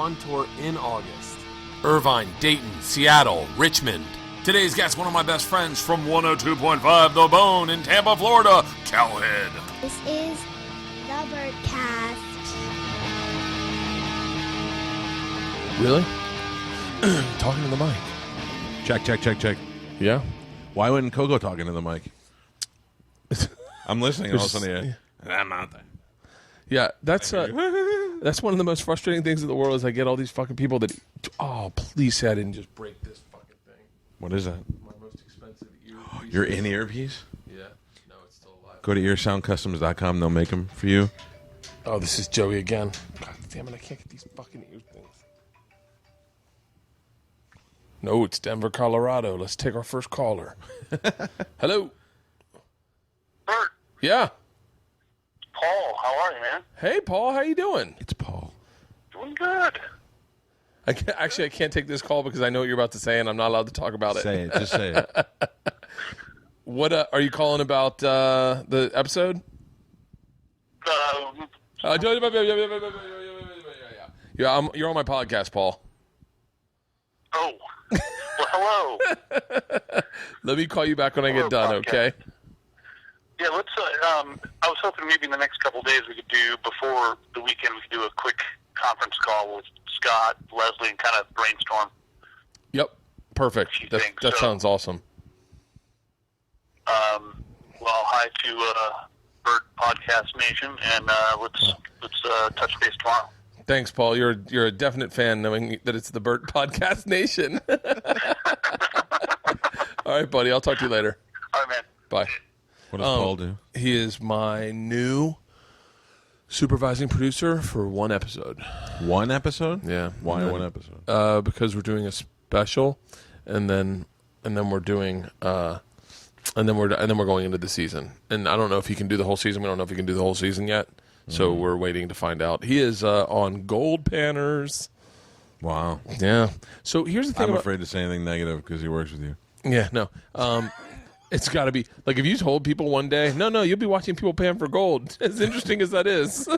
on tour in August. Irvine, Dayton, Seattle, Richmond. Today's guest, one of my best friends from 102.5 The Bone in Tampa, Florida, Cowhead. This is the Bertcast. Really? Talking to the mic. Check. Yeah. Why wasn't Coco talking to the mic? I'm listening, and all of a sudden, I'm out there. Yeah, that's one of the most frustrating things in the world is I get all these fucking people that, oh, please say I didn't just break this fucking thing. What is that? My most expensive earpiece. Your in-ear piece? Yeah. No, it's still alive. Go to earsoundcustoms.com. They'll make them for you. Oh, this is Joey again. God damn it, I can't get these fucking ear things. No, it's Denver, Colorado. Let's take our first caller. Hello. Bert, Yeah. Paul, how are you, man? Hey, Paul, how you doing? It's Paul. Doing good. I can't take this call because I know what you're about to say, and I'm not allowed to talk about it. Say it. Just say it. What are you calling about the episode? Yeah, you're on my podcast, Paul. Oh, well, hello. Let me call you back when I get done, okay? Yeah, let's. I was hoping maybe in the next couple of days we could do before the weekend. We could do a quick conference call with Scott, Leslie, and kind of brainstorm. Yep, perfect. That sounds awesome. Well, hi to Bert Podcast Nation, and let's touch base tomorrow. Thanks, Paul. You're a definite fan, knowing that it's the Bert Podcast Nation. All right, buddy. I'll talk to you later. All right, man. Bye. What does Paul do? He is my new supervising producer for one episode. One episode? Yeah. Why one episode? Because we're doing a special, and then we're doing and then we're going into the season. And I don't know if he can do the whole season. We don't know if he can do the whole season yet. So we're waiting to find out. He is on Gold Panners. Wow. Yeah. So here's the thing. I'm afraid to say anything negative because he works with you. Yeah. No. It's got to be like if you told people one day, no, you'll be watching people pan for gold. As interesting as that is.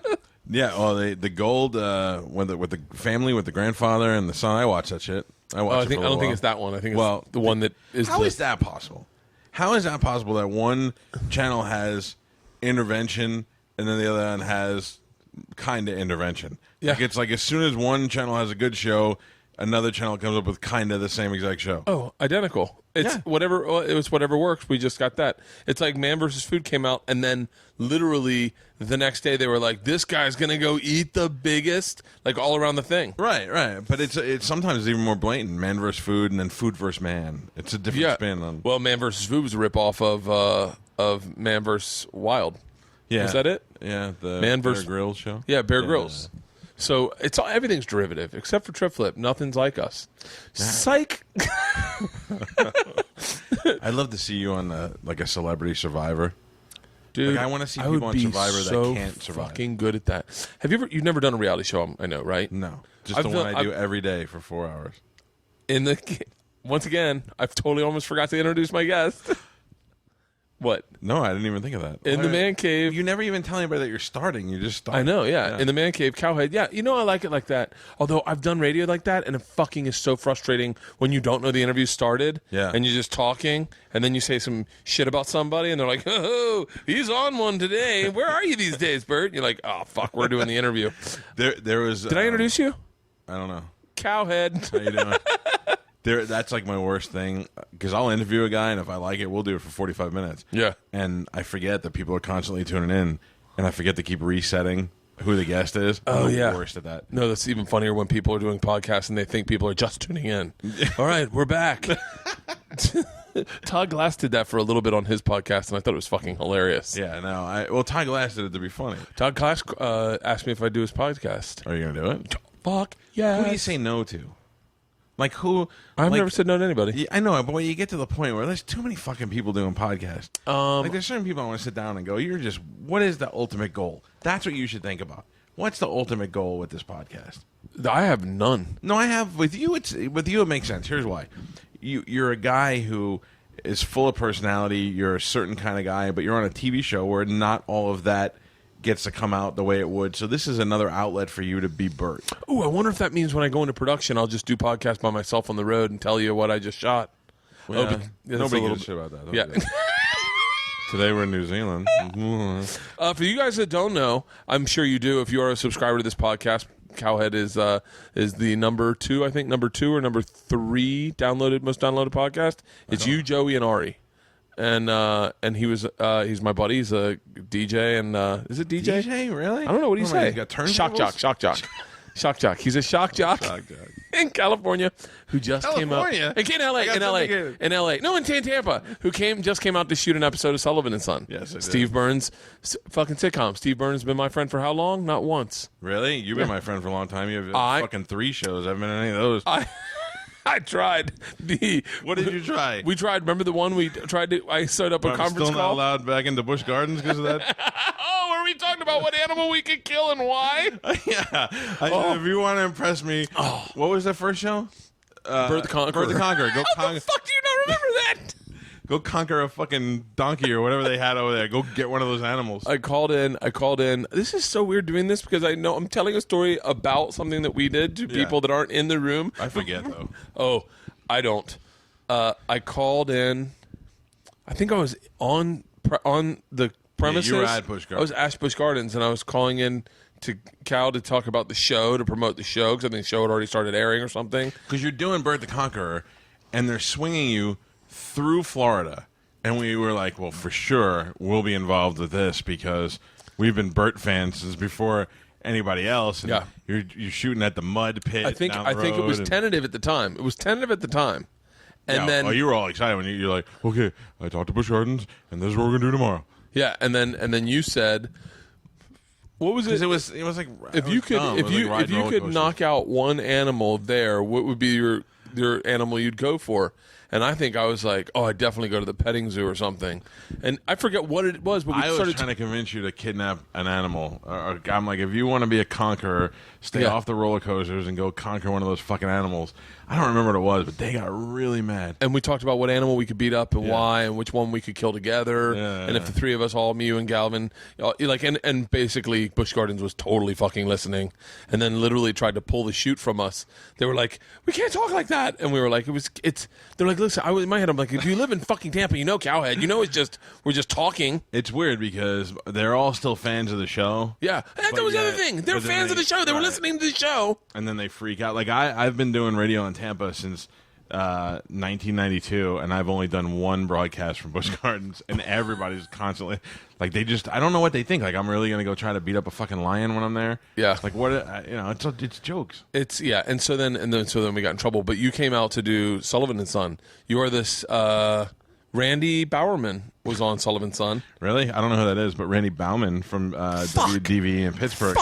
Yeah. Well, the gold with the family, with the grandfather and the son. I watch that shit. I don't think it's that one. I think it's the one that is. How is that possible? How is that possible that one channel has intervention and then the other one has kind of intervention? Yeah. Like it's like as soon as one channel has a good show, another channel comes up with kind of the same exact show. Oh, identical. It's whatever. It was whatever works. We just got that. It's like Man vs. Food came out, and then literally the next day they were like, "This guy's gonna go eat the biggest," like all around the thing. Right. But it's sometimes even more blatant. Man vs. Food, and then Food vs. Man. It's a different spin on. Well, Man vs. Food was a ripoff of Man vs. Wild. Yeah. Was that it? Yeah. The Man Bear vs. Grylls show. Yeah, Bear Grylls. So everything's derivative except for Trip Flip. Nothing's like us. Psych. I'd love to see you on like a Celebrity Survivor. Dude, like I want to see people on Survivor that can't survive. Fucking good at that. You've never done a reality show? I know, right? No, just the one I do every day for 4 hours. Once again, I've totally almost forgot to introduce my guest. What? No, I didn't even think of that. In the man cave. You never even tell anybody that you're starting. You just start. I know, yeah. In the man cave, Cowhead. Yeah, I like it like that. Although I've done radio like that, and it fucking is so frustrating when you don't know the interview started. Yeah. And you're just talking, and then you say some shit about somebody, and they're like, oh, he's on one today. Where are you these days, Bert? And you're like, oh, fuck, we're doing the interview. There was... Did I introduce you? I don't know. Cowhead. How you doing? That's like my worst thing because I'll interview a guy and if I like it, we'll do it for 45 minutes. Yeah. And I forget that people are constantly tuning in and I forget to keep resetting who the guest is. I'm the worst at that. No, that's even funnier when people are doing podcasts and they think people are just tuning in. All right, we're back. Todd Glass did that for a little bit on his podcast and I thought it was fucking hilarious. Yeah, no. Todd Glass did it to be funny. Todd Glass asked me if I'd do his podcast. Are you going to do it? Fuck yeah. Who do you say no to? Like who? I've never said no to anybody. I know, but when you get to the point where there's too many fucking people doing podcasts. Like there's certain people I want to sit down and go, what is the ultimate goal? That's what you should think about. What's the ultimate goal with this podcast? I have none. No, I have with you. It makes sense. Here's why. You're a guy who is full of personality. You're a certain kind of guy, but you're on a TV show where not all of that gets to come out the way it would. So this is another outlet for you to be Bert. Ooh, I wonder if that means when I go into production, I'll just do podcasts by myself on the road and tell you what I just shot. Yeah, nobody gives a bit. shit about that. Yeah. Today we're in New Zealand. For you guys that don't know, I'm sure you do. If you are a subscriber to this podcast, Cowhead is the number 2 or number 3 most downloaded podcast. It's you, Joey, and Ari. And he's my buddy. He's a DJ and is it DJ? DJ, really? I don't know what he say. He's got turntables? Shock jock. He's a shock jock in California who just came out in LA. No, in Tampa. Who just came out to shoot an episode of Sullivan and Son. Yes, I did. Steve Burns, fucking sitcom. Steve Burns has been my friend for how long? Not once. Really? You've been my friend for a long time. You have fucking 3 shows. I haven't been in any of those. I tried What did you try? We tried. Remember the one we tried to? I set up a conference still call. not allowed back into Busch Gardens because of that. Oh, were we talking about what animal we could kill and why? Yeah. If you want to impress me, what was that first show? Bert the Conqueror. Bert the Conqueror. Go How the fuck do you not remember that? Go conquer a fucking donkey or whatever they had over there. Go get one of those animals. I called in. This is so weird doing this because I know I'm telling a story about something that we did to people that aren't in the room. I forget though. Oh, I don't. I called in. I think I was on the premises. Yeah, you were at Busch Gardens. I was at Busch Gardens, and I was calling in to Cal to talk about the show, to promote the show, because I think the show had already started airing or something. Because you're doing Bert the Conqueror, and they're swinging you through Florida. And we were like, well, for sure, we'll be involved with this because we've been Bert fans since before anybody else. And Yeah. You're shooting at the mud pit. I think down the it was road, tentative at the time. And then you were all excited when you're like, okay, I talked to Busch Gardens, and this is what we're gonna do tomorrow. yeah, and then you said, what was it? It was like If you could knock out one animal there, what would be your animal you'd go for? And I think I was like, oh, I'd definitely go to the petting zoo or something. And I forget what it was, but we I was started trying to convince you to kidnap an animal. I'm like, if you want to be a conqueror, stay off the roller coasters and go conquer one of those fucking animals. I don't remember what it was, but they got really mad. And we talked about what animal we could beat up and why, and which one we could kill together. And if the three of us, all me, you, and Galvin, and basically Busch Gardens was totally fucking listening, and then literally tried to pull the shoot from us. They were like, "We can't talk like that," and we were like, They're like, "Listen," in my head, I'm like, "If you live in fucking Tampa, you know Cowhead, you know we're just talking." It's weird because they're all still fans of the show. Yeah, and that was the other thing. They're fans of the show. They were listening to the show, and then they freak out. Like I've been doing radio in Tampa since 1992, and I've only done one broadcast from Busch Gardens, and everybody's constantly like, I don't know what they think. Like, I'm really gonna go try to beat up a fucking lion when I'm there. Yeah, like what? It's jokes. And so then we got in trouble. But you came out to do Sullivan and Son. You are this. Randy Bowerman was on Sullivan Son. Really? I don't know who that is, but Randy Bauman from WDV in Pittsburgh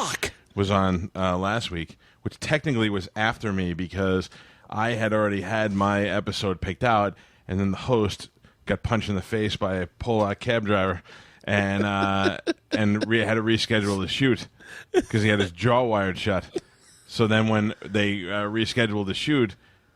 was on last week, which technically was after me because I had already had my episode picked out, and then the host got punched in the face by a pull-out cab driver and had to reschedule the shoot because he had his jaw wired shut. So then when they rescheduled the shoot,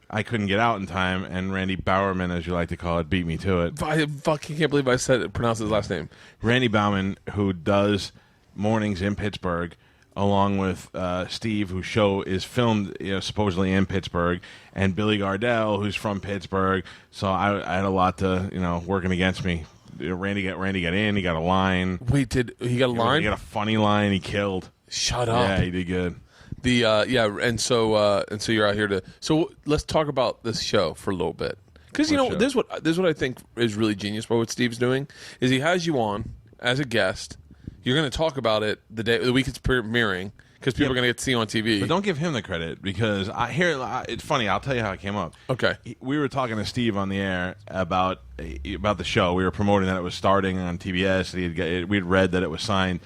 I couldn't get out in time, and Randy Bowerman, as you like to call it, beat me to it. I fucking can't believe I pronounced his last name. Randy Bauman, who does mornings in Pittsburgh, along with Steve, whose show is filmed supposedly in Pittsburgh, and Billy Gardell, who's from Pittsburgh. So I had a lot to working against me. Randy got in. He got a line. Wait, did he got a line? He got a funny line. He killed. Shut up. Yeah, he did good. And so you're out here to. So let's talk about this show for a little bit, because this is what I think is really genius about what Steve's doing is he has you on as a guest. You're going to talk about it the week it's premiering because people are going to get to see you on TV. But don't give him the credit because it's funny. I'll tell you how it came up. Okay. We were talking to Steve on the air about the show. We were promoting that it was starting on TBS. We'd read that it was signed.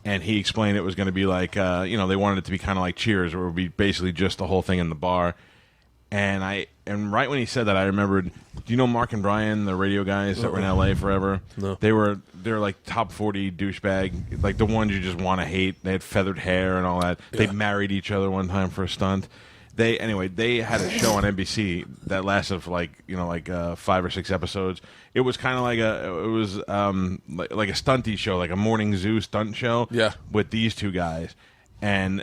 And he explained it was going to be like, they wanted it to be kind of like Cheers, where it would be basically just the whole thing in the bar. And right when he said that, I remembered. Do you know Mark and Brian, the radio guys that were in LA forever? No. They're like top 40 douchebag, like the ones you just want to hate. They had feathered hair and all that. Yeah. They married each other one time for a stunt. They had a show on NBC that lasted for like 5 or 6 episodes. It was kind of like like a stunty show, like a morning zoo stunt show. Yeah. With these two guys. And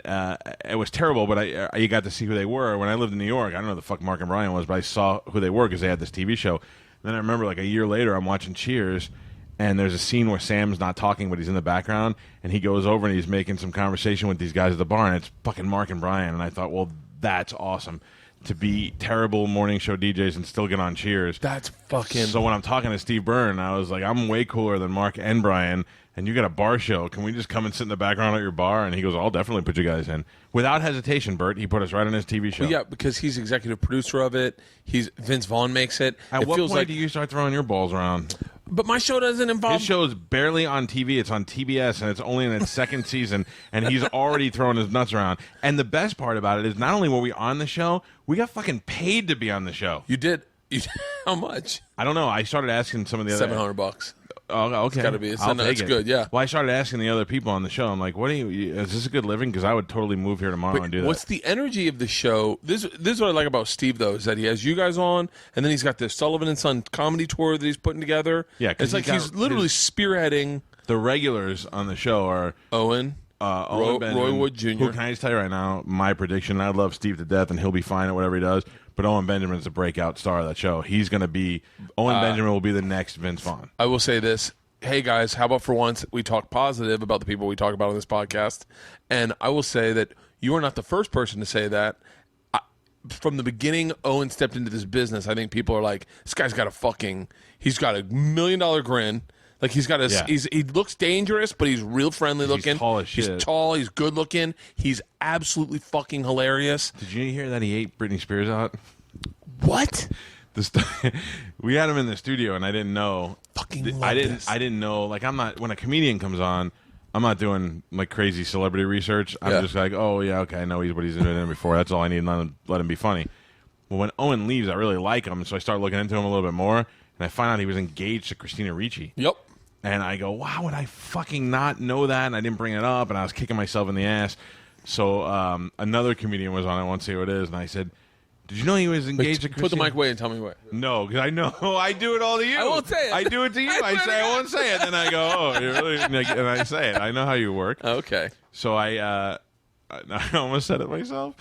it was terrible, but you got to see who they were. When I lived in New York, I don't know who the fuck Mark and Brian was, but I saw who they were because they had this TV show. Then I remember like a year later, I'm watching Cheers, and there's a scene where Sam's not talking, but he's in the background, and he goes over and he's making some conversation with these guys at the bar, and it's fucking Mark and Brian. And I thought, well, that's awesome. To be terrible morning show DJs and still get on Cheers. That's fucking... So when I'm talking to Steve Byrne, I was like, I'm way cooler than Mark and Brian, and you got a bar show. Can we just come and sit in the background at your bar? And he goes, I'll definitely put you guys in. Without hesitation, Bert, he put us right on his TV show. Well, yeah, because he's executive producer of it. Vince Vaughn makes it. At what point do you start throwing your balls around? But my show doesn't involve... His show is barely on TV. It's on TBS, and it's only in its second season, and he's already throwing his nuts around. And the best part about it is not only were we on the show, we got fucking paid to be on the show. You did? How much? I don't know. I started asking some of the other... $700. Oh, okay. It's got to be. It's good, yeah. Well, I started asking the other people on the show. I'm like, is this a good living? Because I would totally move here tomorrow and do that. What's the energy of the show? This is what I like about Steve, though, is that he has you guys on, and then he's got this Sullivan and Son comedy tour that he's putting together. Yeah, it's like he's literally spearheading. The regulars on the show are Owen Benjamin, Roy Wood Jr. Who, can I just tell you right now, my prediction, I love Steve to death, and he'll be fine at whatever he does, but Owen Benjamin's the breakout star of that show. He's going to be, Benjamin will be the next Vince Vaughn. I will say this. Hey, guys, how about for once we talk positive about the people we talk about on this podcast? And I will say that you are not the first person to say that. From the beginning, Owen stepped into this business. I think people are like, this guy's got he's got $1 million grin. Like he looks dangerous, but he's real friendly looking. He's tall as shit. He's tall. He's good looking. He's absolutely fucking hilarious. Did you hear that he ate Britney Spears out? What? We had him in the studio, and I didn't know. I didn't know. Like, I'm not. When a comedian comes on, I'm not doing like crazy celebrity research. I'm just like, oh yeah, okay, I know what he's been doing before. That's all I need. Let him be funny. Well, when Owen leaves, I really like him, so I start looking into him a little bit more, and I find out he was engaged to Christina Ricci. Yep. And I go, wow, would I fucking not know that? And I didn't bring it up, and I was kicking myself in the ass. So another comedian was on. I won't say who it is, and I said, did you know he was engaged to Christina? Put the mic away and tell me what. No, because I know. I do it all to you. I won't say it. I do it to you. I say I won't say it. Then I go, oh, you really? And I say it. I know how you work. Okay. So I almost said it myself.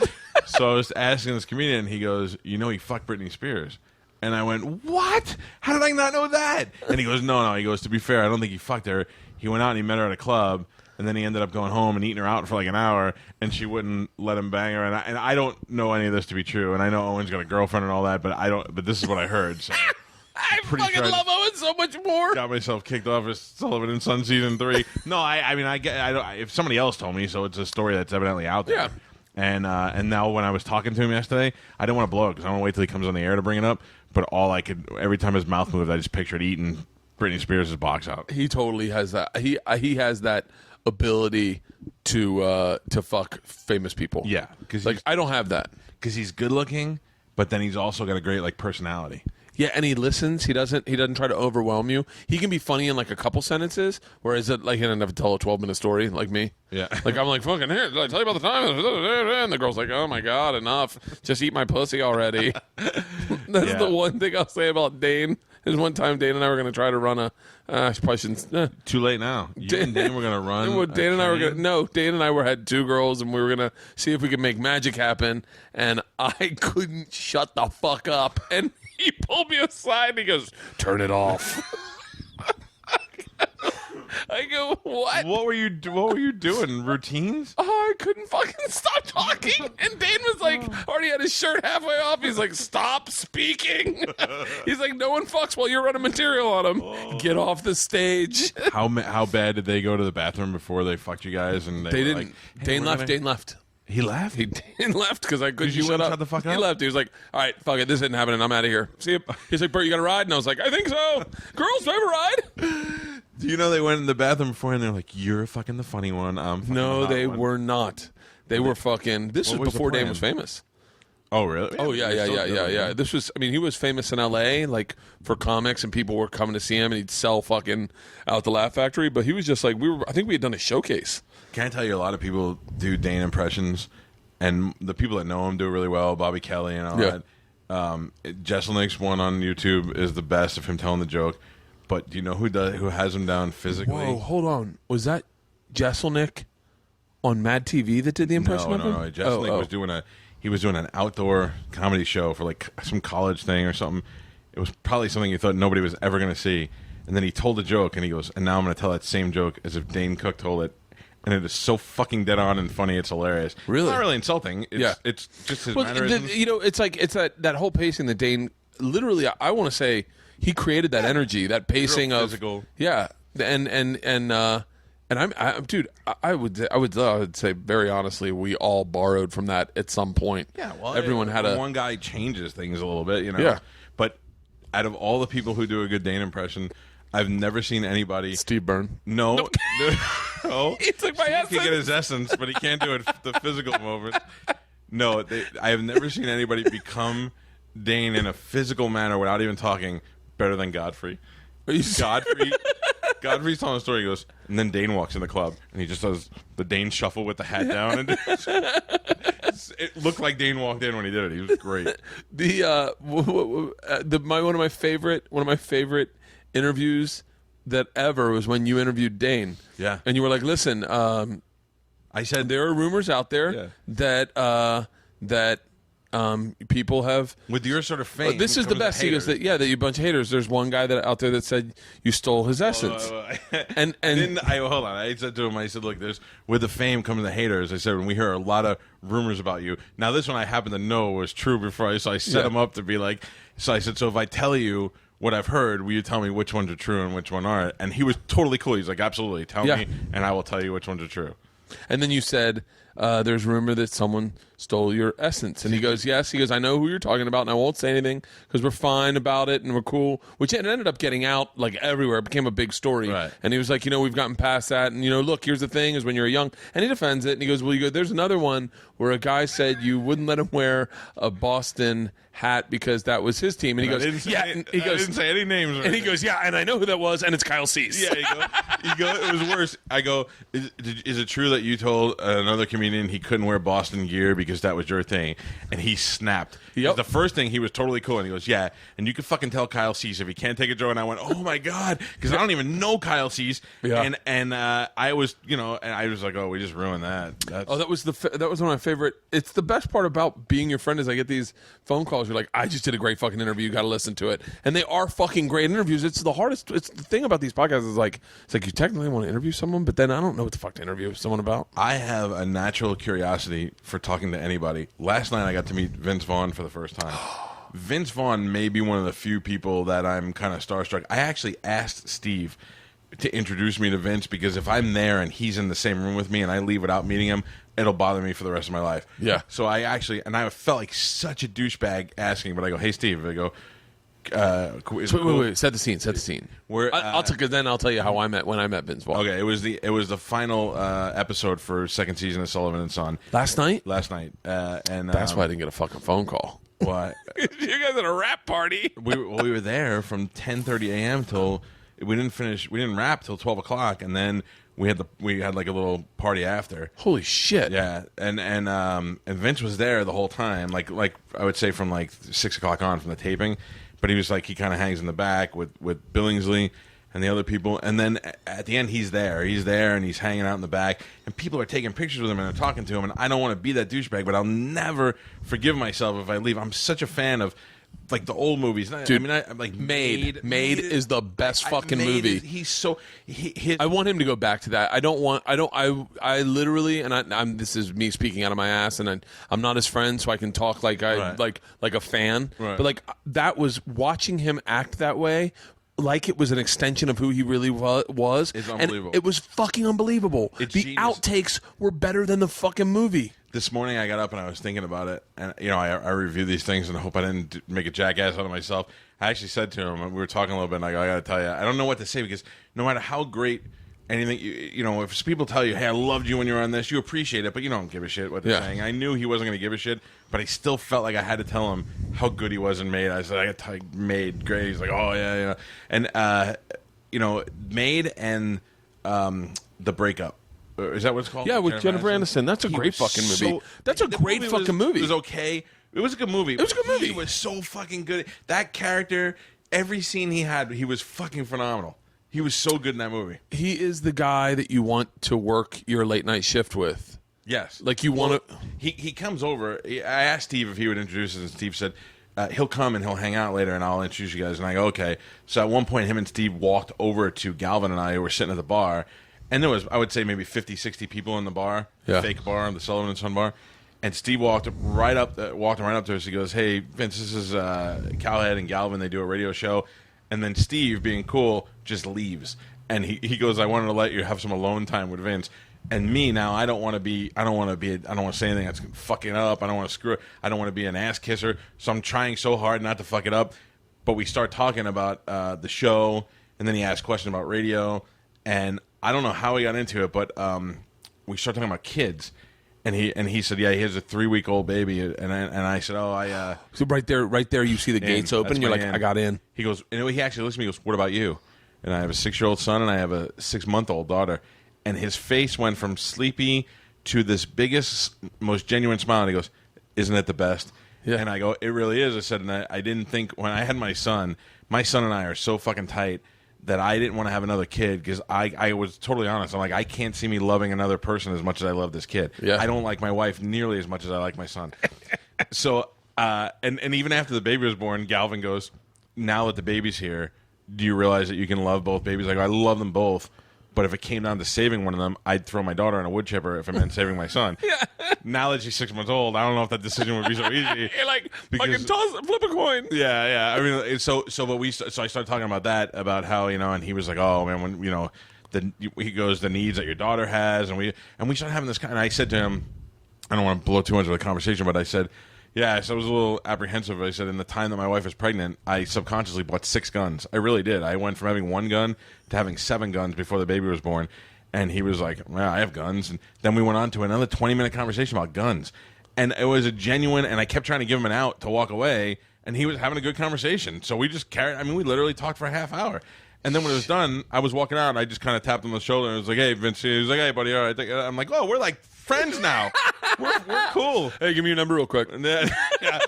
So I was asking this comedian, and he goes, you know he fucked Britney Spears. And I went, what? How did I not know that? And he goes, no. He goes, to be fair, I don't think he fucked her. He went out and he met her at a club. And then he ended up going home and eating her out for like an hour, and she wouldn't let him bang her. And I don't know any of this to be true. And I know Owen's got a girlfriend and all that, but I don't. But this is what I heard. So I fucking love Owen so much more. Got myself kicked off as Sullivan and Son season 3. No, I mean I get. I don't. If somebody else told me, so it's a story that's evidently out there. Yeah. And now when I was talking to him yesterday, I didn't want to blow it because I don't want to wait till he comes on the air to bring it up. But every time his mouth moved, I just pictured eating Britney Spears' box out. He totally has that. He has that ability to fuck famous people. Yeah, because like I don't have that. Because he's good looking, but then he's also got a great like personality. Yeah, and he listens. He doesn't try to overwhelm you. He can be funny in like a couple sentences, whereas he doesn't have to tell a 12-minute story like me. Yeah, like I'm like fucking here. Did I tell you about the time? And the girl's like, oh my god, enough. Just eat my pussy already. That's the one thing I'll say about Dane. There's one time Dane and I were going to try to run a. I probably shouldn't. Too late now. You and Dane were going to run. Dane and I were going to. No, Dane and I had 2 girls, and we were going to see if we could make magic happen. And I couldn't shut the fuck up. And he pulled me aside and he goes, "Turn it off." I go, what? What were you doing? Routines? Oh, I couldn't fucking stop talking. And Dane was like, already had his shirt halfway off. He's like, stop speaking. He's like, no one fucks while you're running material on him. Get off the stage. How bad did they go to the bathroom before they fucked you guys? And they didn't. Like, hey, Dane left. He left? He left because I couldn't shut up. The fuck up? He left. He was like, all right, fuck it. This isn't happening. I'm out of here. See you. He's like, Bert, you got a ride? And I was like, I think so. Girls, do I have a ride? Do you know they went in the bathroom before and they're like, you're fucking the funny one. No, they were not. They were fucking. This was before Dane was famous. Oh, really? Oh, yeah. This was, I mean, he was famous in L.A., like, for comics, and people were coming to see him, and he'd sell fucking out the Laugh Factory, but he was just like, I think we had done a showcase. Can I tell you, a lot of people do Dane impressions, and the people that know him do really well. Bobby Kelly and all Yeah. that. Jesselnick's one on YouTube is the best of him telling the joke. But do you know who has him down physically? Whoa, hold on. Was that Jesselnick on Mad TV that did the impression of him? No. Jesselnick was doing an outdoor comedy show for like some college thing or something. It was probably something he thought nobody was ever going to see. And then he told a joke, and he goes, and now I'm going to tell that same joke as if Dane Cook told it. And it is so fucking dead on and funny, it's hilarious. Really? It's not really insulting. It's just his mannerisms. It's like it's that whole pacing that Dane literally. I want to say he created that energy, that pacing Real of physical. Yeah, and I would say very honestly, we all borrowed from that at some point. Yeah, well, everyone had a one guy changes things a little bit, Yeah. But out of all the people who do a good Dane impression, I've never seen anybody. Steve Byrne. No, no. He took my Steve essence. can get his essence, but he can't do it the physical moment. No, I have never seen anybody become Dane in a physical manner without even talking better than Godfrey. Godfrey's telling a story. He goes, and then Dane walks in the club, and he just does the Dane shuffle with the hat down, and it looked like Dane walked in when he did it. He was great. One of my favorite interviews that ever was when you interviewed Dane. Yeah. And you were like, listen, I said there are rumors out there that people have. with your sort of fame. This is the comes best. He goes, haters. that you bunch of haters. There's one guy out there that said you stole his essence. And hold on. I said to him, I said, look, with the fame comes the haters. I said, when we hear a lot of rumors about you. Now, this one I happen to know was true before so I set him up to be like, so I said, so if I tell you what I've heard, will you tell me which ones are true and which one aren't? And he was totally cool. He's like, absolutely, tell me, and I will tell you which ones are true. And then you said, there's rumor that someone stole your essence. And he goes, yes. He goes, I know who you're talking about, and I won't say anything because we're fine about it and we're cool. Which it ended up getting out like everywhere. It became a big story. Right. And he was like, we've gotten past that. And, look, here's the thing is when you're young. And he defends it. And he goes, well, there's another one where a guy said you wouldn't let him wear a Boston hat because that was his team. And he goes, I didn't say any names. And he goes, yeah, and I know who that was, and it's Kyle Cease. Yeah, you go, it was worse. I go, is it true that you told another comedian he couldn't wear Boston gear because that was your thing? And he snapped. Yep. The first thing, he was totally cool, and he goes, yeah, and you can fucking tell Kyle Cease if he can't take a joke. And I went, oh my God, because I don't even know Kyle Cease. Yeah. And I was, and I was like, oh, we just ruined that. That was one of my favorite. It's the best part about being your friend is I get these phone calls. You're like, I just did a great fucking interview. You got to listen to it, and they are fucking great interviews. It's the hardest. It's the thing about these podcasts is like you technically want to interview someone, but then I don't know what the fuck to interview someone about. I have a natural curiosity for talking to anybody. Last night I got to meet Vince Vaughn for the first time. Vince Vaughn may be one of the few people that I'm kind of starstruck. I actually asked Steve to introduce me to Vince because if I'm there and he's in the same room with me and I leave without meeting him, it'll bother me for the rest of my life. Yeah. So I felt like such a douchebag asking, but I go, hey, Steve, I go, wait, set the scene. I'll tell you how when I met Vince Vaughn. Okay, it was the final episode for second season of Sullivan and Son. Last night, and that's why I didn't get a fucking phone call. What? You guys at a rap party? We were there from 10:30 a.m. till we didn't wrap till 12 o'clock, and then we had like a little party after. Holy shit! Yeah, and Vince was there the whole time, like I would say from like 6 o'clock on from the taping, but he was like he kind of hangs in the back with Billingsley and the other people, and then at the end he's there and he's hanging out in the back, and people are taking pictures with him and they're talking to him, and I don't want to be that douchebag, but I'll never forgive myself if I leave. I'm such a fan of like the old movies. Dude, I'm like Made is the best fucking movie. He's so I want him to go back to that. I literally, and I'm this is me speaking out of my ass, and I'm not his friend, so I can talk like a fan. Right. But like that was watching him act that way. Like it was an extension of who he really was. It's unbelievable. And it was fucking unbelievable. It's the genius. outtakes were better than the fucking movie. This morning I got up and I was thinking about it, and I review these things and I hope I didn't make a jackass out of myself. I actually said to him, we were talking a little bit, and I got to tell you, I don't know what to say because no matter how great anything, if people tell you, hey, I loved you when you were on this, you appreciate it, but you don't give a shit what they're saying. I knew he wasn't going to give a shit, but I still felt like I had to tell him how good he was in Made. I said, I got Made, great. He's like, oh, yeah. And, Made and The Breakup. Is that what it's called? Yeah, with Jennifer Aniston. That's a great fucking movie. That's a great fucking movie. It was okay. It was a good movie. It was a good movie. He was so fucking good. That character, every scene he had, he was fucking phenomenal. He was so good in that movie. He is the guy that you want to work your late night shift with. Yes. Like you want to... He comes over. I asked Steve if he would introduce us, and Steve said, he'll come and he'll hang out later, and I'll introduce you guys. And I go, okay. So at one point, him and Steve walked over to Galvin and I, who were sitting at the bar, and there was, I would say, maybe 50, 60 people in the bar, fake bar, the Sullivan and Son bar. And Steve walked right up to us. He goes, "Hey, Vince, this is Cowhead and Galvin. They do a radio show." And then Steve, being cool, just leaves. And he goes, "I wanted to let you have some alone time with Vince." And me now, I don't want to say anything that's fucking up. I don't want to screw it. I don't want to be an ass kisser. So I'm trying so hard not to fuck it up. But we start talking about the show, and then he asked a question about radio, and I don't know how he got into it, but we start talking about kids. And he said, yeah, he has a 3-week-old baby, and I said, oh, So right there, you see the gates open, and you're like, I got in. He goes, and he actually looks at me, and goes, what about you? And I have a 6-year-old son, and I have a 6-month-old daughter. And his face went from sleepy to this biggest, most genuine smile, and he goes, isn't it the best? Yeah. And I go, it really is. I said, and I didn't think, when I had my son and I are so fucking tight that I didn't want to have another kid, because I was totally honest. I'm like, I can't see me loving another person as much as I love this kid. Yeah. I don't like my wife nearly as much as I like my son. So, and even after the baby was born, Galvin goes, now that the baby's here, do you realize that you can love both babies? I go, I love them both. But if it came down to saving one of them, I'd throw my daughter in a wood chipper if it meant saving my son. Yeah. Now that she's 6 months old, I don't know if that decision would be so easy. You're like, fucking flip a coin. Yeah. I mean, so I started talking about that, about how, and he was like, oh man, when he goes, the needs that your daughter has, and we started having this kind. And I said to him, I don't want to blow too much of the conversation, but I said, yeah, so I was a little apprehensive. I said, in the time that my wife was pregnant, I subconsciously bought 6 guns. I really did. I went from having 1 gun to having 7 guns before the baby was born. And he was like, well, I have guns. And then we went on to another 20-minute conversation about guns. And it was a genuine, and I kept trying to give him an out to walk away, and he was having a good conversation. So we just we literally talked for a half hour. And then when it was done, I was walking out, and I just kind of tapped him on the shoulder, and I was like, hey, Vince. He was like, hey, buddy, all right. I'm like, oh, we're like friends now. We're cool. Hey, give me your number real quick. And then, yeah.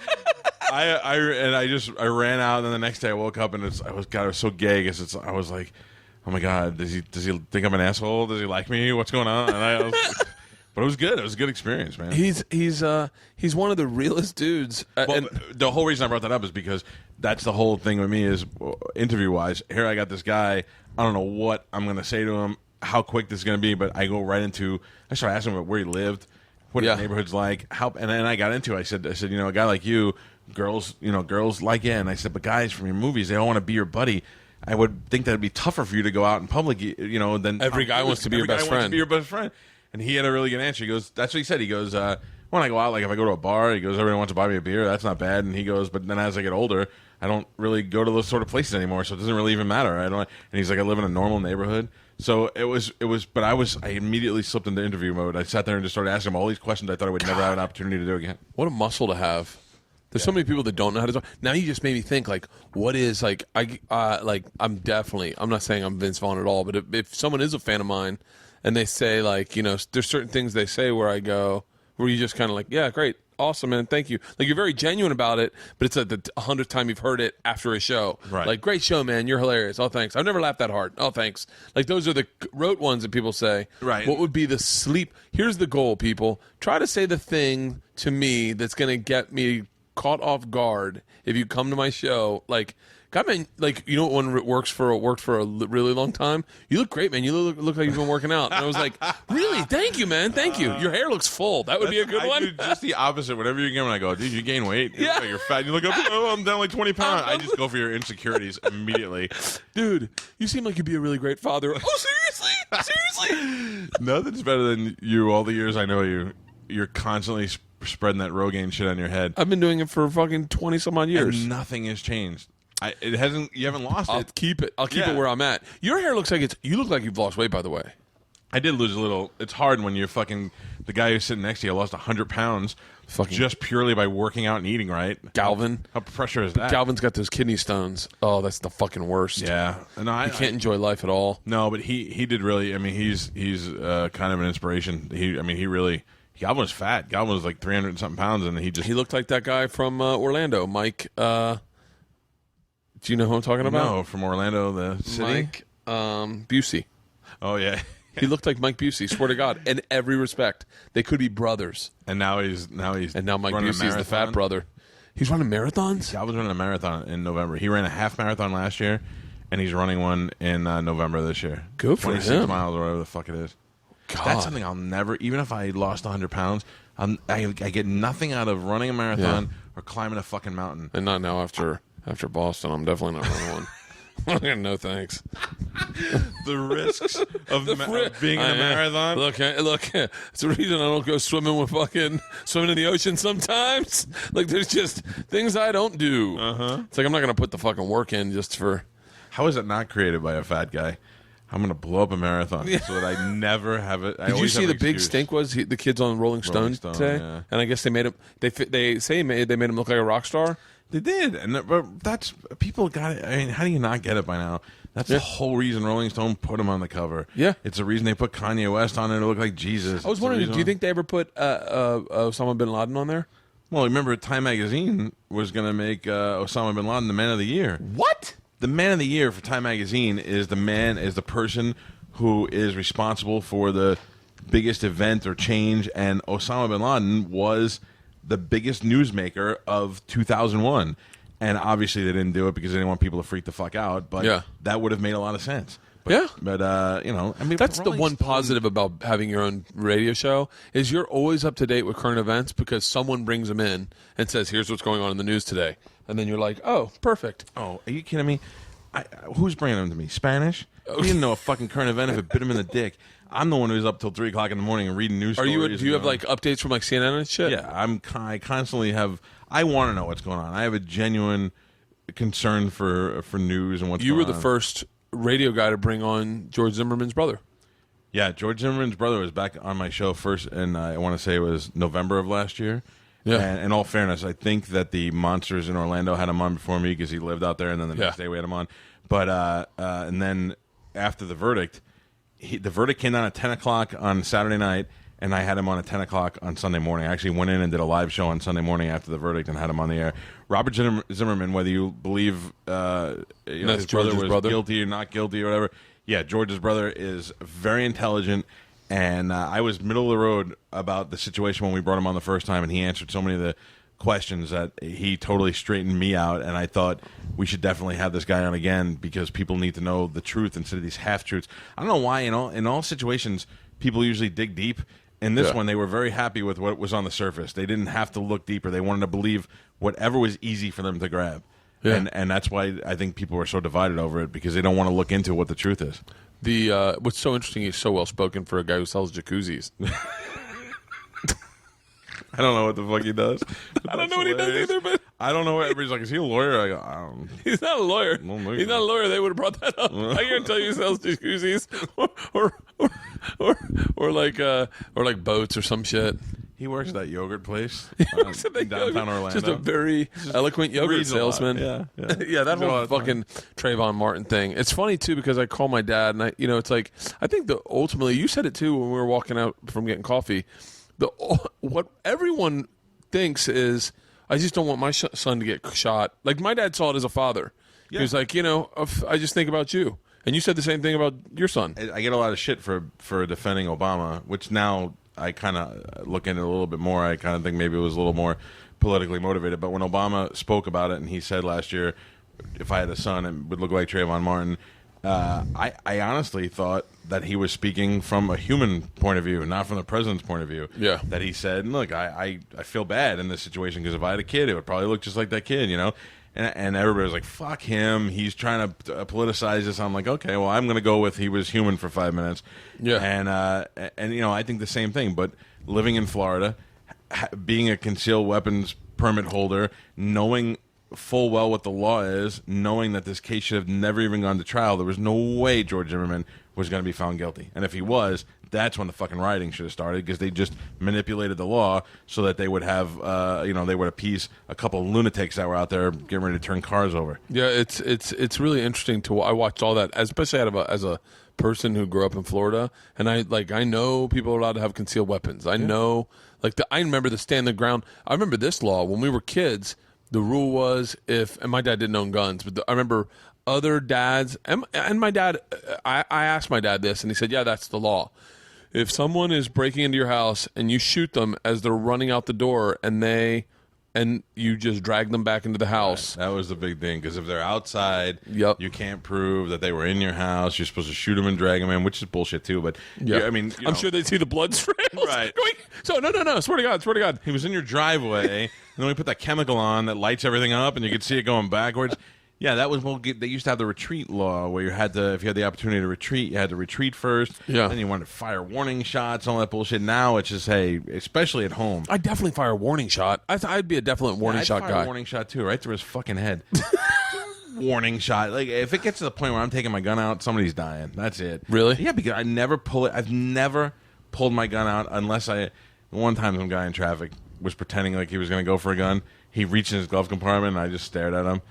I ran out, and then the next day I woke up, and I was so gay, because I was like, oh my god, does he think I'm an asshole? Does he like me? What's going on? And but it was good. It was a good experience, man. He's one of the realest dudes. And the whole reason I brought that up is because that's the whole thing with me is interview wise. Here I got this guy. I don't know what I'm going to say to him, how quick this is going to be, but I go right into. I started asking him about where he lived, what his neighborhood's like, and then I got into. I said, a guy like you, girls like you, and I said, but guys from your movies, they all want to be your buddy. I would think that it'd be tougher for you to go out in public, than every guy wants to be your best friend. Wants to be your best friend. And he had a really good answer. He goes, that's what he said. He goes, when I go out, like if I go to a bar, he goes, everyone wants to buy me a beer. That's not bad. And he goes, but then as I get older, I don't really go to those sort of places anymore, so it doesn't really even matter. And he's like, I live in a normal neighborhood. So it was, but I immediately slipped into interview mode. I sat there and just started asking him all these questions I thought I would never have an opportunity to do again. What a muscle to have. There's so many people that don't know how to talk. Now you just made me think, like, what is, like, I'm not saying I'm Vince Vaughn at all, but if someone is a fan of mine and they say, like, there's certain things they say where you just kind of like, yeah, great, awesome, man, thank you. Like, you're very genuine about it, but it's like the 100th time you've heard it after a show. Right. Like, great show, man, you're hilarious. Oh, thanks. I've never laughed that hard. Oh, thanks. Like, those are the rote ones that people say. Right. What would be the sleep? Here's the goal, people. Try to say the thing to me that's going to get me caught off guard if you come to my show. Like, God, man, like, what one worked for a really long time? You look great, man. You look like you've been working out. And I was like, really? Thank you, man. Thank you. Your hair looks full. That would be a good one. Do just the opposite. Whatever you get, when I go, dude, you gain weight. Yeah. You're fat. You look up, oh, I'm down like 20 pounds. I just go for your insecurities immediately. Dude, you seem like you'd be a really great father. Oh, seriously? Nothing's better than you. All the years I know you, you're constantly spreading that Rogaine shit on your head. I've been doing it for fucking 20 some odd years. And nothing has changed. You haven't lost I'll it. keep it. I'll keep it where I'm at. Your hair looks like you look like you've lost weight, by the way. I did lose a little. It's hard when you're fucking the guy who's sitting next to you lost 100 pounds just purely by working out and eating right. Galvin. How pressure is that? Galvin's got those kidney stones. Oh, that's the fucking worst. Yeah. No, he can't enjoy life at all. No, but he did really. I mean, he's kind of an inspiration. He really. Galvin was fat. Galvin was like 300 and something pounds, and he looked like that guy from Orlando, Mike. Do you know who I'm talking about? No, from Orlando, the city. Mike Busey. Oh yeah. He looked like Mike Busey, swear to God, in every respect. They could be brothers. And now Mike Busey is the fat brother. He's running marathons? Galvin's running a marathon in November. He ran a half marathon last year, and he's running one in November this year. Good for 26 him. miles or whatever the fuck it is. God. That's something I'll never, even if I lost 100 pounds, I get nothing out of running a marathon or climbing a fucking mountain. And not now after Boston. I'm definitely not running one. No thanks. The risks of being in a marathon. Look, it's the reason I don't go swimming in the ocean sometimes. Like, there's just things I don't do. It's like I'm not going to put the fucking work in just for. How is it not created by a fat guy? I'm going to blow up a marathon so that I never have it. Did you see the big stink was the kids on Rolling Stone today? Yeah. And I guess they made him. They made him look like a rock star. They did, but that's people got it. I mean, how do you not get it by now? That's the whole reason Rolling Stone put him on the cover. Yeah, it's the reason they put Kanye West on it to look like Jesus. I was wondering, do you think they ever put Osama bin Laden on there? Well, remember, Time Magazine was going to make Osama bin Laden the Man of the Year. What? The Man of the Year for Time Magazine is the person who is responsible for the biggest event or change, and Osama bin Laden was the biggest newsmaker of 2001. And obviously they didn't do it because they didn't want people to freak the fuck out, but that would have made a lot of sense. But I mean, that's the one positive about having your own radio show is you're always up to date with current events because someone brings them in and says, here's what's going on in the news today. And then you're like, oh, perfect. Oh, are you kidding me? Who's bringing them to me? Spanish? He didn't know a fucking current event if it bit him in the dick. I'm the one who's up till 3 o'clock in the morning and reading news stories. Do you have like updates from like CNN and shit? Yeah, I constantly have. I want to know what's going on. I have a genuine concern for news and what's going on. You were the first radio guy to bring on George Zimmerman's brother. Yeah, George Zimmerman's brother was back on my show first, and I want to say it was November of last year. Yeah. And in all fairness, I think that the Monsters in Orlando had him on before me because he lived out there, and then the next day we had him on. But and then after the verdict, the verdict came down at 10 o'clock on Saturday night, and I had him on at 10 o'clock on Sunday morning. I actually went in and did a live show on Sunday morning after the verdict and had him on the air. Robert Zimmerman, whether you believe his brother was guilty or not guilty or whatever, yeah, George's brother is very intelligent. And I was middle of the road about the situation when we brought him on the first time, and he answered so many of the questions that he totally straightened me out. And I thought we should definitely have this guy on again because people need to know the truth instead of these half-truths. I don't know why in all situations people usually dig deep. In this one, they were very happy with what was on the surface. They didn't have to look deeper. They wanted to believe whatever was easy for them to grab. Yeah. And that's why I think people are so divided over it because they don't want to look into what the truth is. What's so interesting, he's so well spoken for a guy who sells jacuzzis. I don't know what the fuck he does. I don't know what he does either, but I don't know. Everybody's like, is he a lawyer? I go, I don't. He's not a lawyer. He's not a lawyer. They would have brought that up. I can tell you he sells jacuzzis or like boats or some shit. He works at that yogurt place in downtown Orlando. Just a very eloquent yogurt salesman. Yeah. That whole fucking Trayvon Martin thing. It's funny too because I call my dad and it's like I think ultimately you said it too when we were walking out from getting coffee. What everyone thinks is I just don't want my son to get shot. Like my dad saw it as a father. Yeah. He was like, I just think about you. And you said the same thing about your son. I get a lot of shit for defending Obama, which now I kind of look into it a little bit more. I kind of think maybe it was a little more politically motivated. But when Obama spoke about it and he said last year, if I had a son, it would look like Trayvon Martin, I honestly thought that he was speaking from a human point of view, not from the president's point of view. Yeah. That he said, look, I feel bad in this situation because if I had a kid, it would probably look just like that kid, And everybody was like, fuck him. He's trying to politicize this. I'm like, okay, well, I'm going to go with he was human for 5 minutes. Yeah. And I think the same thing. But living in Florida, being a concealed weapons permit holder, knowing full well what the law is, knowing that this case should have never even gone to trial, there was no way George Zimmerman was going to be found guilty. And if he was, That's when the fucking rioting should have started, because they just manipulated the law so that they would have, they would appease a couple of lunatics that were out there getting ready to turn cars over. Yeah, it's really interesting I watched all that, especially as a person who grew up in Florida, and I know people are allowed to have concealed weapons. I know, I remember the stand the ground. I remember this law when we were kids. The rule was and my dad didn't own guns, but I remember other dads and my dad. I asked my dad this, and he said, "Yeah, that's the law. If someone is breaking into your house and you shoot them as they're running out the door, and you just drag them back into the house." Right. That was the big thing, because if they're outside, Yep. you can't prove that they were in your house. You're supposed to shoot them and drag them in, which is bullshit too. But Yeah, I mean, I'm sure they'd see the blood trails. Right. So no. Swear to God. he was in your driveway, and then we put that chemical on that lights everything up, and you could see it going backwards. Yeah, that was they used to have the retreat law, where if you had the opportunity to retreat, you had to retreat first. Yeah. Then you wanted to fire warning shots, all that bullshit. Now it's just, hey, especially at home. I'd definitely fire a warning shot. I'd be a definite warning I'd shot fire guy. a warning shot too, right through his fucking head. Warning shot. Like, if it gets to the point where I'm taking my gun out, somebody's dying. That's it. Really? Yeah, because I never pull it. I've never pulled my gun out unless one time some guy in traffic was pretending like he was going to go for a gun. He reached in his glove compartment, and I just stared at him.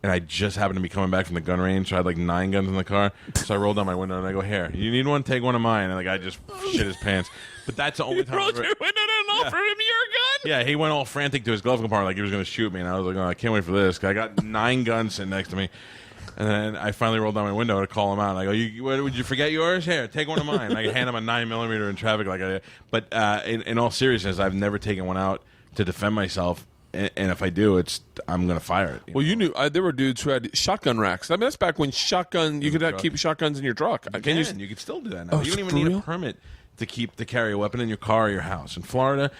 And I just happened to be coming back from the gun range, so I had 9 guns in the car. So I rolled down my window and I go, "Here, you need one? Take one of mine." And the guy just shit his pants. But that's the only time. Rolled your window and offered him your gun? Yeah, he went all frantic to his glove compartment like he was going to shoot me, and I was like, "Oh, I can't wait for this." 'Cause I got 9 guns sitting next to me. And then I finally rolled down my window to call him out. I go, would you forget yours? Here, take one of mine. I hand him a 9mm in traffic. But in all seriousness, I've never taken one out to defend myself. And if I do, I'm going to fire it. Well, you knew there were dudes who had shotgun racks. I mean, that's back when you could keep shotguns in your truck. You can still do that now. Oh, You don't even for need real? a permit to carry a weapon in your car or your house. In Florida,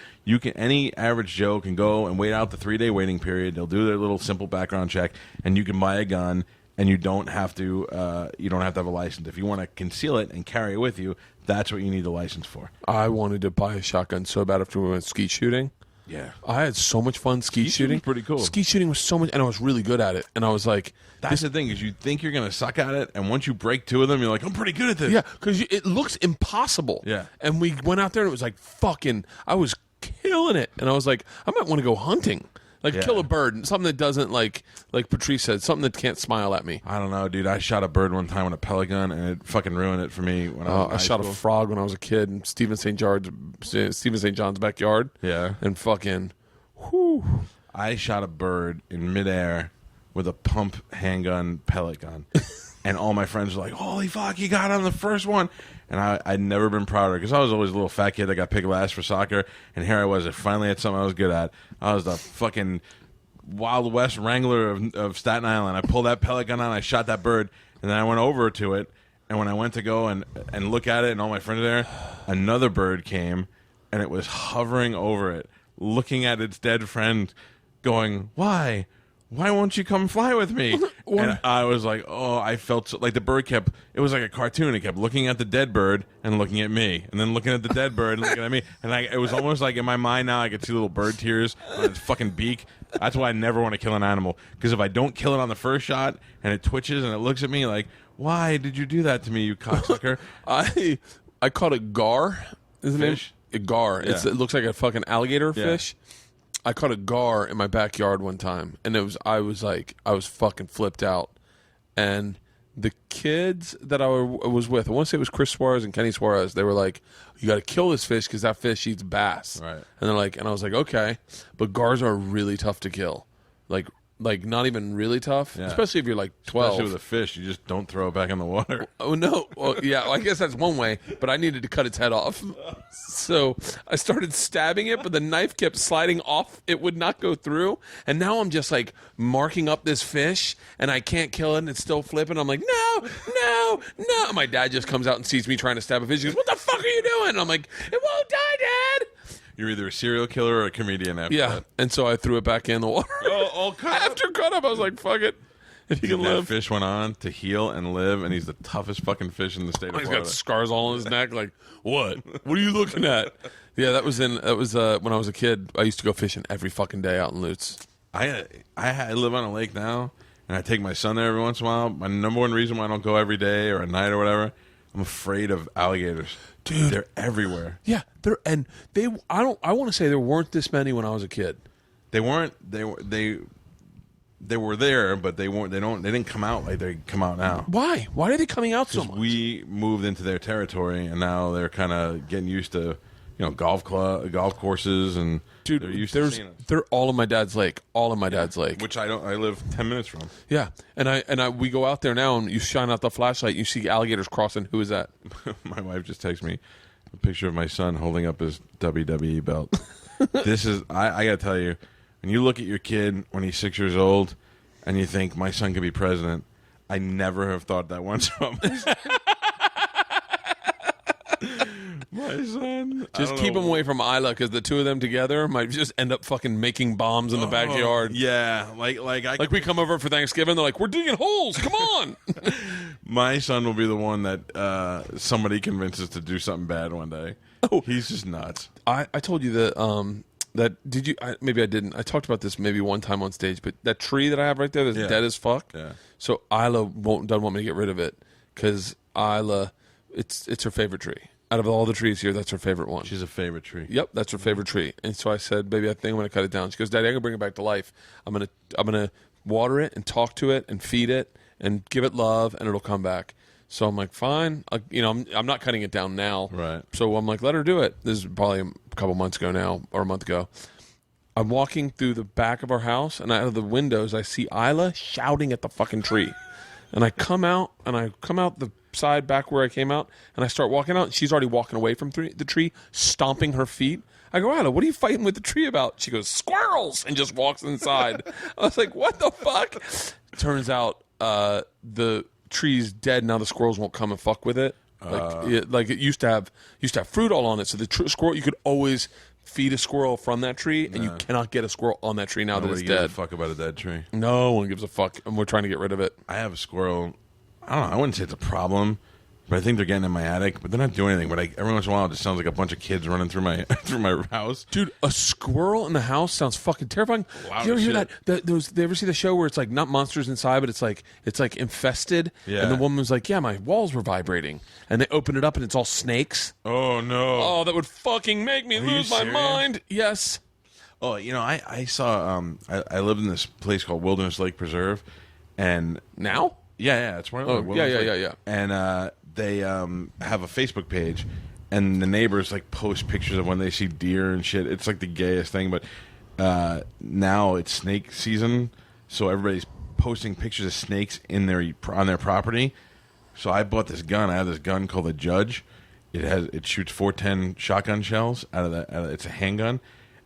any average Joe can go and wait out the 3-day waiting period. They'll do their little simple background check, and you can buy a gun. And you don't have to have a license. If you want to conceal it and carry it with you, that's what you need the license for. I wanted to buy a shotgun so bad after we went skeet shooting. Yeah. I had so much fun skeet shooting. Pretty cool. Skeet shooting was so much, and I was really good at it. And I was like, that's the thing, is you think you're going to suck at it, and once you break 2 of them, you're like, I'm pretty good at this. yeah, because it looks impossible. Yeah. And we went out there, and it was like I was killing it. And I was like, I might want to go hunting. Kill a bird, something that doesn't, like Patrice said, something that can't smile at me. I don't know, dude. I shot a bird one time with a pellet gun, and it fucking ruined it for me. When I shot a frog when I was a kid in Stephen St. John's backyard. Yeah. And fucking, whew. I shot a bird in midair with a pump handgun pellet gun. And all my friends were like, "Holy fuck, you got on the first one." And I'd never been prouder, because I was always a little fat kid that got picked last for soccer. And here I was. I finally had something I was good at. I was the fucking Wild West Wrangler of Staten Island. I pulled that pellet gun out, and I shot that bird. And then I went over to it. And when I went to go and look at it, and all my friends were there, another bird came, and it was hovering over it, looking at its dead friend, going, "Why? Why won't you come fly with me?" And I was like, oh, I felt so, like the bird it was like a cartoon. It kept looking at the dead bird and looking at me, and then looking at the dead bird and looking at me. And it was almost like in my mind now I could see little bird tears on its fucking beak. That's why I never want to kill an animal, because if I don't kill it on the first shot and it twitches and it looks at me like, "Why did you do that to me, you cocksucker?" I caught a gar. Is the Fish? name? A gar. Yeah. It looks like a fucking alligator Yeah. fish. I caught a gar in my backyard one time, and I was fucking flipped out. And the kids that I was with, I want to say it was Chris Suarez and Kenny Suarez, they were like, "You got to kill this fish because that fish eats bass." Right. And they're like, and I was like, okay, but gars are really tough to kill, like not even really tough, Yeah. especially if you're like 12. Especially with a fish, you just don't throw it back in the water. Oh no! Well, yeah, I guess that's one way, but I needed to cut its head off. So I started stabbing it, but the knife kept sliding off. It would not go through, and now I'm just like marking up this fish, and I can't kill it, and it's still flipping. I'm like, no. And my dad just comes out and sees me trying to stab a fish. He goes, "What the fuck are you doing?" And I'm like, "It won't die, Dad." You're either a serial killer or a comedian after Yeah, that. and so I threw it back in the water. All cut up. After cut up, I was like, "Fuck it, if you can That live." fish went on to heal and live, and he's the toughest fucking fish in the state of He's Florida. got scars all on his neck. Like, what? What are you looking at? Yeah, that was when I was a kid. I used to go fishing every fucking day out in Lutz. I live on a lake now, and I take my son there every once in a while. My number one reason why I don't go every day or at night or whatever, I'm afraid of alligators. Dude. They're everywhere. Yeah, I want to say there weren't this many when I was a kid. They weren't. They were there, but they weren't. They didn't come out like they come out now. Why? Why are they coming out so Because much? we moved into their territory, and now they're kind of getting used to, golf courses, and Dude, they're used to seeing us. they're all in my dad's lake. All in my dad's lake. Which I live 10 minutes from. Yeah, and we go out there now, and you shine out the flashlight, you see alligators crossing. Who is that? My wife just texted me a picture of my son holding up his WWE belt. This is I got to tell you, when you look at your kid when he's 6 years old, and you think my son could be president, I never have thought that once about my son. My son. Just keep them away from Isla, because the two of them together might just end up fucking making bombs in the backyard. Yeah, like we come over for Thanksgiving, they're like, "We're digging holes. Come on." my son will be the one that somebody convinces to do something bad one day. Oh, he's just nuts. I told you that did you? Maybe I didn't. I talked about this maybe one time on stage, but that tree that I have right there that's dead as fuck. Yeah. So Isla doesn't want me to get rid of it, because Isla, it's her favorite tree. Out of all the trees here, that's her favorite one. She's a favorite tree. Yep, that's her favorite tree. And so I said, "Baby, I think I'm going to cut it down." She goes, "Daddy, I'm going to bring it back to life. I'm gonna water it and talk to it and feed it and give it love, and it'll come back." So I'm like, "Fine." I'm not cutting it down now. Right. So I'm like, "Let her do it." This is probably a couple months ago now, or a month ago. I'm walking through the back of our house, and out of the windows, I see Isla shouting at the fucking tree. And I come out the side back where I came out, and I start walking out, and she's already walking away from the tree, stomping her feet. I go, "Isla, what are you fighting with the tree about?" She goes, "Squirrels," and just walks inside. I was like, "What the fuck?" Turns out the tree's dead now. The squirrels won't come and fuck with it. Like it used to have fruit all on it, so the squirrel, you could always feed a squirrel from that tree, and you cannot get a squirrel on that tree now that it's Nobody gives dead. a fuck about a dead tree. No one gives a fuck, and we're trying to get rid of it. I have a squirrel. I don't know. I wouldn't say it's a problem, but I think they're getting in my attic. But they're not doing anything. But every once in a while, it just sounds like a bunch of kids running through my through my house. Dude, a squirrel in the house sounds fucking terrifying. Loud You ever as hear shit. that? They ever see the show where it's like not monsters inside, but it's like infested? Yeah. And the woman was like, "Yeah, my walls were vibrating," and they open it up and it's all snakes. Oh no! Oh, that would fucking make me you lose my serious? mind. Yes. Oh, I saw. I lived in this place called Wilderness Lake Preserve, and Now? yeah, it's where I live. Oh, Wilderness yeah, Lake. yeah. And they have a Facebook page, and the neighbors like post pictures of when they see deer and shit. It's like the gayest thing. But now it's snake season, so everybody's posting pictures of snakes on their property. So I bought this gun. I have this gun called the Judge. It shoots 410 shotgun shells out of that. It's a handgun,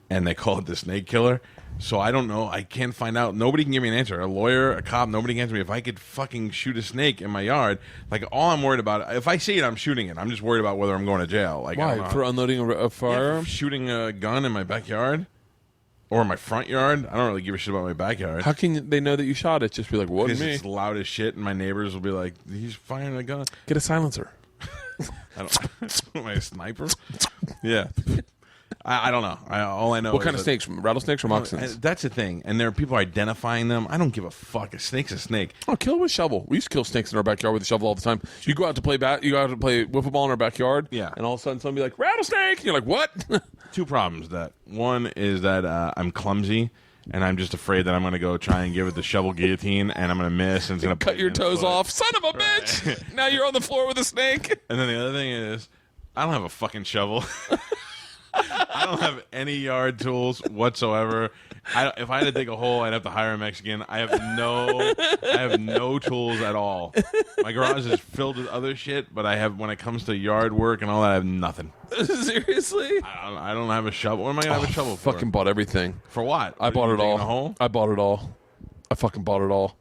and they call it the Snake Killer. So I don't know. I can't find out. Nobody can give me an answer. A lawyer, a cop, nobody can answer me. If I could fucking shoot a snake in my yard, like all I'm worried about, if I see it, I'm shooting it. I'm just worried about whether I'm going to jail. Like, I don't Why? know. For unloading a Yeah, firearm? for shooting a gun in my backyard or my front yard. I don't really give a shit about my backyard. How can they know that you shot it? Just be like, "What Because me?" it's loud as shit, and my neighbors will be like, "He's firing a gun." Get a silencer. I don't. Am I a sniper? Yeah. I don't know. All I know. What is kind of that- snakes? Rattlesnakes or moccasins? That's the thing, and there are people identifying them. I don't give a fuck. A snake's a snake. Oh, kill it with a shovel. We used to kill snakes in our backyard with a shovel all the time. You go out to play wiffle ball in our backyard, Yeah. and all of a sudden somebody be like, "Rattlesnake!" And you're like, "What?" Two problems. That one is that I'm clumsy, and I'm just afraid that I'm going to go try and give it the shovel guillotine, and I'm going to miss, and it's going to Cut your toes off, son of a bitch! Now you're on the floor with a snake. And then the other thing is, I don't have a fucking shovel. I don't have any yard tools whatsoever. If I had to dig a hole, I'd have to hire a Mexican. I have no tools at all. My garage is filled with other shit, but when it comes to yard work and all that, I have nothing. Seriously? I don't have a shovel. What am I gonna have a shovel for? Fucking bought everything. For what? I bought You it digging all. A hole? I bought it all. I fucking bought it all.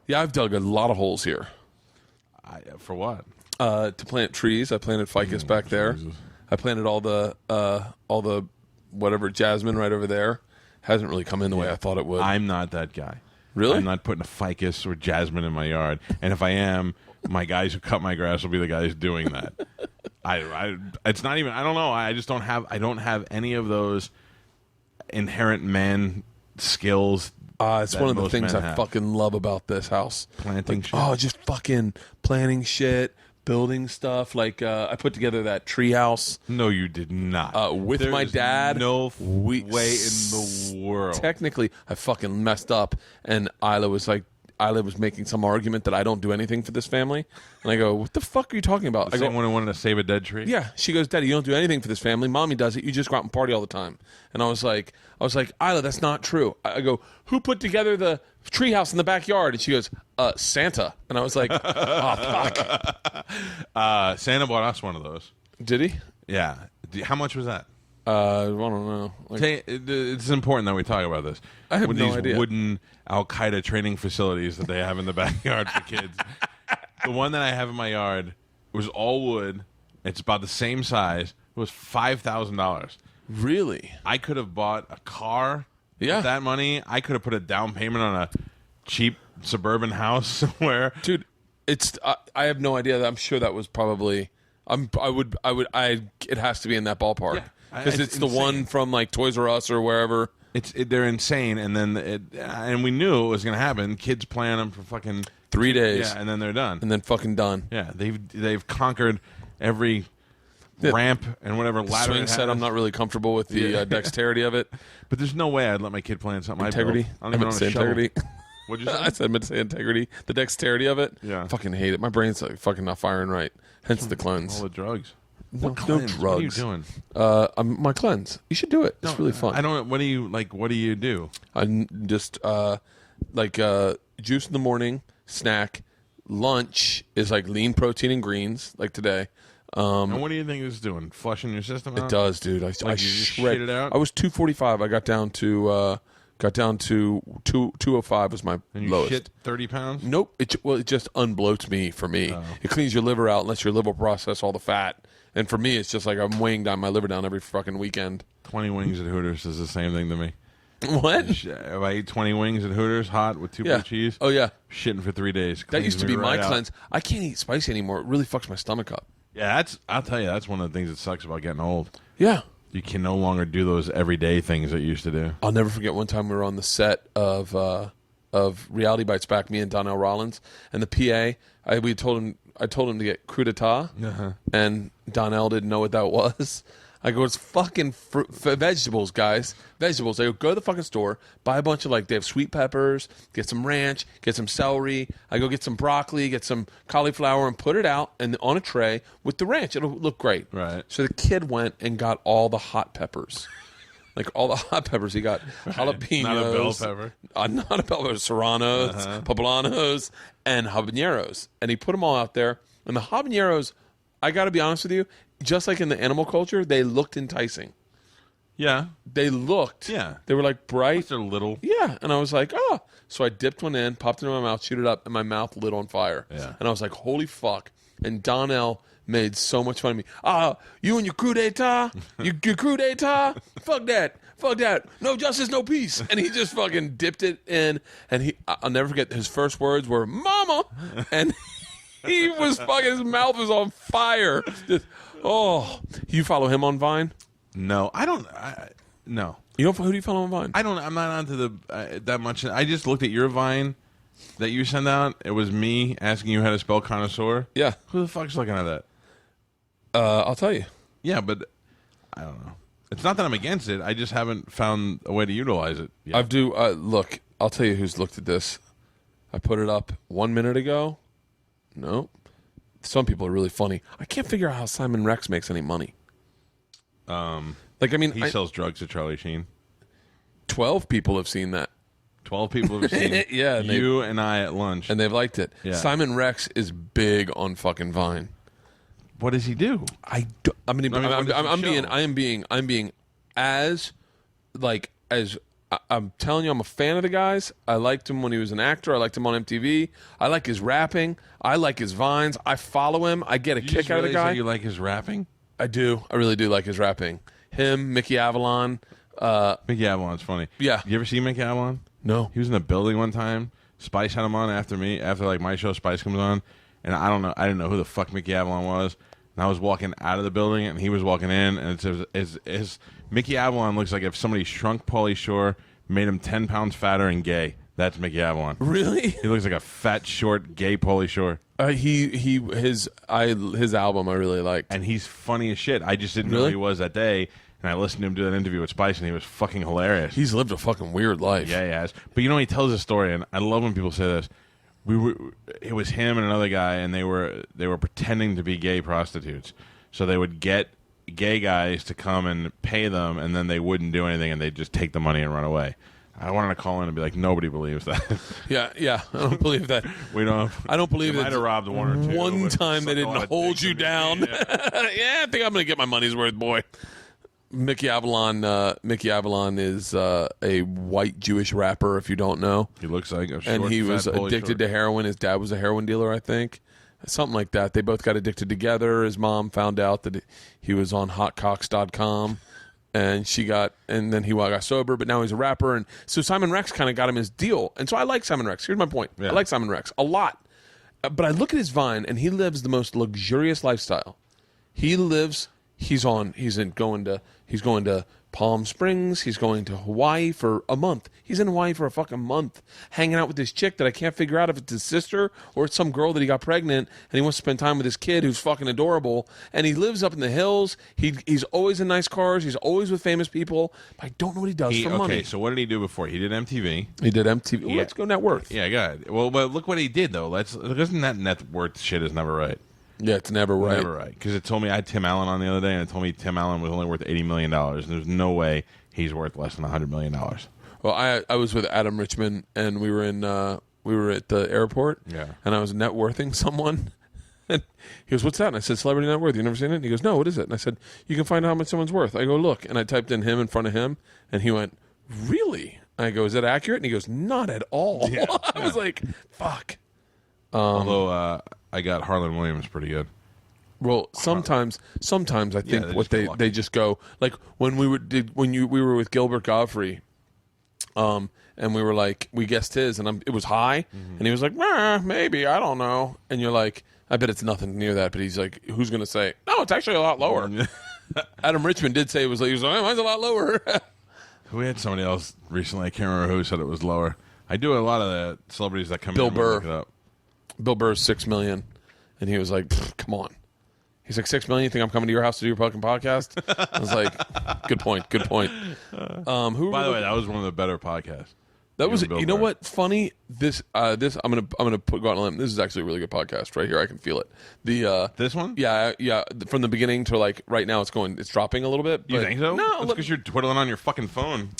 Yeah, I've dug a lot of holes here. For what? To plant trees. I planted ficus back there. I planted all the whatever jasmine right over there. Hasn't really come in the way I thought it would. I'm not that guy. Really? I'm not putting a ficus or jasmine in my yard. And if I am, my guys who cut my grass will be the guys doing that. It's not even. I don't know. I just don't have. I don't have any of those inherent man skills. It's that one of the most things men I have. fucking love about this house. Planting shit. Oh, just fucking planting shit, building stuff. Like I put together that treehouse. No, you did not. With There's my dad. No way in the world. Technically, I fucking messed up, and Isla was making some argument that I don't do anything for this family, and I go, "What the fuck are you talking about?" The same one who wanted to save a dead tree. Yeah, she goes, "Daddy, you don't do anything for this family. Mommy does it. You just go out and party all the time." And I was like, "Isla, that's not true." I go, "Who put together the treehouse in the backyard?" And she goes, "Santa." And I was like, "Oh fuck." Santa bought us one of those. Did he? Yeah. How much was that? I don't know. It's important that we talk about this. I have with no these idea. Wooden Al Qaeda training facilities that they have in the backyard for kids. The one that I have in my yard was all wood. It's about the same size. It was $5,000. Really? I could have bought a car Yeah. with that money. I could have put a down payment on a cheap suburban house somewhere. Dude, it's I have no idea. I'm sure that was probably it has to be in that ballpark. Because it's the one from like Toys R Us or wherever. They're insane, and then and we knew it was going to happen. Kids playing them for fucking 3 days. Yeah, and then they're done. And then fucking done. Yeah, they've conquered every ramp and whatever ladder. Swing set, I'm not really comfortable with the dexterity of it. But there's no way I'd let my kid play in something Integrity. I don't even meant to own a say shovel. integrity. What'd you say? I said I meant to say integrity. The dexterity of it. Yeah. I fucking hate it. My brain's like fucking not firing right. Hence the cleanse. All the drugs. No Cleanse? drugs. What are you doing? My cleanse. You should do it. It's really fun. I don't. What do you like? What do you do? I just juice in the morning, snack. Lunch is like lean protein and greens, like today. And what do you think this is doing? Flushing your system out? It does, dude. I you just shred shit it out? I was 245. I got down to 205 was my And you lowest. shit 30 pounds? Nope. It just unbloats me. For me, it cleans your liver out, lets your liver process all the fat. And for me, it's just like I'm weighing down my liver down every fucking weekend. 20 wings at Hooters is the same thing to me. What? If I eat 20 wings at Hooters, hot with two Yeah. blue cheese, Oh yeah. shitting for 3 days. That Cleans used to me be my right out. cleanse. I can't eat spicy anymore. It really fucks my stomach up. Yeah, I'll tell you, that's one of the things that sucks about getting old. Yeah. You can no longer do those everyday things that you used to do. I'll never forget one time we were on the set of Reality Bites Back, me and Donnell Rollins, and the PA. I told him to get crudita, and Donnell didn't know what that was. I go, it's fucking vegetables, guys. Vegetables. I go to the fucking store, buy a bunch of they have sweet peppers, get some ranch, get some celery. I go get some broccoli, get some cauliflower, and put it out and on a tray with the ranch. It'll look great. Right. So the kid went and got all the hot peppers. Like all the hot peppers. He got jalapenos. Not a bell pepper. Not a bell pepper. Serranos, poblanos, and habaneros. And he put them all out there. And the habaneros, I got to be honest with you, just like in the animal culture, they looked enticing. Yeah. They looked. Yeah. They were like bright. They're little. Yeah. And I was like, oh. So I dipped one in, popped it in my mouth, chewed it up, and my mouth lit on fire. Yeah. And I was like, holy fuck. And Donnell made so much fun of me. You and your coup d'etat? Your coup d'etat? Fuck that. Fuck that. No justice, no peace. And he just fucking dipped it in. And I'll never forget, his first words were, Mama. And he was fucking, his mouth was on fire. Just, you follow him on Vine? No, I don't. No. You don't? Who do you follow on Vine? I'm not onto the that much. I just looked at your Vine that you sent out. It was me asking you how to spell connoisseur. Yeah. Who the fuck's looking at that? I'll tell you. Yeah, but I don't know. It's not that I'm against it. I just haven't found a way to utilize it yet. Look, I'll tell you who's looked at this. I put it up 1 minute ago. Nope. Some people are really funny. I can't figure out how Simon Rex makes any money. He sells drugs to Charlie Sheen. 12 people have seen that. 12 people have seen it. Yeah, and you and I at lunch. And they've liked it. Yeah. Simon Rex is big on fucking Vine. What does he do? I'm telling you, I'm a fan of the guys. I liked him when he was an actor. I liked him on MTV. I like his rapping. I like his vines. I follow him. I get a kick out of the guy. You like his rapping? I do. I really do like his rapping. Him, Mickey Avalon. Mickey Avalon's funny. Yeah. You ever see Mickey Avalon? No. He was in the building one time. Spice had him on after my show. Spice comes on, and I didn't know who the fuck Mickey Avalon was. And I was walking out of the building, and he was walking in, and it's Mickey Avalon looks like if somebody shrunk Pauly Shore, made him 10 pounds fatter and gay. That's Mickey Avalon. Really? He looks like a fat, short, gay Pauly Shore. His album I really liked. And he's funny as shit. I just didn't know Really? who he was that day, and I listened to him do that interview with Spice, and he was fucking hilarious. He's lived a fucking weird life. Yeah, he has. But he tells a story, and I love when people say this. It was him and another guy, and they were pretending to be gay prostitutes. So they would get gay guys to come and pay them, and then they wouldn't do anything, and they'd just take the money and run away. I wanted to call in and be like, nobody believes that. Yeah, I don't believe that. I don't believe that might have robbed one or two. One but time they didn't hold you down. Yeah, I think I'm going to get my money's worth, boy. Mickey Avalon is a white Jewish rapper, if you don't know. He looks like a short, and he was fat, addicted to heroin. His dad was a heroin dealer, I think. Something like that. They both got addicted together. His mom found out that he was on hotcocks.com. And then he got sober, but now he's a rapper. And so Simon Rex kind of got him his deal. And so I like Simon Rex. Here's my point. Yeah. I like Simon Rex a lot. But I look at his Vine, and he lives the most luxurious lifestyle. He's going to Palm Springs. He's going to Hawaii for a month. He's in Hawaii for a fucking month, hanging out with this chick that I can't figure out if it's his sister or it's some girl that he got pregnant, and he wants to spend time with his kid who's fucking adorable. And he lives up in the hills. He's always in nice cars. He's always with famous people. But I don't know what he does for money. Okay, so what did he do before? He did MTV. He did MTV. Let's go net worth. Yeah, good. Well, but look what he did, though. Isn't that net worth shit is never right? Yeah, it's never right. Never right. Because it told me, I had Tim Allen on the other day, and it told me Tim Allen was only worth $80 million. And there's no way he's worth less than $100 million. Well, I was with Adam Richman, and we were at the airport. Yeah. And I was net worthing someone. And he goes, "What's that?" And I said, "Celebrity net worth. You never seen it?" And he goes, "No, what is it?" And I said, "You can find out how much someone's worth." I go, "Look." And I typed in him in front of him, and he went, "Really?" I go, "Is that accurate?" And he goes, "Not at all." Yeah. I was like, fuck. Although I got Harlan Williams pretty good. Well, sometimes I think they they just go like when we were with Gilbert Gottfried, and we were like we guessed his and it was high, and he was like maybe I don't know, and you're like I bet it's nothing near that, but he's like who's gonna say no it's actually a lot lower. Adam Richmond did say it was like he was like mine's a lot lower. We had somebody else recently. I can't remember who said it was lower. I do a lot of the celebrities that come Bill in. Burr. Look it up. Bill Burr's $6 million, and he was like, "Come on." He's like, $6 million. You think I'm coming to your house to do your fucking podcast? I was like, good point. By the way, that was one of the better podcasts. That was, Bill you know Burr. what? Funny. This I'm gonna go out on a limb. This is actually a really good podcast right here. I can feel it. This one? Yeah. From the beginning to like right now, it's dropping a little bit. You but think so? No, That's because you're twiddling on your fucking phone.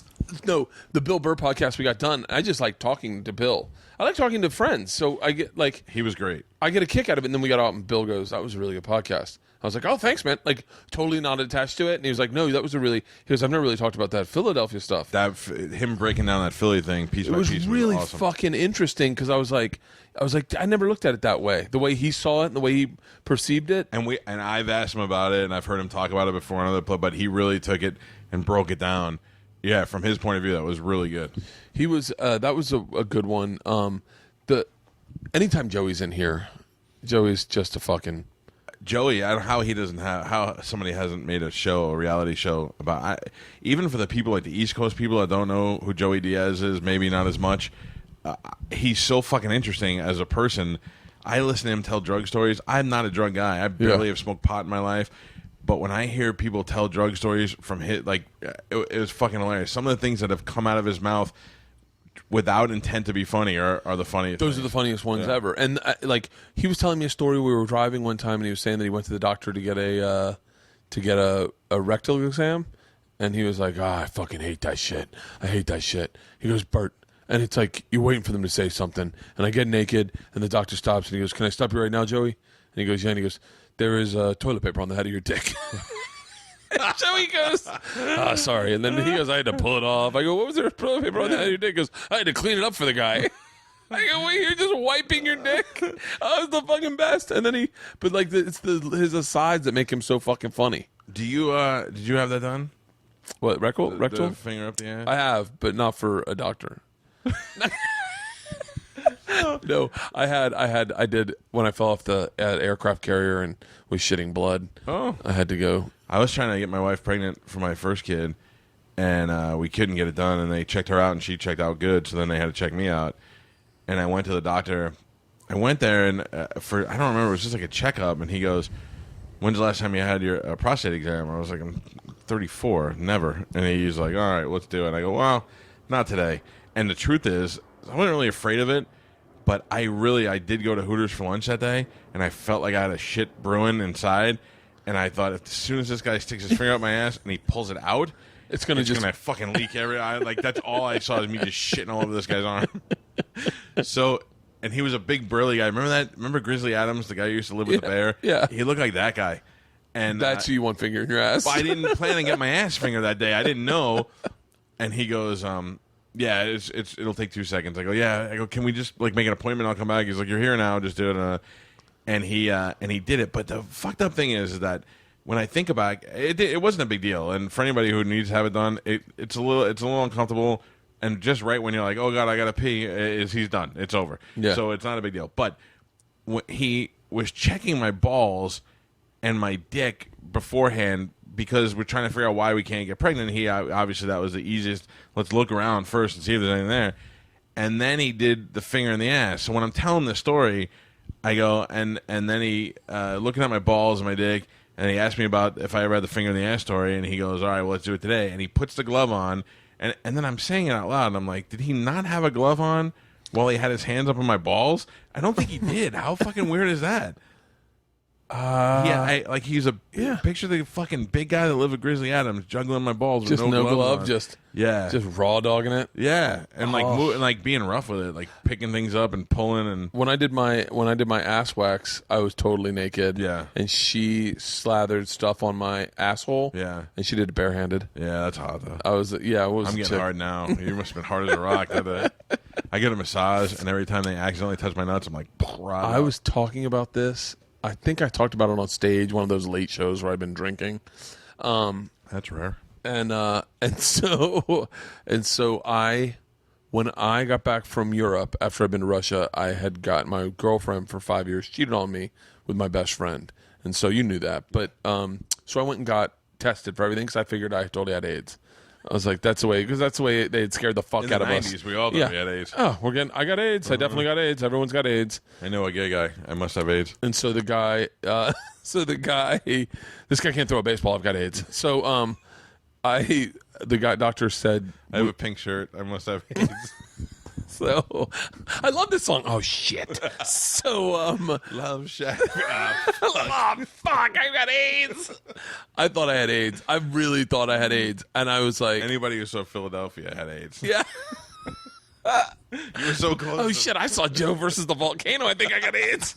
No, the Bill Burr podcast we got done. I just like talking to Bill. I like talking to friends, so I get like He was great. I get a kick out of it. And then we got out, and Bill goes, "That was a really good podcast." I was like, "Oh, thanks, man!" Like totally not attached to it. And he was like, "No, that was a really." He goes, "I've never really talked about that Philadelphia stuff." Him breaking down that Philly thing piece by It was piece really was awesome. fucking interesting because I was like, I never looked at it that way. The way he saw it and the way he perceived it. And I've asked him about it, and I've heard him talk about it before on other play, but he really took it and broke it down. Yeah, from his point of view, that was really good. He was that was a good one. Anytime Joey's in here, Joey's just a fucking Joey. I don't know how he doesn't have how somebody hasn't made a reality show about. Even for the people like the East Coast people that don't know who Joey Diaz is, maybe not as much. He's so fucking interesting as a person. I listen to him tell drug stories. I'm not a drug guy. I barely have smoked pot in my life. But when I hear people tell drug stories from it was fucking hilarious. Some of the things that have come out of his mouth without intent to be funny are the funniest. Those are the funniest ones ever. And like he was telling me a story. We were driving one time, and he was saying that he went to the doctor to get a rectal exam, and he was like, I fucking hate that shit. I hate that shit. He goes, Bert. And it's like you're waiting for them to say something, and I get naked, and the doctor stops, and he goes, "Can I stop you right now, Joey?" And he goes, "Yeah." And he goes, "There is toilet paper on the head of your dick." Joey goes, "Sorry." And then he goes, "I had to pull it off." I go, "What was there toilet paper on the head of your dick?" He goes, "I had to clean it up for the guy." I go, "Wait, you're just wiping your dick?" Oh, it's the fucking best. And then it's his asides that make him so fucking funny. Did you have that done? What rectal? The finger up the ass? I have, but not for a doctor. No, I did when I fell off the aircraft carrier and was shitting blood. Oh. I had to go. I was trying to get my wife pregnant for my first kid, and we couldn't get it done, and they checked her out, and she checked out good, so then they had to check me out. And I went to the doctor, I went there and I don't remember. It was just like a checkup, and he goes, "When's the last time you had your prostate exam?" I was like, "I'm 34, never." And he's like, "All right, let's do it." I go, "Well, not today." And the truth is, I wasn't really afraid of it, but I did go to Hooters for lunch that day, and I felt like I had a shit brewing inside, and I thought, as soon as this guy sticks his finger up my ass and he pulls it out, it's gonna fucking leak everywhere. Like that's all I saw is me just shitting all over this guy's arm. So, and he was a big burly guy. Remember that? Remember Grizzly Adams, the guy who used to live with the bear? Yeah, he looked like that guy. And that's who you want finger in your ass. I didn't plan on getting my ass fingered that day. I didn't know. And he goes, "Yeah, it'll take 2 seconds." I go, "Yeah." I go, "Can we just like make an appointment? I'll come back." He's like, "You're here now. Just do it." And he did it. But the fucked up thing is that when I think about it wasn't a big deal. And for anybody who needs to have it done, it's a little uncomfortable. And just right when you're like, "Oh God, I gotta pee," he's done. It's over. Yeah. So it's not a big deal. But when he was checking my balls and my dick beforehand, because we're trying to figure out why we can't get pregnant. He obviously, that was the easiest. Let's look around first and see if there's anything there. And then he did the finger in the ass. So when I'm telling this story, I go and then he looking at my balls and my dick, and he asked me about if I ever had the finger in the ass story, and he goes, "All right, well, let's do it today." And he puts the glove on, and then I'm saying it out loud, and I'm like, did he not have a glove on while he had his hands up on my balls? I don't think he did. How fucking weird is that? He's a picture of the fucking big guy that lived with Grizzly Adams juggling my balls with no glove on. just raw dogging it. Yeah, and like being rough with it, like picking things up and pulling. And when I did my ass wax, I was totally naked. Yeah, and she slathered stuff on my asshole. Yeah, and she did it barehanded. Yeah, that's hot though. I'm getting hard now. You must have been hard as a rock. I get a massage, and every time they accidentally touch my nuts, I'm like, I was talking about this. I think I talked about it on stage, one of those late shows where I've been drinking. That's rare. And so when I got back from Europe after I'd been to Russia, I had got my girlfriend for 5 years cheated on me with my best friend, and so you knew that. But so I went and got tested for everything because I figured I totally had AIDS. I was like, that's the way they had scared the fuck out of us. In the 90s, we all thought we had AIDS. Oh, I got AIDS. I definitely got AIDS. Everyone's got AIDS. I know a gay guy. I must have AIDS. And so this guy can't throw a baseball. I've got AIDS. So, doctor said, I have a pink shirt. I must have AIDS. So, I love this song. Oh shit. So, Love Shack. Oh fuck! I got AIDS. I thought I had AIDS. I really thought I had AIDS, and I was like, anybody who saw Philadelphia had AIDS. Yeah. You were so close. Oh shit! I saw Joe versus the volcano. I think I got AIDS.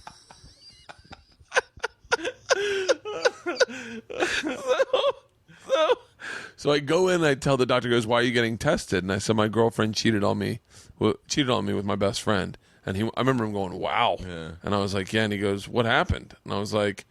So I go in and I tell the doctor, goes, "Why are you getting tested?" And I said, "My girlfriend cheated on me with my best friend." And I remember him going, "Wow." Yeah. And I was like, "Yeah." And he goes, "What happened?" And I was like,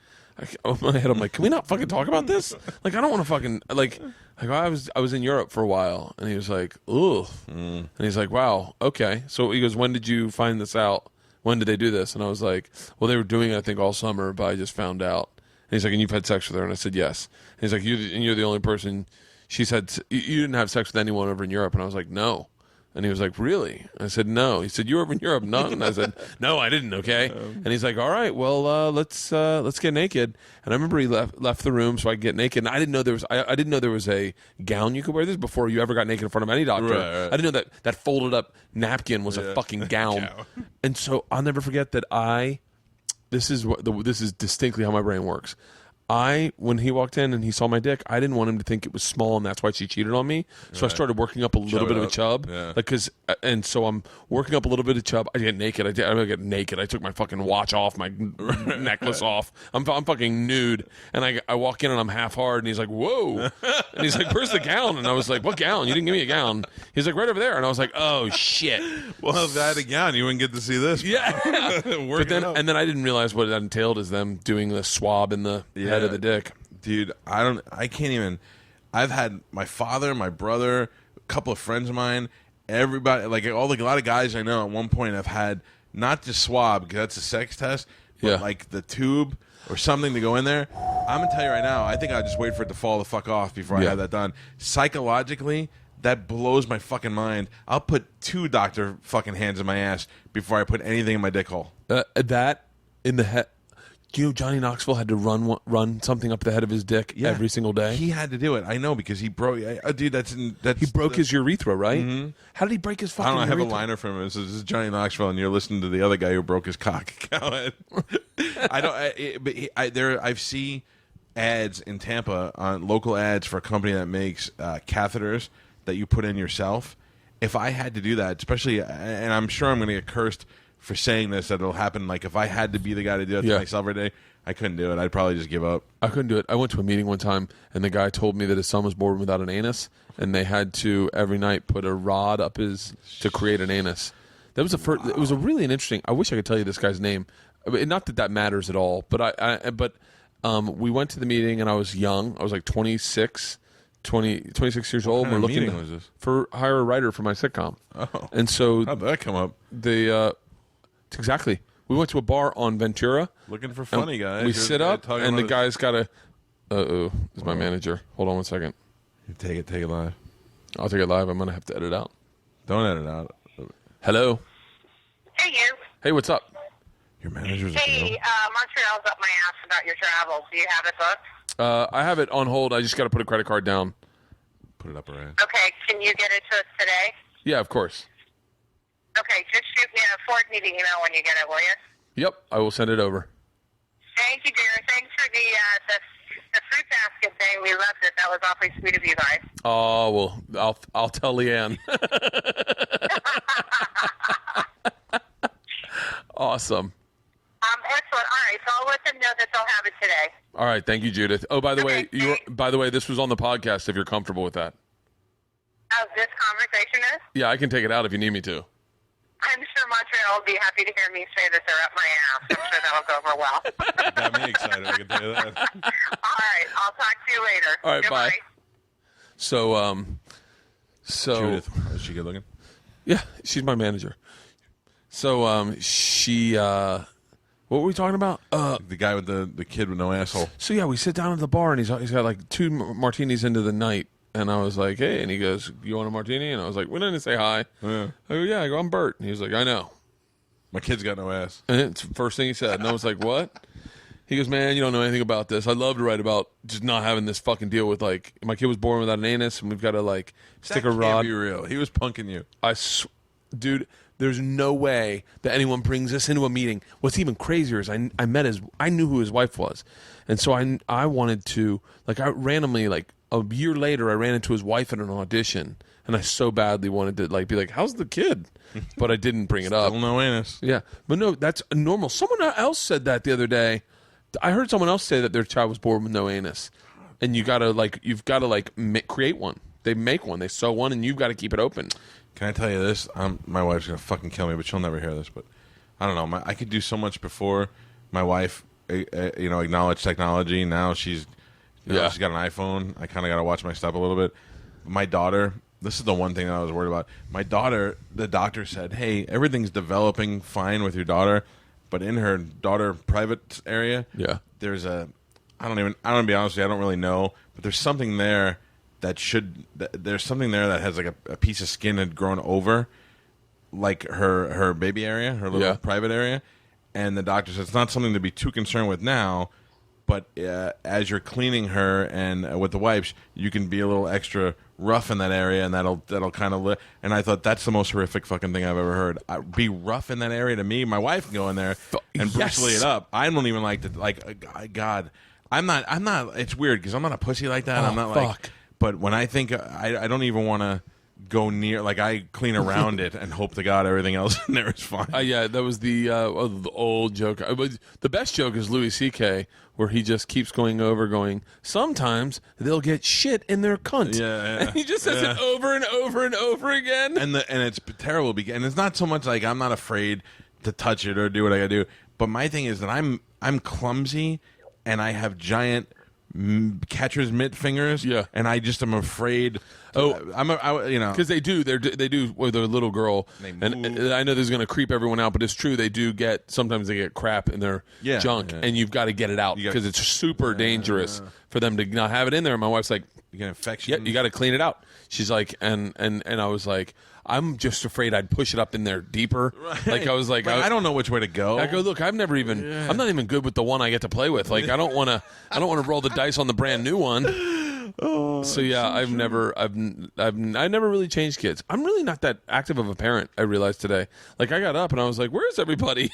in my head, I'm like, "Can we not fucking talk about this? Like, I don't want to fucking like I was in Europe for a while." And he was like, "Ugh." And he's like, "Wow, okay." So he goes, "When did you find this out? When did they do this?" And I was like, "Well, they were doing it, I think, all summer, but I just found out." And he's like, "And you've had sex with her?" And I said, "Yes." And he's like, "You're the only person." She said, "You didn't have sex with anyone over in Europe?" And I was like, "No." And he was like, "Really?" I said, "No." He said, "You were over in Europe?" "None." And I said, "No, I didn't." Okay. And he's like, "All right, well, let's get naked." And I remember he left the room so I could get naked. And I didn't know there was a gown you could wear. This before you ever got naked in front of any doctor. Right. I didn't know that folded up napkin was a fucking gown. And so I'll never forget that this is distinctly how my brain works. When he walked in and he saw my dick, I didn't want him to think it was small and that's why she cheated on me. So I started working up a little bit of a chub. Yeah. And so I'm working up a little bit of chub. I get naked. I took my fucking watch off, my necklace off. I'm fucking nude. And I walk in and I'm half hard and he's like, "Whoa." And he's like, "Where's the gown?" And I was like, "What gown? You didn't give me a gown." He's like, "Right over there." And I was like, "Oh shit." Well, if I had a gown, you wouldn't get to see this. Yeah. And then I didn't realize what that entailed is them doing the swab in the head of the dick. Dude, I can't even. I've had my father, my brother, a couple of friends of mine, everybody, like a lot of guys I know at one point have had not just swab, because that's a sex test, but like the tube or something to go in there. I'm going to tell you right now, I think I'll just wait for it to fall the fuck off before I have that done. Psychologically, That blows my fucking mind. I'll put 2 doctor fucking hands in my ass before I put anything in my dick hole. That in the head. Do you know Johnny Knoxville had to run something up the head of his dick every single day? He had to do it. I know because he broke. Dude, that's he broke his urethra, right? Mm-hmm. How did he break his fucking? I don't know. I have urethra? a liner from him. It says, "This is Johnny Knoxville, and you're listening to the other guy who broke his cock." Cowhead. I've seen ads in Tampa on local ads for a company that makes catheters that you put in yourself. If I had to do that, especially, and I'm sure I'm going to get cursed for saying this, that it'll happen. Like if I had to be the guy to do that to myself every day, I couldn't do it. I'd probably just give up. I couldn't do it. I went to a meeting one time, and the guy told me that his son was born without an anus, and they had to every night put a rod up his to create an anus. That was It was a really interesting. I wish I could tell you this guy's name. I mean, not that matters at all, but we went to the meeting, and I was young. I was like 26 years old. What kind We're of meeting looking was this? for hire a writer for my sitcom. Oh, and so how'd that come up? Exactly. We went to a bar on Ventura. Looking for funny guys. We You're sit up, talking and the about guy's got a. Is my manager? Hold on 1 second. Take it live. I'll take it live. I'm gonna have to edit out. Don't edit out. Hello. Hey, you. Hey, what's up? Your manager's a Hey, girl. Montreal's up my ass about your travels. Do you have it booked? I have it on hold. I just got to put a credit card down. Put it up around. Okay, can you get it to us today? Yeah, of course. Okay, just shoot me forward me the email when you get it, will you? Yep, I will send it over. Thank you, dear. Thanks for the fruit basket thing. We loved it. That was awfully sweet of you guys. Oh well, I'll tell Leanne. Awesome. Excellent. All right, so I'll let them know that they'll have it today. All right, thank you, Judith. Oh, by the Okay, way, this was on the podcast. If you're comfortable with that. This conversation is? Yeah, I can take it out if you need me to. I'm sure Montreal will be happy to hear me say that they're up my ass. I'm sure that'll go over well. Got me excited. I can tell you that. All right, I'll talk to you later. All right, Goodbye. bye. So Judith, is she good looking? yeah, she's my manager. So she what were we talking about? The guy with the kid with no asshole. So yeah, we sit down at the bar, and he's got like 2 martinis into the night, and I was like, hey, and he goes, you want a martini? And I was like, we didn't say hi. Yeah. I go, yeah. I go, I'm Bert. And he was like, I know. My kid's got no ass. And it's the first thing he said, and I was like, what? He goes, man, you don't know anything about this. I'd love to write about just not having this fucking deal with, like, my kid was born without an anus, and we've got to, like, stick a That rod. can't be real. He was punking you. Dude, there's no way that anyone brings this into a meeting. What's even crazier is I knew who his wife was, and so I wanted to, like, I randomly, like, a year later, I ran into his wife at an audition, and I so badly wanted to, like, be like, how's the kid? But I didn't bring it up. Still no anus. Yeah, but no, that's normal. Someone else said that the other day. I heard someone else say that their child was born with no anus, and you've got to create one. They make one, they sew one, and you've got to keep it open. Can I tell you this? My wife's gonna fucking kill me, but she'll never hear this. But I don't know. I could do so much before my wife, acknowledged technology. Now she's got an iPhone. I kind of got to watch my step a little bit. My daughter. This is the one thing that I was worried about. My daughter, the doctor said, hey, everything's developing fine with your daughter, but in her daughter private area, there's I don't want to be honest with you, I don't really know, but there's something there there's something there that has like a piece of skin had grown over like her baby area, her little private area, and the doctor said it's not something to be too concerned with now, but as you're cleaning her and with the wipes, you can be a little extra rough in that area, and that'll kind of and I thought that's the most horrific fucking thing I've ever heard. Be rough in that area to me. My wife can go in there and Bruce Lee it up. I don't even like to God. I'm not. It's weird because I'm not a pussy like that. I'm not like. But when I think I don't even want to go near. Like I clean around it and hope to God everything else in there is fine. Yeah, that was the old joke. The best joke is Louis C.K., where he just keeps going, sometimes they'll get shit in their cunt. Yeah. And he just says it over and over and over again. And it's terrible. And it's not so much like I'm not afraid to touch it or do what I gotta do. But my thing is that I'm clumsy and I have giant catcher's mitt fingers. Yeah. And I just am afraid. Because they do with their little girl, and I know this is going to creep everyone out, but it's true. They do sometimes they get crap in their junk, and you've got to get it out because it's super dangerous for them to not have it in there. And my wife's like, You get infection. Yeah, you got to clean it out. She's like, and I was like, I'm just afraid I'd push it up in there deeper. Right. Like I was like, I don't know which way to go. I go, look, I'm not even good with the one I get to play with. Like I don't want to roll the dice on the brand new one. Oh, so yeah, I've never really changed kids. I'm really not that active of a parent. I realized today. Like I got up and I was like, where's everybody?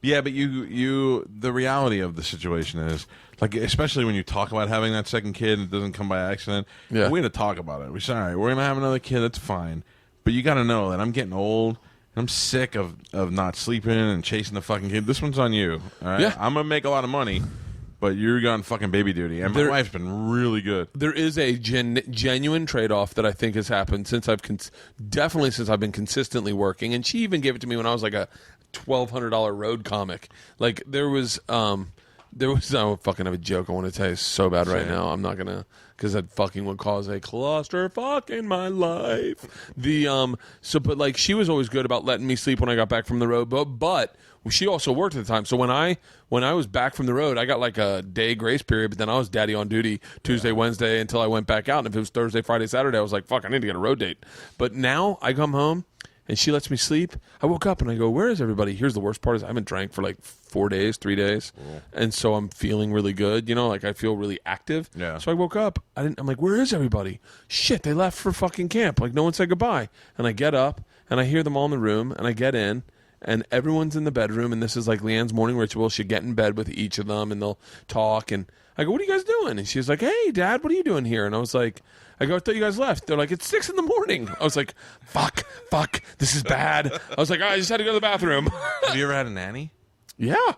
Yeah, but the reality of the situation is, like, especially when you talk about having that second kid and it doesn't come by accident, Yeah. we're going to talk about it. We say, all right, we're going to have another kid, that's fine. But you got to know that I'm getting old, and I'm sick of not sleeping and chasing the fucking kid. This one's on you, all right? Yeah. I'm going to make a lot of money, but you're on fucking baby duty. And my wife's been really good. There is a genuine trade-off that I think has happened since I've been consistently working, and she even gave it to me when I was like a $1,200 road comic. Like there was I fucking have a joke I want to tell you so bad right now. I'm not gonna, because that fucking would cause a clusterfuck in my life. But like she was always good about letting me sleep when I got back from the road, but she also worked at the time. So when I was back from the road, I got like a day grace period, but then I was daddy on duty Tuesday, Wednesday until I went back out. And if it was Thursday, Friday, Saturday, I was like, fuck, I need to get a road date. But now I come home and she lets me sleep. I woke up and I go, where is everybody? Here's the worst part is I haven't drank for like 3 days. Cool. And so I'm feeling really good. You know, like I feel really active. Yeah. So I woke up. I'm like, where is everybody? Shit, they left for fucking camp. Like no one said goodbye. And I get up and I hear them all in the room and I get in and everyone's in the bedroom. And this is like Leanne's morning ritual. She'll get in bed with each of them and they'll talk. And I go, what are you guys doing? And she's like, hey, Dad, what are you doing here? And I was like, I thought you guys left. They're like, it's 6 a.m. I was like, fuck, this is bad. I was like, I just had to go to the bathroom. Have you ever had a nanny? Yeah.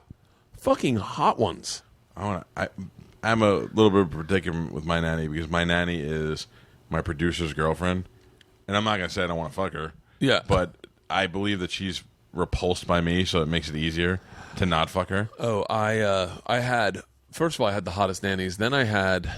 Fucking hot ones. I'm a little bit of a predicament with my nanny because my nanny is my producer's girlfriend. And I'm not going to say I don't want to fuck her. Yeah. But I believe that she's repulsed by me, so it makes it easier to not fuck her. Oh, I had, first of all, I had the hottest nannies. Then I had,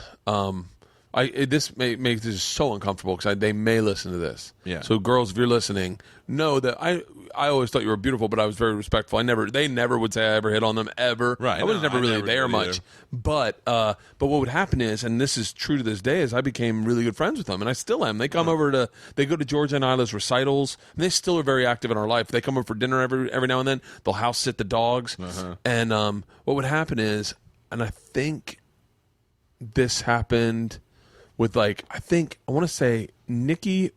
this makes this so uncomfortable because they may listen to this. Yeah. So girls, if you're listening, know that I always thought you were beautiful, but I was very respectful. They never would say I ever hit on them ever. Right. I was never really there much. But what would happen is, and this is true to this day, is I became really good friends with them, and I still am. They come over they go to Georgia and Isla's recitals, and they still are very active in our life. They come over for dinner every now and then. They'll house sit the dogs, and what would happen is, and I think this happened with I want to say Nikki,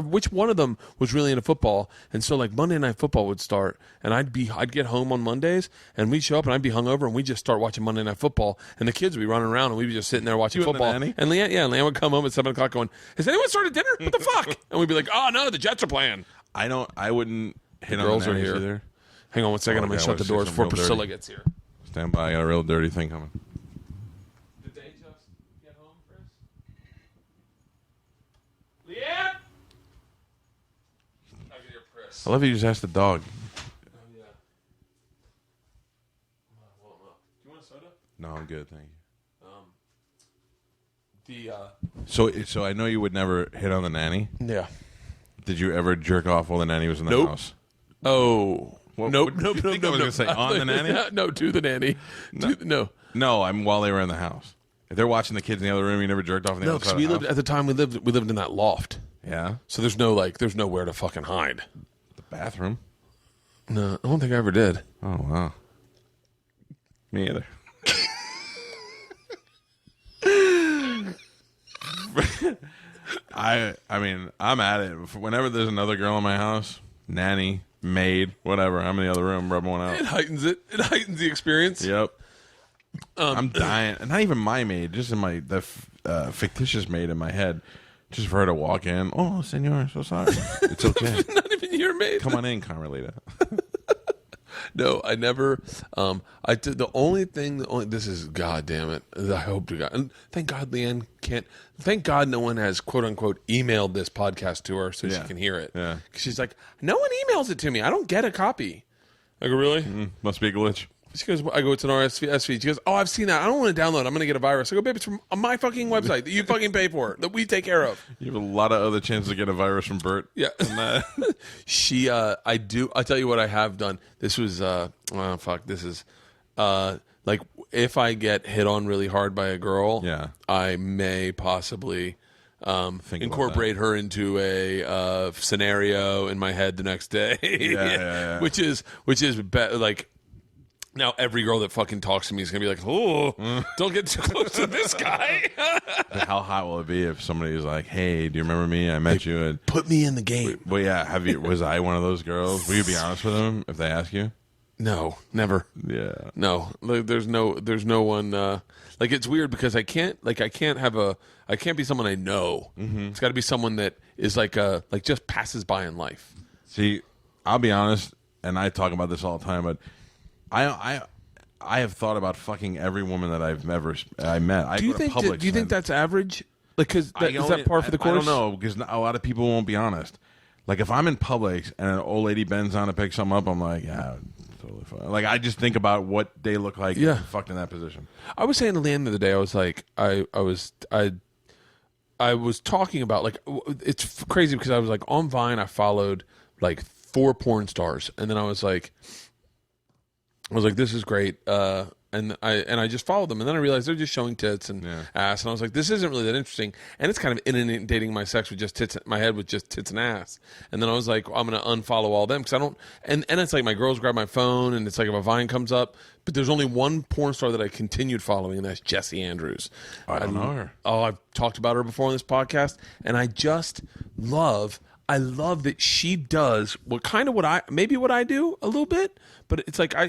which one of them was really into football, and so like Monday Night Football would start, and I'd get home on Mondays, and we'd show up, and I'd be hungover, and we'd just start watching Monday Night Football, and the kids would be running around, and we'd be just sitting there watching football. And Leanne would come home at 7:00 going, "Has anyone started dinner? What the fuck?" And we'd be like, "Oh no, the Jets are playing." I wouldn't hit on girls the are here. Either. Hang on one second, I'm gonna shut the doors before Priscilla gets here. Stand by, I got a real dirty thing coming. Did they just get home, Chris? Leanne? I can hear Chris. I love you just asked the dog. Oh, yeah. Do you want a soda? No, I'm good, thank you. So I know you would never hit on the nanny. Yeah. Did you ever jerk off while the nanny was in the house? Oh. Nope. I was going to say on the nanny? No, to the nanny. No. No, I'm while they were in the house. If they're watching the kids in the other room, you never jerked off in the other side of the house? At the time we lived in that loft. Yeah. So there's nowhere to fucking hide. The bathroom? No, I don't think I ever did. Oh, wow. Me either. I mean, I'm at it. Whenever there's another girl in my house, nanny, maid, whatever, I'm in the other room rubbing one out. It heightens it. It heightens the experience. Yep. I'm dying. And not even my maid, just in the fictitious maid in my head. Just for her to walk in. Oh, senor, so sorry. It's okay. Not even your maid. Come on in, Carmelita. No, I never. This is, God damn it. I hope to God. And thank God Leanne can't. Thank God no one has, quote unquote, emailed this podcast to her so she can hear it. Yeah. Because she's like, no one emails it to me. I don't get a copy. I go, really? Must be a glitch. She goes, I go, it's an RSS feed. She goes, oh, I've seen that. I don't want to download it. I'm going to get a virus. I go, babe, it's from my fucking website that you fucking pay for, that we take care of. You have a lot of other chances to get a virus from Bert. Yeah. I'll tell you what I have done. This was, this is, like if I get hit on really hard by a girl, Yeah. I may possibly incorporate her into a scenario in my head the next day. Yeah. Which is like. Now every girl that fucking talks to me is gonna be like, "Oh, don't get too close to this guy." But how hot will it be if somebody's like, "Hey, do you remember me? I met you." And, Put me in the game. well, yeah. Was I one of those girls? Will you be honest with them if they ask you? No, never. Yeah. No, like, there's no one. Like it's weird because I can't be someone I know. Mm-hmm. It's got to be someone that is like just passes by in life. See, I'll be honest, and I talk about this all the time, but I have thought about fucking every woman that I met. Do you think that's average? Like, is that par for the course? I don't know, because a lot of people won't be honest. Like, if I'm in Publix and an old lady bends down to pick something up, I'm like, yeah, totally fine. Like, I just think about what they look like fucked in that position. I was saying to Leanne the other day, I was like, I was talking about, like, it's crazy because I was like, on Vine, I followed like 4 porn stars, and then I was like, this is great, and I just followed them, and then I realized they're just showing tits and ass, and I was like, this isn't really that interesting, and it's kind of inundating my sex with just tits, my head with just tits and ass, and then I was like, I'm gonna unfollow all them because I don't, and it's like my girls grab my phone, and it's like if a Vine comes up, but there's only one porn star that I continued following, and that's Jessie Andrews. I don't know her. Oh, I've talked about her before on this podcast, and I just love that she does what I do a little bit, but it's like I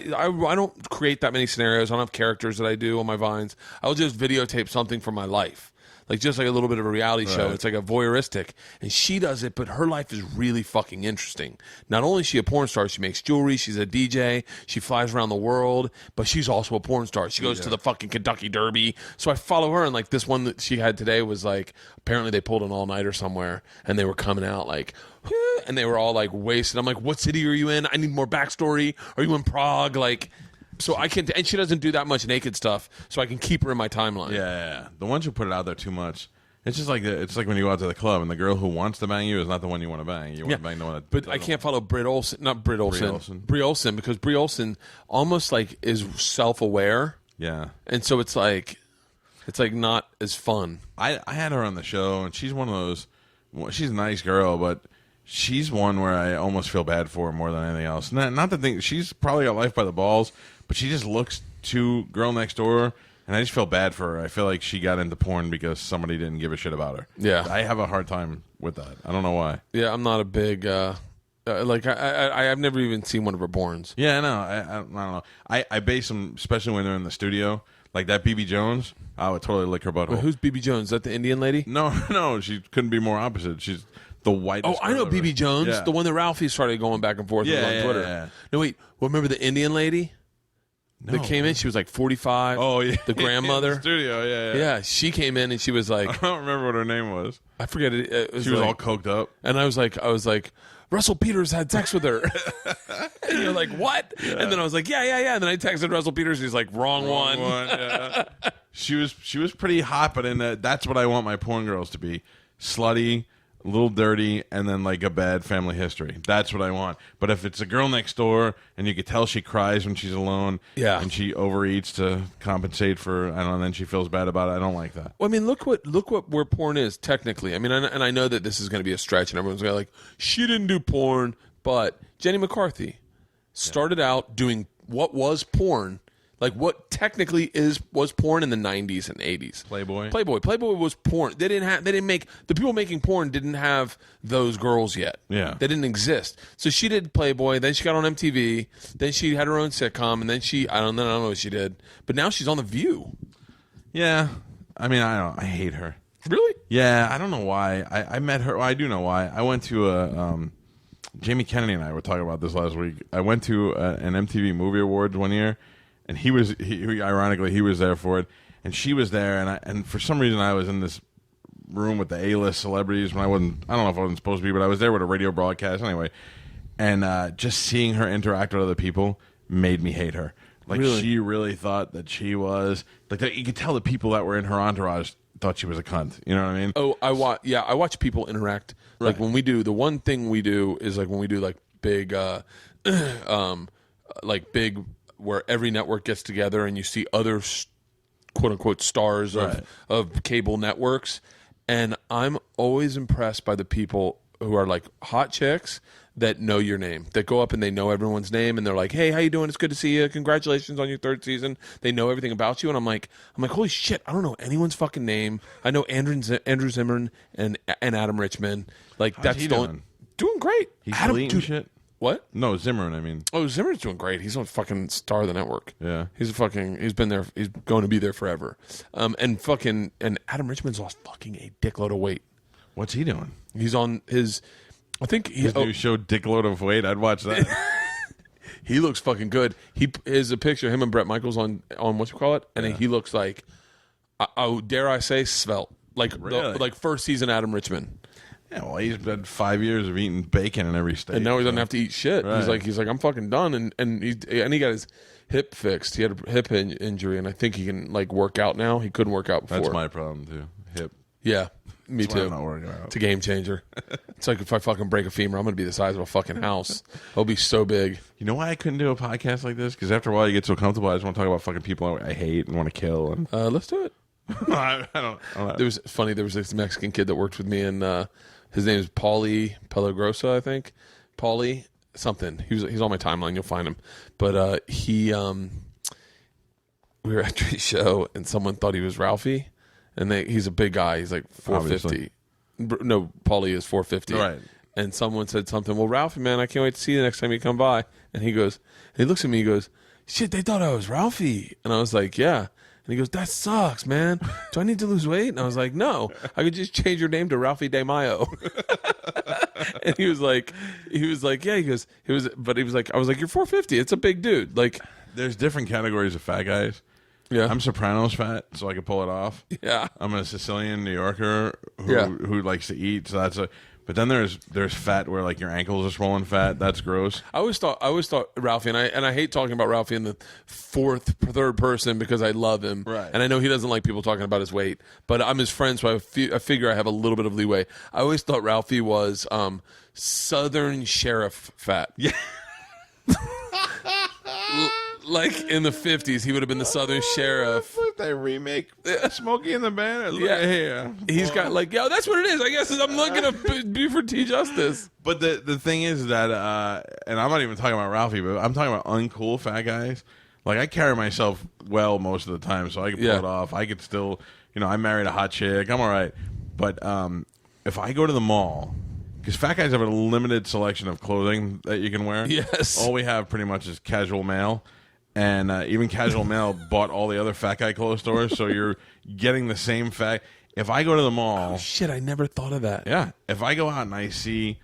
don't create that many scenarios. I don't have characters that I do on my Vines. I'll just videotape something from my life. Like just like a little bit of a reality show. It's like a voyeuristic. And she does it, but her life is really fucking interesting. Not only is she a porn star, she makes jewelry, she's a DJ, she flies around the world, but she's also a porn star. She goes to the fucking Kentucky Derby. So I follow her, and like this one that she had today was like, apparently they pulled an all-nighter somewhere, and they were coming out like, and they were all like wasted. I'm like, what city are you in? I need more backstory. Are you in Prague? Like... So I can, and she doesn't do that much naked stuff, so I can keep her in my timeline. Yeah. The ones who put it out there too much, it's just like when you go out to the club and the girl who wants to bang you is not the one you want to bang. You want to bang the one that. But I can't follow Brie Olson, because Brie Olson almost like is self-aware. Yeah. And so it's like not as fun. I had her on the show, and she's one of those. She's a nice girl, but she's one where I almost feel bad for her more than anything else. Not the thing. She's probably got life by the balls. But she just looks too girl next door, and I just feel bad for her. I feel like she got into porn because somebody didn't give a shit about her. Yeah. I have a hard time with that. I don't know why. Yeah, I'm not a big... I've never even seen one of her porns. Yeah, no, I don't know. I base them, especially when they're in the studio, like that BB Jones. I would totally lick her butthole. Wait, who's BB Jones? Is that the Indian lady? No, she couldn't be more opposite. She's the whitest. Oh, I know BB Jones, the one that Ralphie started going back and forth with on Twitter. Yeah. No, wait, remember the Indian lady? That came in, she was like 45. Oh, yeah. The grandmother. In the studio, yeah. Yeah, she came in and she was like... I don't remember what her name was. I forget it. She was all coked up. And I was like, Russell Peters had sex with her. And you're like, what? Yeah. And then I was like, yeah. And then I texted Russell Peters. He's like, wrong one. Yeah. She was pretty hot, but that's what I want my porn girls to be. Slutty, a little dirty, and then like a bad family history. That's what I want. But if it's a girl next door and you could tell she cries when she's alone, and she overeats to compensate for, I don't know, and then she feels bad about it, I don't like that. Well, I mean, look where porn is technically. I mean, and I know that this is going to be a stretch, and everyone's going to be like, she didn't do porn, but Jenny McCarthy started out doing what was porn. Like what technically was porn in the 90s and 80s. Playboy was porn. The people making porn didn't have those girls yet. Yeah. They didn't exist. So she did Playboy, then she got on MTV, then she had her own sitcom, and then I don't know what she did. But now she's on The View. Yeah. I mean, I hate her. Really? Yeah, I don't know why. I met her. Well, I do know why. I went to Jamie Kennedy and I were talking about this last week. I went to an MTV Movie Awards one year. And he ironically, he was there for it, and she was there, and for some reason I was in this room with the A-list celebrities when I don't know if I wasn't supposed to be, but I was there with a radio broadcast anyway, and just seeing her interact with other people made me hate her. Like she really thought that she was like you could tell the people that were in her entourage thought she was a cunt. You know what I mean? Oh, I watch people interact. Like when we do, the one thing we do is like when we do like big, big. where every network gets together and you see other quote unquote stars of cable networks, and I'm always impressed by the people who are like hot chicks that know your name, that go up and they know everyone's name, and they're like, "Hey, how you doing? It's good to see you. Congratulations on your 3rd season." They know everything about you, and I'm like, holy shit, I don't know anyone's fucking name. I know Andrew Zimmern and Adam Richman. Like, How's that's he doing great. He's Adam, deleting shit. What? No, Zimmerman. I mean, Oh, Zimmer's doing great. He's a fucking star of the network. Yeah. He's been there. He's going to be there forever. And Adam Richman's lost fucking a dickload of weight. what's he doing? He's on his, I think His new show, Dickload of Weight. I'd watch that. he looks fucking good. He is a picture of him and Bret Michaels on what you call it, and he looks like, dare I say, svelte, like Really? like first season Adam Richman. Yeah, well, he's been 5 years of eating bacon in every state. And now he doesn't have to eat shit. Right. He's like, I'm fucking done. And he got his hip fixed. He had a hip injury, and I think he can like work out now. He couldn't work out before. That's my problem too. Hip. Yeah, me That's why too. I'm not working out. It's a game changer. It's like if I fucking break a femur, I'm gonna be the size of a fucking house. It'll be so big. You know why I couldn't do a podcast like this? Because after a while, you get so comfortable. I just want to talk about fucking people I hate and want to kill. And Let's do it. I don't. There was this Mexican kid that worked with me, and his name is Paulie Pelagrosa, I think. Paulie something. He's on my timeline. You'll find him. But we were at a show, and someone thought he was Ralphie, and he's a big guy. He's like 450. No, Paulie is 450. Right. And someone said something. Well, Ralphie, man, I can't wait to see you the next time you come by. And he looks at me. He goes, "Shit, they thought I was Ralphie." And I was like, "Yeah." And he goes, "That sucks, man. Do I need to lose weight?" And I was like, "No, I could just change your name to Ralphie De Mayo." And he was like, "Yeah." He goes, I was like, "You're 450. It's a big dude." Like, There's different categories of fat guys. yeah, I'm Sopranos fat, so I can pull it off. yeah, I'm a Sicilian New Yorker who likes to eat, so that's a. But then there's fat where like your ankles are swollen fat. That's gross. I always thought Ralphie, and I hate talking about Ralphie in the third person because I love him, Right. And I know he doesn't like people talking about his weight, but I'm his friend, so I figure I have a little bit of leeway. I always thought Ralphie was Southern sheriff fat. Yeah. Like in the 50s, he would have been the Southern sheriff. If they remake Smokey and the Bandit, look Yeah. at here. He's got like, yeah, that's what it is. I guess I'm looking at Buford T. Justice. But the thing is that, and I'm not even talking about Ralphie, but I'm talking about uncool fat guys. Like, I carry myself well most of the time, so I can pull it off. I could still, I married a hot chick. I'm all right. But if I go to the mall, because fat guys have a limited selection of clothing that you can wear. Yes. All we have pretty much is casual male. And even Casual Male bought all the other fat guy clothes stores, so you're getting the same fat. If I go to the mall... Oh, shit, I never thought of that. Yeah. If I go out and I see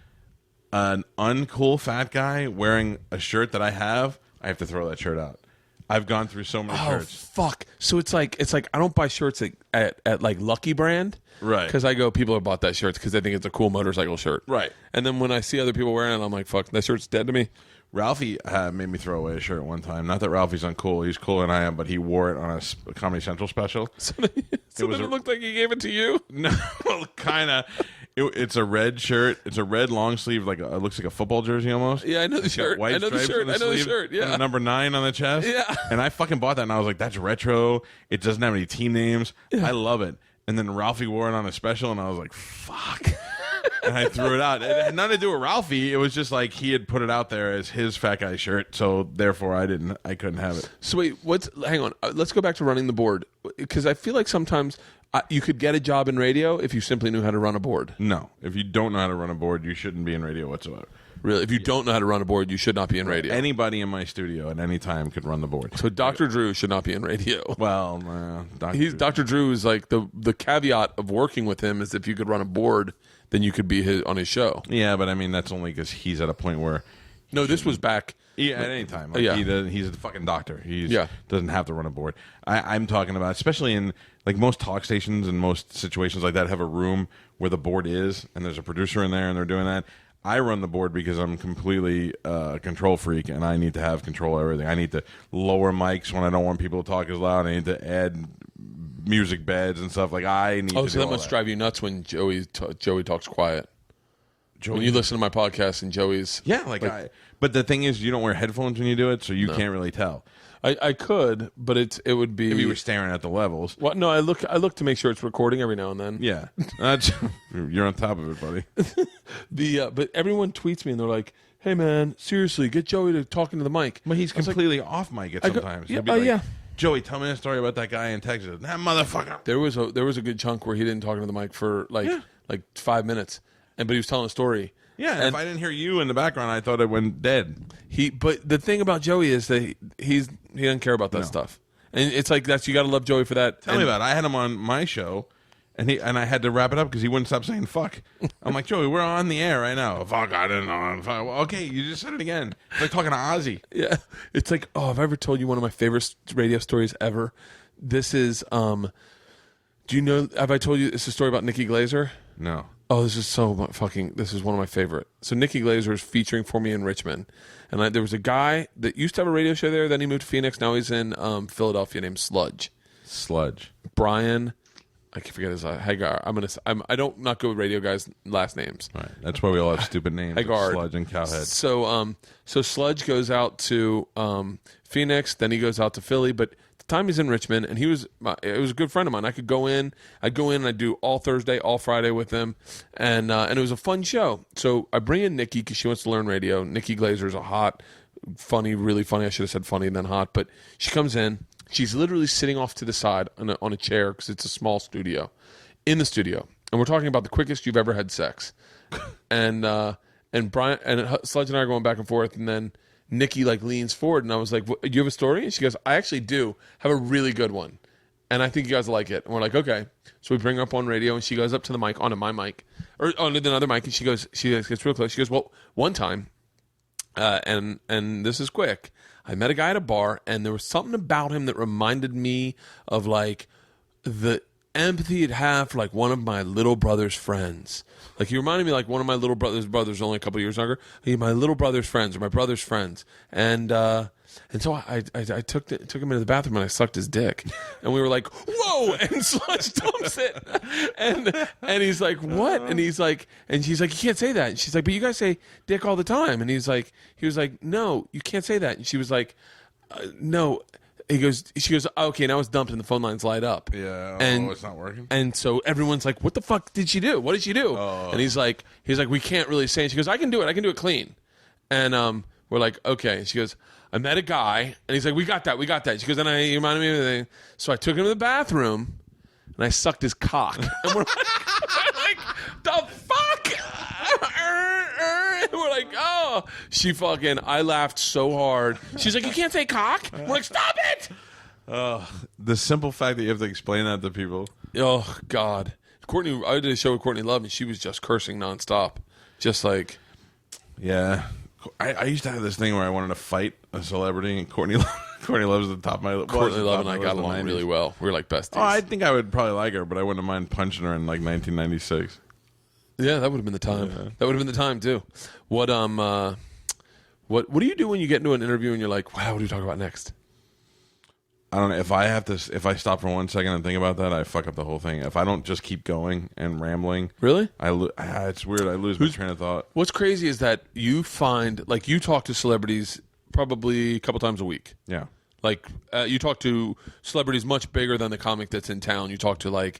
an uncool fat guy wearing a shirt that I have to throw that shirt out. I've gone through so many Oh, shirts. fuck. So it's like I don't buy shirts at like Lucky Brand. Right. Because I go, people have bought that shirt because they think it's a cool motorcycle shirt. Right. And then when I see other people wearing it, I'm like, fuck, that shirt's dead to me. Ralphie made me throw away a shirt one time. Not that Ralphie's uncool. He's cooler than I am, but he wore it on a Comedy Central special. So then it looked like he gave it to you? No, kind of. It's a red shirt. It's a red long sleeve, it looks like a football jersey almost. Yeah, I know the It's got shirt. white I know the stripes shirt. on the I know the sleeve shirt, yeah. and a number 9 on the chest. Yeah. And I fucking bought that, and I was like, that's retro. It doesn't have any team names. Yeah. I love it. And then Ralphie wore it on a special, and I was like, fuck. And I threw it out. It had nothing to do with Ralphie. It was just like he had put it out there as his fat guy shirt, so therefore I couldn't have it. So wait, hang on. Let's go back to running the board. Because I feel like sometimes you could get a job in radio if you simply knew how to run a board. No. If you don't know how to run a board, you shouldn't be in radio whatsoever. Really? If you don't know how to run a board, you should not be in radio. Anybody in my studio at any time could run the board. So Dr. Drew should not be in radio. Well, Dr. Drew is like the caveat of working with him is if you could run a board, then you could be on his show. Yeah, but I mean that's only because he's at a point where No, this was back. Yeah, at any time. Yeah. He's a fucking doctor. He Yeah. doesn't have to run a board. I'm talking about, especially in like most talk stations and most situations like that, have a room where the board is, and there's a producer in there, and they're doing that. I run the board because I'm completely a control freak, and I need to have control of everything. I need to lower mics when I don't want people to talk as loud. I need to add music beds and stuff. Like I need. Oh, to so do that all must drive you nuts when Joey talks quiet. When you listen to my podcast and Joey's... Yeah, but the thing is, you don't wear headphones when you do it, so you can't really tell. I could, but it would be... If you were staring at the levels. Well, no, I look to make sure it's recording every now and then. Yeah. You're on top of it, buddy. But everyone tweets me and they're like, hey, man, seriously, get Joey to talking to the mic. But he's completely off mic at sometimes. He'll be like, Joey, tell me a story about that guy in Texas. That motherfucker. There was a good chunk where he didn't talk into the mic for like 5 minutes, but he was telling a story. Yeah, and if I didn't hear you in the background, I thought it went dead. But the thing about Joey is that he doesn't care about that stuff, and it's like you got to love Joey for that. Tell me about it. I had him on my show, and I had to wrap it up because he wouldn't stop saying fuck. I'm like, Joey, we're on the air right now. Fuck, I didn't know. Fuck. Well, okay, you just said it again. It's like talking to Ozzy. Yeah, it's like, oh, have I ever told you one of my favorite radio stories ever? This is do you know? Have I told you it's a story about Nikki Glazer? No. Oh, this is this is one of my favorite. So Nikki Glazer is featuring for me in Richmond. And there was a guy that used to have a radio show there. Then he moved to Phoenix. Now he's in Philadelphia named Sludge. Brian, I can forget his Hagar. I don't not go with radio guys' last names. Right. That's why we all have stupid names. Hagar. Sludge and Cowhead. So Sludge goes out to Phoenix. Then he goes out to Philly. But time he's in Richmond, and it was a good friend of mine. I'd go in and I'd do all Thursday, all Friday with him, and it was a fun show. So I bring in Nikki because she wants to learn radio. Nikki Glazer is a hot, funny, really funny. I should have said funny and then hot, but she comes in. She's literally sitting off to the side on a chair because it's a small studio, in the studio, and we're talking about the quickest you've ever had sex, and Brian and Sludge and I are going back and forth, and then Nikki leans forward, and I was like, do you have a story? And she goes, I actually do have a really good one, and I think you guys will like it. And we're like, okay. So we bring her up on radio, and she goes up to the mic, onto my mic, or onto another mic, and she gets real close. She goes, well, one time, and this is quick, I met a guy at a bar, and there was something about him that reminded me of the empathy he'd have for one of my little brother's friends. He reminded me one of my little brother's only a couple years younger. My little brother's friends or my brother's friends, and so I took him into the bathroom and I sucked his dick, and we were like, whoa! And Sludge dumps it, and he's like, what? And she's like, you can't say that. And she's like, but you guys say dick all the time. And he was like, no, you can't say that. And she was like, no. She goes, oh, okay, now it's dumped and the phone lines light up. Yeah, it's not working. And so everyone's like, what the fuck did she do? What did she do? Oh. And he's like, we can't really say. And she goes, I can do it clean. And we're like, okay. And she goes, I met a guy, and he's like, we got that. She goes, and he reminded me of everything. So I took him to the bathroom, and I sucked his cock. And we're like, the fuck? And we're like, oh. I laughed so hard. She's like, you can't say cock? We're like, stop it. The simple fact that you have to explain that to people. Oh, God. I did a show with Courtney Love, and she was just cursing nonstop. Just Yeah. I used to have this thing where I wanted to fight a celebrity, and Courtney Love's the top of my list. Courtney Love and I got along really well. We were like besties. Oh, I think I would probably like her, but I wouldn't mind punching her in 1996. Yeah, that would have been the time. Yeah. That would have been the time too. What do you do when you get into an interview and you're like, wow, what do you talk about next? I don't know. If I stop for 1 second and think about that, I fuck up the whole thing. If I don't just keep going and rambling, really, it's weird. I lose my train of thought. What's crazy is that you find you talk to celebrities probably a couple times a week. Yeah. You talk to celebrities much bigger than the comic that's in town. You talk to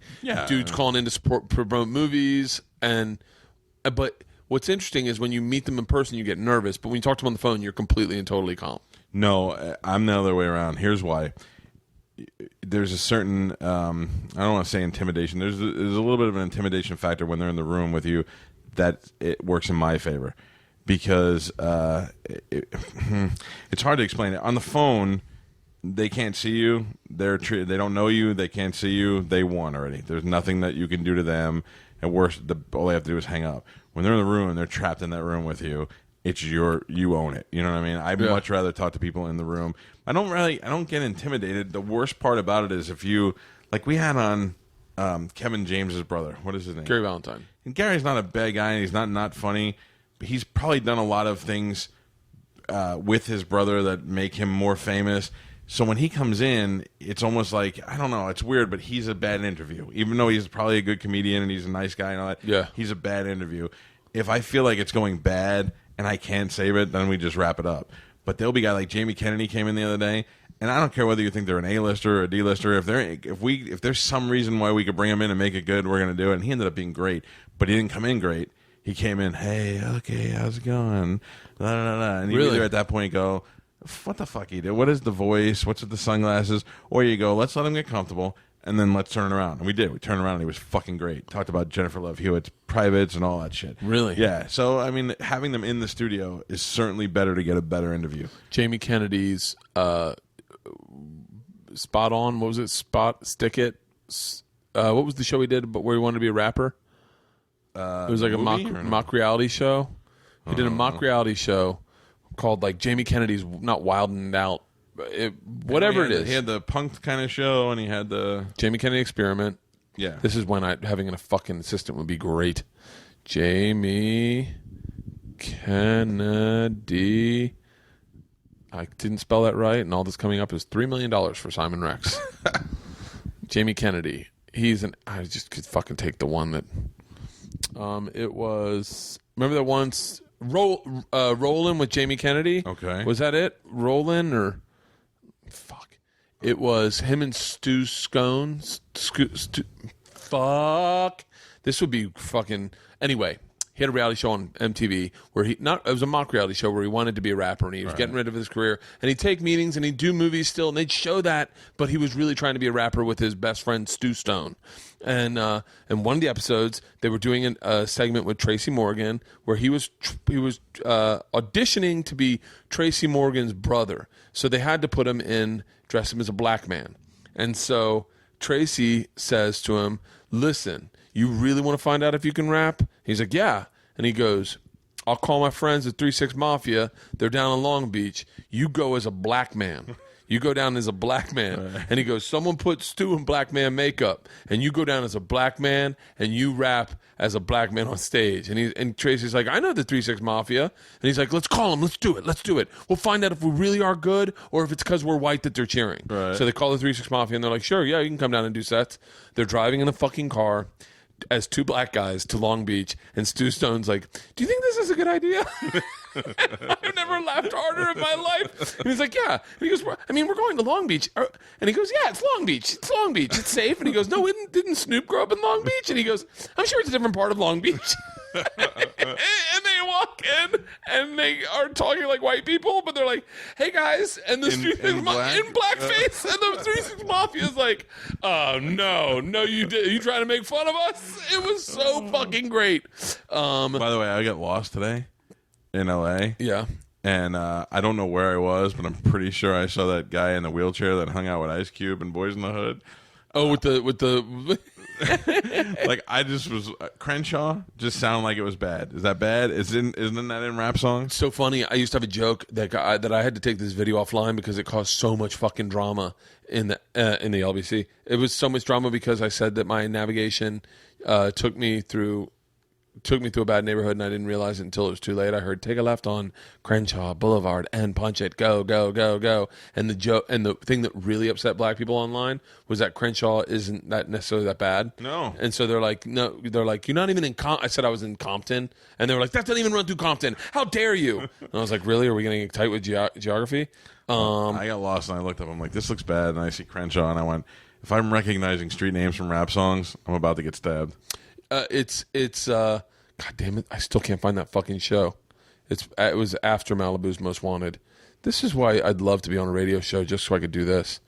dudes calling in to promote movies, but what's interesting is when you meet them in person, you get nervous. But when you talk to them on the phone, you're completely and totally calm. No, I'm the other way around. Here's why. There's a certain I don't want to say intimidation. There's a little bit of an intimidation factor when they're in the room with you that it works in my favor because it's hard to explain it on the phone. They can't see you. They don't know you. They can't see you. They won already. There's nothing that you can do to them. At worst, all they have to do is hang up. When they're in the room and they're trapped in that room with you, it's you own it. You know what I mean? I'd much rather talk to people in the room. I don't get intimidated. The worst part about it is if you we had on Kevin James's brother. What is his name? Gary Valentine. And Gary's not a bad guy. And he's not funny. But he's probably done a lot of things with his brother that make him more famous. So when he comes in, it's almost like, I don't know, it's weird, but he's a bad interview. Even though he's probably a good comedian and he's a nice guy and all that, yeah. He's a bad interview. if I feel like it's going bad and I can't save it, then we just wrap it up. But there'll be guys like Jamie Kennedy came in the other day, and I don't care whether you think they're an A-lister or a D-lister. If there's some reason why we could bring him in and make it good, we're going to do it. And he ended up being great, but he didn't come in great. He came in, hey, okay, how's it going? Da, da, da. And you either at that point go, what the fuck you do? What is the voice? What's with the sunglasses? Or you go, let's let him get comfortable, and then let's turn around. And we did. We turned around, and he was fucking great. Talked about Jennifer Love Hewitt's privates and all that shit. Really? Yeah. So, I mean, having them in the studio is certainly better to get a better interview. Jamie Kennedy's Spot On. What was it? Stick It. What was the show he did? But where he wanted to be a rapper. It was like a mock reality show. He did a mock reality show called like Jamie Kennedy's Not Wildin' Out. Whatever it is. He had the punk kind of show, and he had the Jamie Kennedy Experiment. Yeah. This is when having a fucking assistant would be great. Jamie Kennedy. I didn't spell that right, and all this coming up is $3 million for Simon Rex. Jamie Kennedy. I just could fucking take the one that. It was. Remember that once Rollin' with Jamie Kennedy? Okay. Was that it? Rollin' or fuck? It was him and Stu Scone. Fuck. This would be fucking. Anyway, he had a reality show on MTV where it was a mock reality show where he wanted to be a rapper and he was getting rid of his career, and he'd take meetings and he'd do movies still, and they'd show that, but he was really trying to be a rapper with his best friend Stu Stone. And one of the episodes, they were doing a segment with Tracy Morgan where he was auditioning to be Tracy Morgan's brother. So they had to put him in, dress him as a black man. And so Tracy says to him, listen, you really want to find out if you can rap? He's like, yeah. And he goes, I'll call my friends at 3-6 Mafia. They're down in Long Beach. You go as a black man. You go down as a black man. Right. And he goes, someone put Stu in black man makeup, and you go down as a black man, and you rap as a black man on stage. And Tracy's like, I know the 3-6 Mafia. And he's like, let's call them. Let's do it. Let's do it. We'll find out if we really are good or if it's because we're white that they're cheering. Right. So they call the 3-6 Mafia, and they're like, sure, yeah, you can come down and do sets. They're driving in a fucking car as two black guys to Long Beach, and Stu Stone's like, do you think this is a good idea? I've never laughed harder in my life. And he's like, yeah. And he goes, I mean, we're going to Long Beach. And he goes, yeah, it's Long Beach. It's Long Beach. It's safe. And he goes, no, didn't Snoop grow up in Long Beach? And he goes, I'm sure it's a different part of Long Beach. And they walk in, and they are talking like white people, but they're like, hey, guys. And the in blackface. And the 3-6 Mafia is like, oh, no, you did. You trying to make fun of us? It was so fucking great. By the way, I got lost today in L.A. Yeah. And I don't know where I was, but I'm pretty sure I saw that guy in the wheelchair that hung out with Ice Cube and Boys in the Hood. Oh, with the like I just was Crenshaw just sounded like it was bad. Is that bad? Isn't that in rap songs? So funny. I used to have a joke that I had to take this video offline because it caused so much fucking drama in the LBC. It was so much drama because I said that my navigation took me through a bad neighborhood, and I didn't realize it until it was too late. I heard take a left on Crenshaw Boulevard and punch it, go, go, go, go. And the thing that really upset black people online was that Crenshaw isn't that necessarily that bad. No. And so they're like, you're not even in I said I was in Compton, and they were like, that doesn't even run through Compton. How dare you? And I was like, really? Are we getting tight with geography? I got lost, and I looked up. I'm like, this looks bad, and I see Crenshaw, and I went, if I'm recognizing street names from rap songs, I'm about to get stabbed. It's God damn it! I still can't find that fucking show. It was after Malibu's Most Wanted. This is why I'd love to be on a radio show just so I could do this.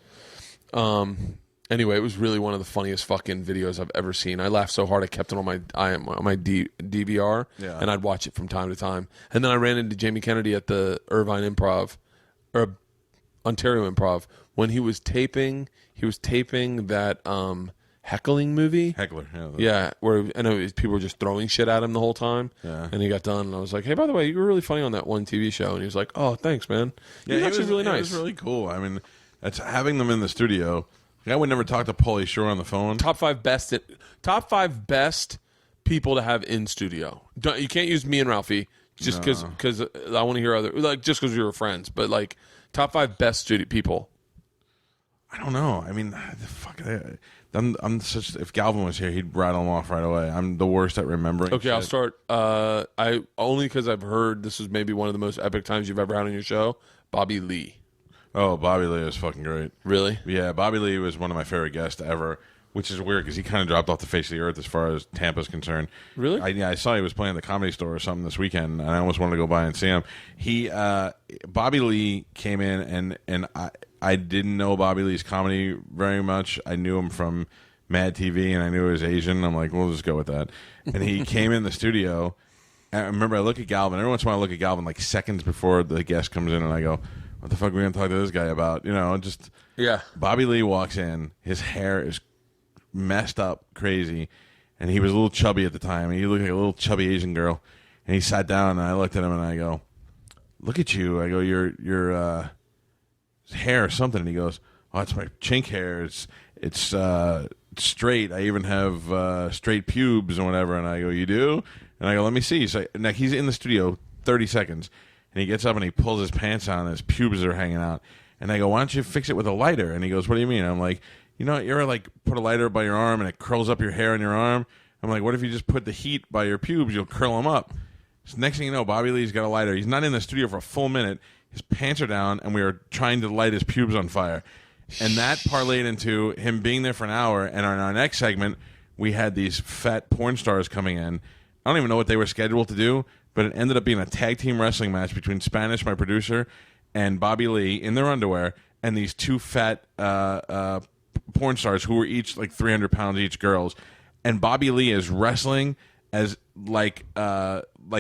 Anyway, it was really one of the funniest fucking videos I've ever seen. I laughed so hard I kept it on my DVR, and I'd watch it from time to time. And then I ran into Jamie Kennedy at the Irvine Improv or Ontario Improv when he was taping that heckling movie. Heckler, yeah. Where I know people were just throwing shit at him the whole time. Yeah. And he got done, and I was like, "Hey, by the way, you were really funny on that one TV show." And he was like, "Oh, thanks, man." Yeah, he was actually really nice. It was really cool. I mean, that's having them in the studio. I would never talk to Pauly Shore on the phone. Top five best people to have in studio. You can't use me and Ralphie just because I want to hear other just because we were friends. But like top 5 best studio people. I don't know. I mean, fuck. I'm such. If Galvin was here, he'd rattle them off right away. I'm the worst at remembering. Okay, shit. I'll start. I only because I've heard this is maybe one of the most epic times you've ever had on your show. Bobby Lee. Oh, Bobby Lee is fucking great. Really? Yeah, Bobby Lee was one of my favorite guests ever, which is weird because he kind of dropped off the face of the earth as far as Tampa's concerned. Really? I saw he was playing the Comedy Store or something this weekend, and I almost wanted to go by and see him. Bobby Lee came in, and I didn't know Bobby Lee's comedy very much. I knew him from Mad TV, and I knew he was Asian. I'm like, we'll just go with that. And he came in the studio. And I remember I look at Galvin. Every once in a while I look at Galvin like seconds before the guest comes in, and I go, what the fuck are we going to talk to this guy about? You know, just... Yeah. Bobby Lee walks in. His hair is messed up crazy, and he was a little chubby at the time. He looked like a little chubby Asian girl. And he sat down, and I looked at him, and I go, look at you. I go, your hair or something. And he goes, oh, it's my chink hair. It's straight. I even have straight pubes and whatever. And I go, you do? And I go, let me see. So now he's in the studio 30 seconds. And he gets up and he pulls his pants down and his pubes are hanging out. And I go, why don't you fix it with a lighter? And he goes, what do you mean? I'm like, you know, you ever like put a lighter by your arm and it curls up your hair on your arm? I'm like, what if you just put the heat by your pubes? You'll curl them up. So next thing you know, Bobby Lee's got a lighter. He's not in the studio for a full minute. His pants are down and we are trying to light his pubes on fire. And that parlayed into him being there for an hour. And on our next segment, we had these fat porn stars coming in. I don't even know what they were scheduled to do, but it ended up being a tag team wrestling match between Spanish, my producer, and Bobby Lee in their underwear, and these two fat porn stars who were each like 300 pounds each, girls. And Bobby Lee is wrestling as like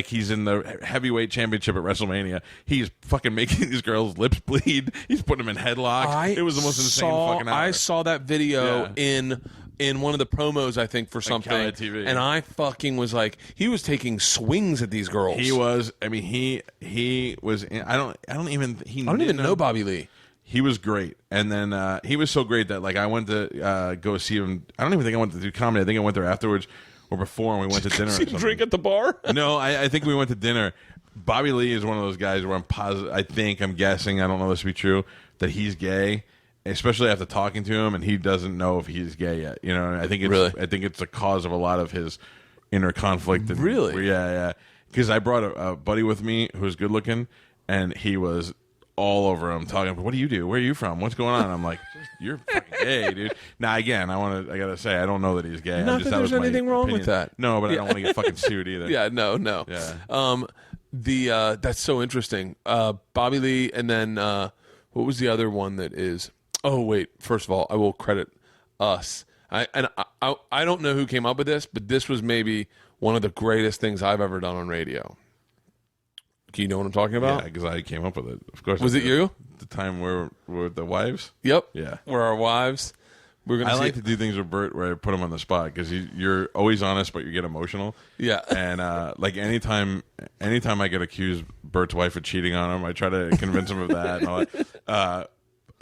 he's in the heavyweight championship at WrestleMania. He's fucking making these girls' lips bleed. He's putting them in headlocks. It was the most insane fucking hour. I saw that video in one of the promos, I think, for something. Cowhead TV. And I fucking was like, he was taking swings at these girls. He was. I mean, he was. I don't even know Bobby Lee. He was great, and then he was so great that like I went to go see him. I don't even think I went to do comedy. I think I went there afterwards or before, and we went to dinner. Or something. Drink at the bar? No, I think we went to dinner. Bobby Lee is one of those guys where I'm positive. I'm guessing. I don't know this to be true. That he's gay. Especially after talking to him, and he doesn't know if he's gay yet. You know, I think it's the cause of a lot of his inner conflict. And, really? Yeah. Because I brought a buddy with me who's good looking, and he was all over him talking. What do you do? Where are you from? What's going on? I'm like, you're fucking gay, dude. Now again, I gotta say, I don't know that he's gay. Not that there's anything wrong with that. No, but I don't want to get fucking sued either. Yeah, no. Yeah. That's so interesting. Bobby Lee, and then what was the other one that is? Oh, wait. First of all, I will credit us. I don't know who came up with this, but this was maybe one of the greatest things I've ever done on radio. Do you know what I'm talking about? Yeah, because I came up with it. Of course. Was it you? The time where we're the wives? Yep. Yeah. We're our wives. I like to do things with Bert where I put him on the spot because you're always honest, but you get emotional. Yeah. And like anytime I get accused Bert's wife of cheating on him, I try to convince him of that. And all that.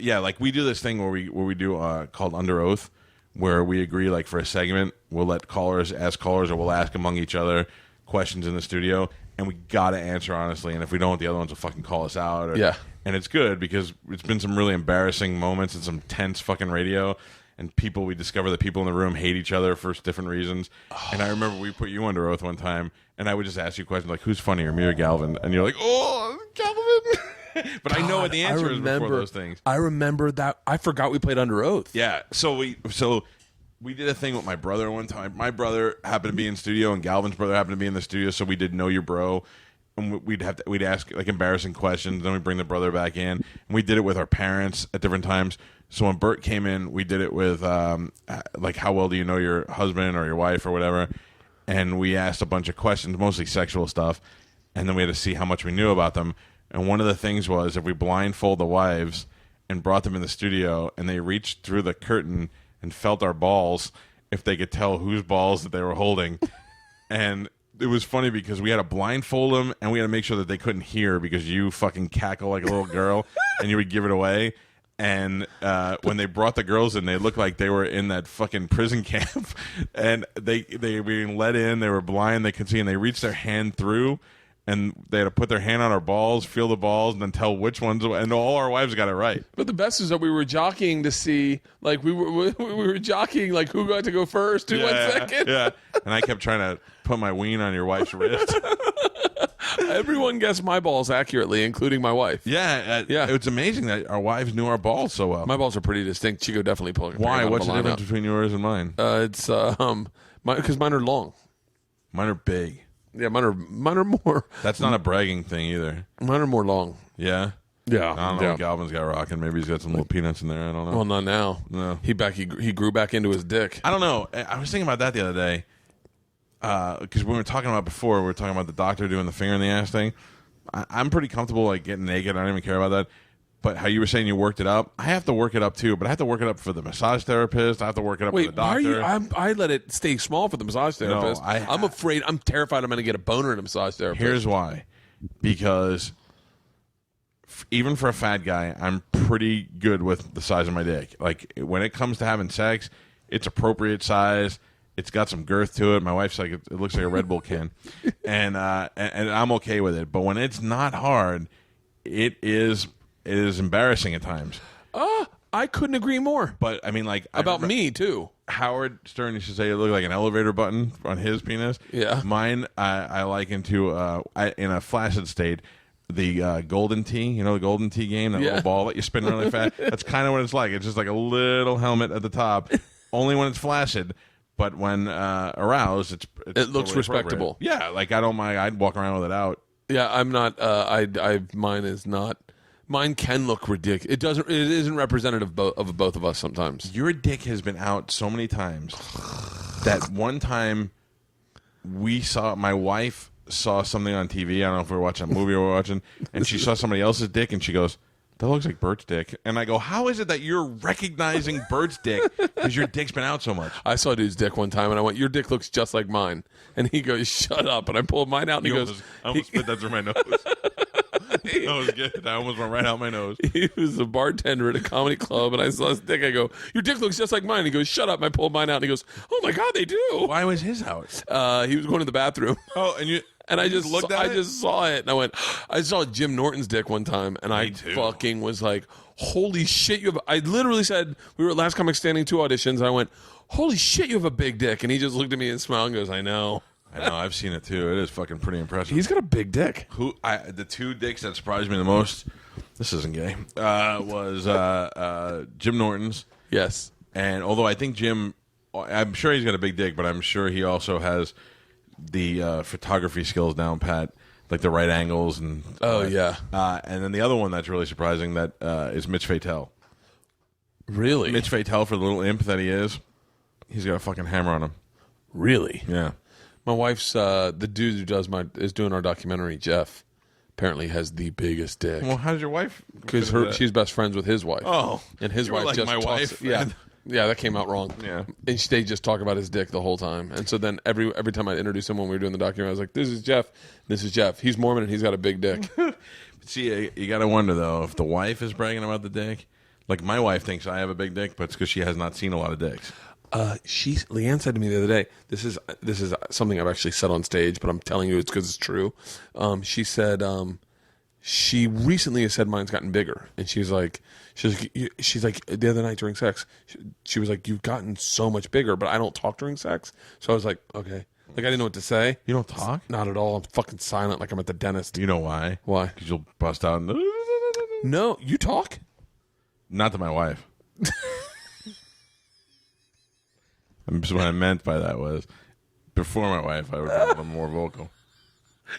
Yeah, like we do this thing where we do called Under Oath, where we agree like for a segment we'll let callers ask callers, or we'll ask among each other questions in the studio, and we gotta answer honestly. And if we don't, the other ones will fucking call us out. Yeah. And it's good because it's been some really embarrassing moments and some tense fucking radio. And we discover that people in the room hate each other for different reasons. And I remember we put you under oath one time, and I would just ask you questions like, who's funnier, me or Galvin? And you're like, oh, Galvin. But I know what the answer is before those things. I remember that. I forgot we played Under Oath. Yeah. So we did a thing with my brother one time. My brother happened to be in studio, and Galvin's brother happened to be in the studio, so we did Know Your Bro. And we'd ask like embarrassing questions, then we'd bring the brother back in. And we did it with our parents at different times. So when Bert came in, we did it with like, how well do you know your husband or your wife or whatever? And we asked a bunch of questions, mostly sexual stuff, and then we had to see how much we knew about them. And one of the things was if we blindfold the wives and brought them in the studio and they reached through the curtain and felt our balls, if they could tell whose balls that they were holding. And it was funny because we had to blindfold them and we had to make sure that they couldn't hear because you fucking cackle like a little girl and you would give it away. And when they brought the girls in, they looked like they were in that fucking prison camp. And they were being let in. They were blind. They could see. And they reached their hand through. and they had to put their hand on our balls, feel the balls, and then tell which ones. And all our wives got it right. But the best is that we were jockeying to see, like we were jockeying, like who got to go first, who went second. Yeah, and I kept trying to put my ween on your wife's wrist. Everyone guessed my balls accurately, including my wife. Yeah. It's amazing that our wives knew our balls so well. My balls are pretty distinct. Chico definitely pulling. Why? What's the difference between yours and mine? It's because mine are long. Mine are big. Yeah, mine are more. That's not a bragging thing either. Mine are more long. Yeah. Yeah. I don't know what Galvin's got rocking. Maybe he's got some little peanuts in there. I don't know. Well, not now. No. He grew back into his dick. I don't know. I was thinking about that the other day. Because we were talking about before, we were talking about the doctor doing the finger in the ass thing. I'm pretty comfortable like getting naked. I don't even care about that. But how you were saying you worked it up, I have to work it up too. But I have to work it up for the massage therapist. I have to work it up for the doctor. Why are you? I let it stay small for the massage therapist. No, I'm afraid. I'm terrified. I'm going to get a boner in a massage therapist. Here's why. Because even for a fat guy, I'm pretty good with the size of my dick. Like when it comes to having sex, it's appropriate size. It's got some girth to it. My wife's like, it looks like a Red Bull can, and I'm okay with it. But when it's not hard, it is embarrassing at times. I couldn't agree more. But I mean, like about me too. Howard Stern used to say it looked like an elevator button on his penis. Yeah. Mine, I liken to in a flaccid state. The golden tee, you know, the golden tee game, that little ball that you spin really fast. That's kind of what it's like. It's just like a little helmet at the top, only when it's flaccid. But when aroused, it looks totally respectable. Yeah, like I don't mind. I'd walk around with it out. Yeah, I'm not. Mine is not. Mine can look ridiculous. It isn't representative of both of us sometimes. Your dick has been out so many times that one time my wife saw something on TV. I don't know if we were watching a movie or we were watching, and she saw somebody else's dick, and she goes, "That looks like Bert's dick." And I go, "How is it that you're recognizing Bert's dick because your dick's been out so much?" I saw dude's dick one time, and I went, "Your dick looks just like mine." And he goes, "Shut up!" And I pulled mine out, and he goes, "I almost spit that through my nose." That was good. I almost went right out my nose. He was a bartender at a comedy club, and I saw his dick. I go, "Your dick looks just like mine." He goes, "Shut up!" And I pulled mine out, and he goes, "Oh my god, they do." Why was his out? He was going to the bathroom. Oh, and you. And I just looked at it? I just saw it, and I went. I saw Jim Norton's dick one time, and I fucking was like, "Holy shit, you have!" I literally said, we were at Last Comic Standing 2 auditions, and I went, "Holy shit, you have a big dick!" And he just looked at me and smiled and goes, "I know." I know. I've seen it too. It is fucking pretty impressive. He's got a big dick. The two dicks that surprised me the most. This isn't gay. Was Jim Norton's. Yes. And although I think Jim, I'm sure he's got a big dick, but I'm sure he also has the photography skills down pat, like the right angles and. Oh yeah. And then the other one that's really surprising that is Mitch Fatel. Really? Mitch Fatel, for the little imp that he is, he's got a fucking hammer on him. Really? Yeah. My wife's the dude who is doing our documentary, Jeff. Apparently has the biggest dick. Well, how does your wife? Because she's best friends with his wife. Oh, and his you were wife like just my talks, wife. Yeah, yeah, that came out wrong. Yeah, and they just talk about his dick the whole time. And so then every time I introduced him when we were doing the documentary, I was like, "This is Jeff. This is Jeff. He's Mormon and he's got a big dick." See, you got to wonder though if the wife is bragging about the dick. Like my wife thinks I have a big dick, but it's because she has not seen a lot of dicks. Leanne said to me the other day, this is something I've actually said on stage, but I'm telling you it's because it's true. She said she recently has said mine's gotten bigger, and she's like the other night during sex, she was like, "You've gotten so much bigger," but I don't talk during sex, so I was like, okay, like I didn't know what to say. You don't talk? Not at all. I'm fucking silent, like I'm at the dentist. You know why? Why? Because you'll bust out. No, you talk. Not to my wife. So what I meant by that was, before my wife, I would be a little more vocal.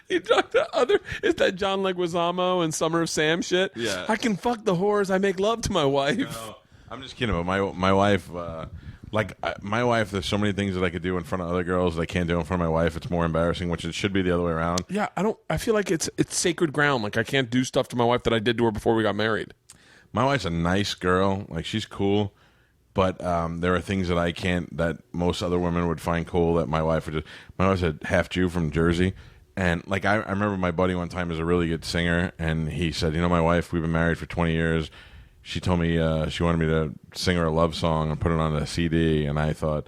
You talk to other... Is that John Leguizamo and Summer of Sam shit? Yeah. I can fuck the whores. I make love to my wife. No, I'm just kidding. But my wife, my wife, there's so many things that I could do in front of other girls that I can't do in front of my wife. It's more embarrassing, which it should be the other way around. Yeah, I feel like it's sacred ground. Like I can't do stuff to my wife that I did to her before we got married. My wife's a nice girl. Like she's cool. But there are things that I can't, that most other women would find cool that my wife would just... My wife's a half Jew from Jersey. And like I remember my buddy one time is a really good singer, and he said, "You know, my wife, we've been married for 20 years. She told me she wanted me to sing her a love song and put it on a CD." And I thought,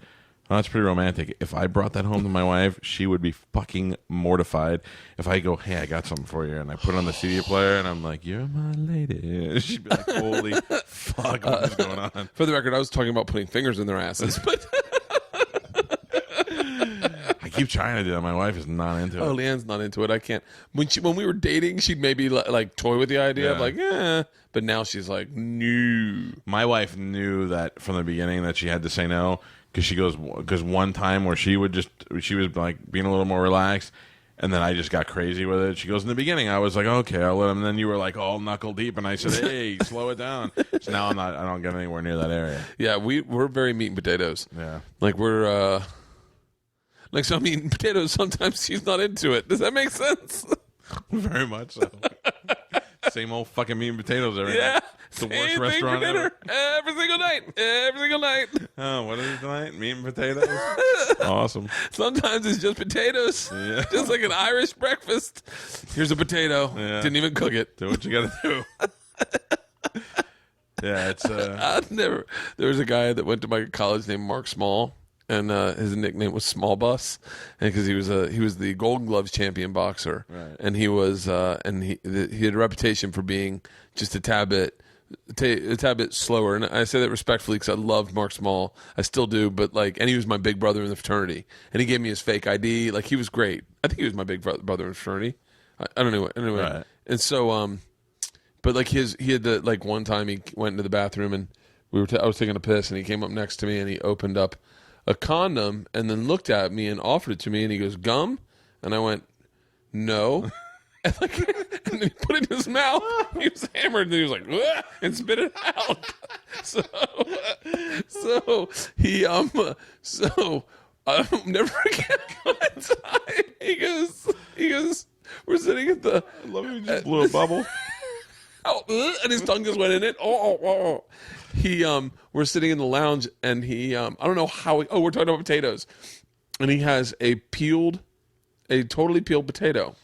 Oh, that's pretty romantic. If I brought that home to my wife, she would be fucking mortified. If I go, hey, I got something for you, and I put it on the CD player, and I'm like, you're my lady. She'd be like, holy fuck, what is going on? For the record, I was talking about putting fingers in their asses, but I keep trying to do that. My wife is not into it. Leanne's not into it. I can't. When we were dating, she'd maybe like toy with the idea of like, but now she's like, no. My wife knew that from the beginning that she had to say no. Because one time where she was like being a little more relaxed, and then I just got crazy with it. She goes, in the beginning, I was like, okay, I'll let him. And then you were like all knuckle deep, and I said, hey, slow it down. So now I don't get anywhere near that area. Yeah, we're very meat and potatoes. Yeah, like we're so I'm eating potatoes. Sometimes she's not into it. Does that make sense? Very much so. Same old fucking meat and potatoes every night. It's the worst restaurant for dinner. ever. Every single night. Every single night. Oh, what is it tonight? Meat and potatoes? Awesome. Sometimes it's just potatoes. Yeah. Just like an Irish breakfast. Here's a potato. Yeah. Didn't even cook it. Do what you gotta do. Yeah, it's There was a guy that went to my college named Mark Small, and his nickname was Small Bus, and because he was the Golden Gloves champion boxer, right. And he was he had a reputation for being just a tad bit slower, and I say that respectfully because I loved Mark Small, I still do, but and he was my big brother in the fraternity, and he gave me his fake ID, like he was great. I think he was my big brother in the fraternity. I don't know anyway, right. And so but he had the one time he went into the bathroom and I was taking a piss and he came up next to me and he opened up a condom and then looked at me and offered it to me and he goes, gum? And I went, no. And then he put it in his mouth. He was hammered and he was like, "Wah," and spit it out. So he I'll never forget one time. He goes, we're sitting at the. I love it. He just blew a bubble. And his tongue just went in it. We're sitting in the lounge, and he, I don't know how. We're talking about potatoes, and he has a totally peeled potato,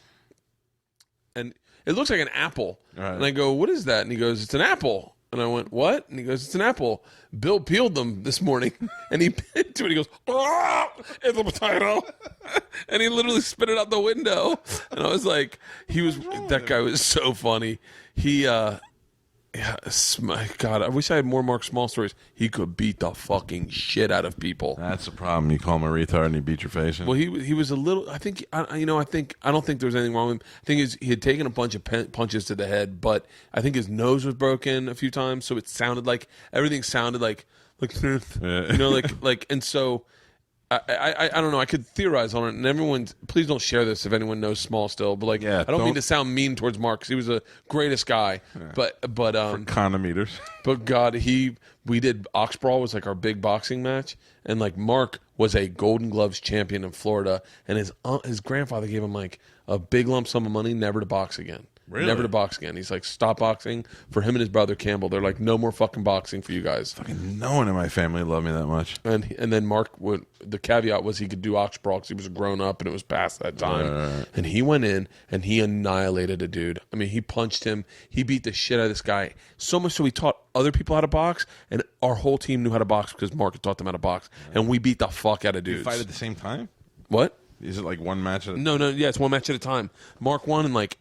and it looks like an apple. Right. And I go, "What is that?" And he goes, "It's an apple." And I went, "What?" And he goes, "It's an apple. Bill peeled them this morning." And he bit to it. He goes, "It's a potato." And he literally spit it out the window. And I was like, that guy was so funny. He, my God, I wish I had more Mark Small stories. He could beat the fucking shit out of people. That's the problem. You call him a retard and he beat your face in. Well, he was a little. I don't think there was anything wrong with him. I think he had taken a bunch of punches to the head, but I think his nose was broken a few times, so it sounded like everything sounded like and so. I don't know. I could theorize on it, and everyone, please don't share this if anyone knows Small still. But I don't mean to sound mean towards Mark because he was the greatest guy. Yeah. But for condometers. But God, we did Ox Brawl was our big boxing match, and Mark was a Golden Gloves champion in Florida, and his grandfather gave him a big lump sum of money never to box again. Really? Never to box again. He's like, stop boxing. For him and his brother Campbell, they're like, no more fucking boxing for you guys. Fucking no one in my family loved me that much. And then Mark, the caveat was he could do Ox Brawl because he was a grown up and it was past that time. And he went in and he annihilated a dude. I mean, he punched him. He beat the shit out of this guy. So much so he taught other people how to box, and our whole team knew how to box because Mark had taught them how to box. And we beat the fuck out of dudes. You fight at the same time? What? Is it one match at a time? No, yeah, it's one match at a time. Mark won in Mike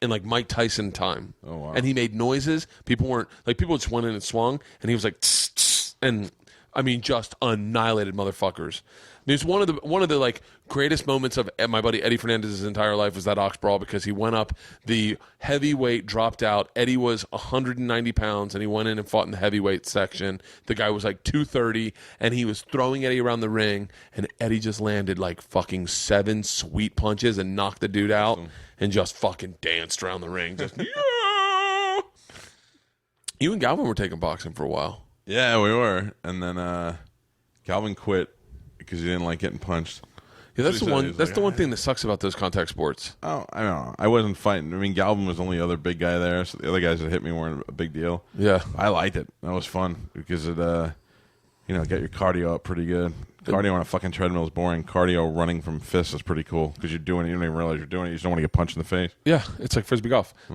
Tyson time. Oh, wow. And he made noises. People just went in and swung, and he was like, tss, tss, and I mean, just annihilated motherfuckers. I mean, it's one of the greatest moments of my buddy Eddie Fernandez's entire life was that Ox Brawl because he went up, the heavyweight dropped out. Eddie was 190 pounds, and he went in and fought in the heavyweight section. The guy was 230, and he was throwing Eddie around the ring, and Eddie just landed fucking 7 sweet punches and knocked the dude out and just fucking danced around the ring. Just, yeah! You and Galvin were taking boxing for a while. Yeah, we were. And then Calvin quit because he didn't like getting punched. Yeah, that's the one. That's the one thing that sucks about those contact sports. Oh, I don't know. I wasn't fighting. I mean, Galvin was the only other big guy there, so the other guys that hit me weren't a big deal. Yeah, I liked it. That was fun because it, get your cardio up pretty good. Cardio on a fucking treadmill is boring. Cardio running from fists is pretty cool because you're doing it. You don't even realize you're doing it. You just don't want to get punched in the face. Yeah, it's like frisbee golf. I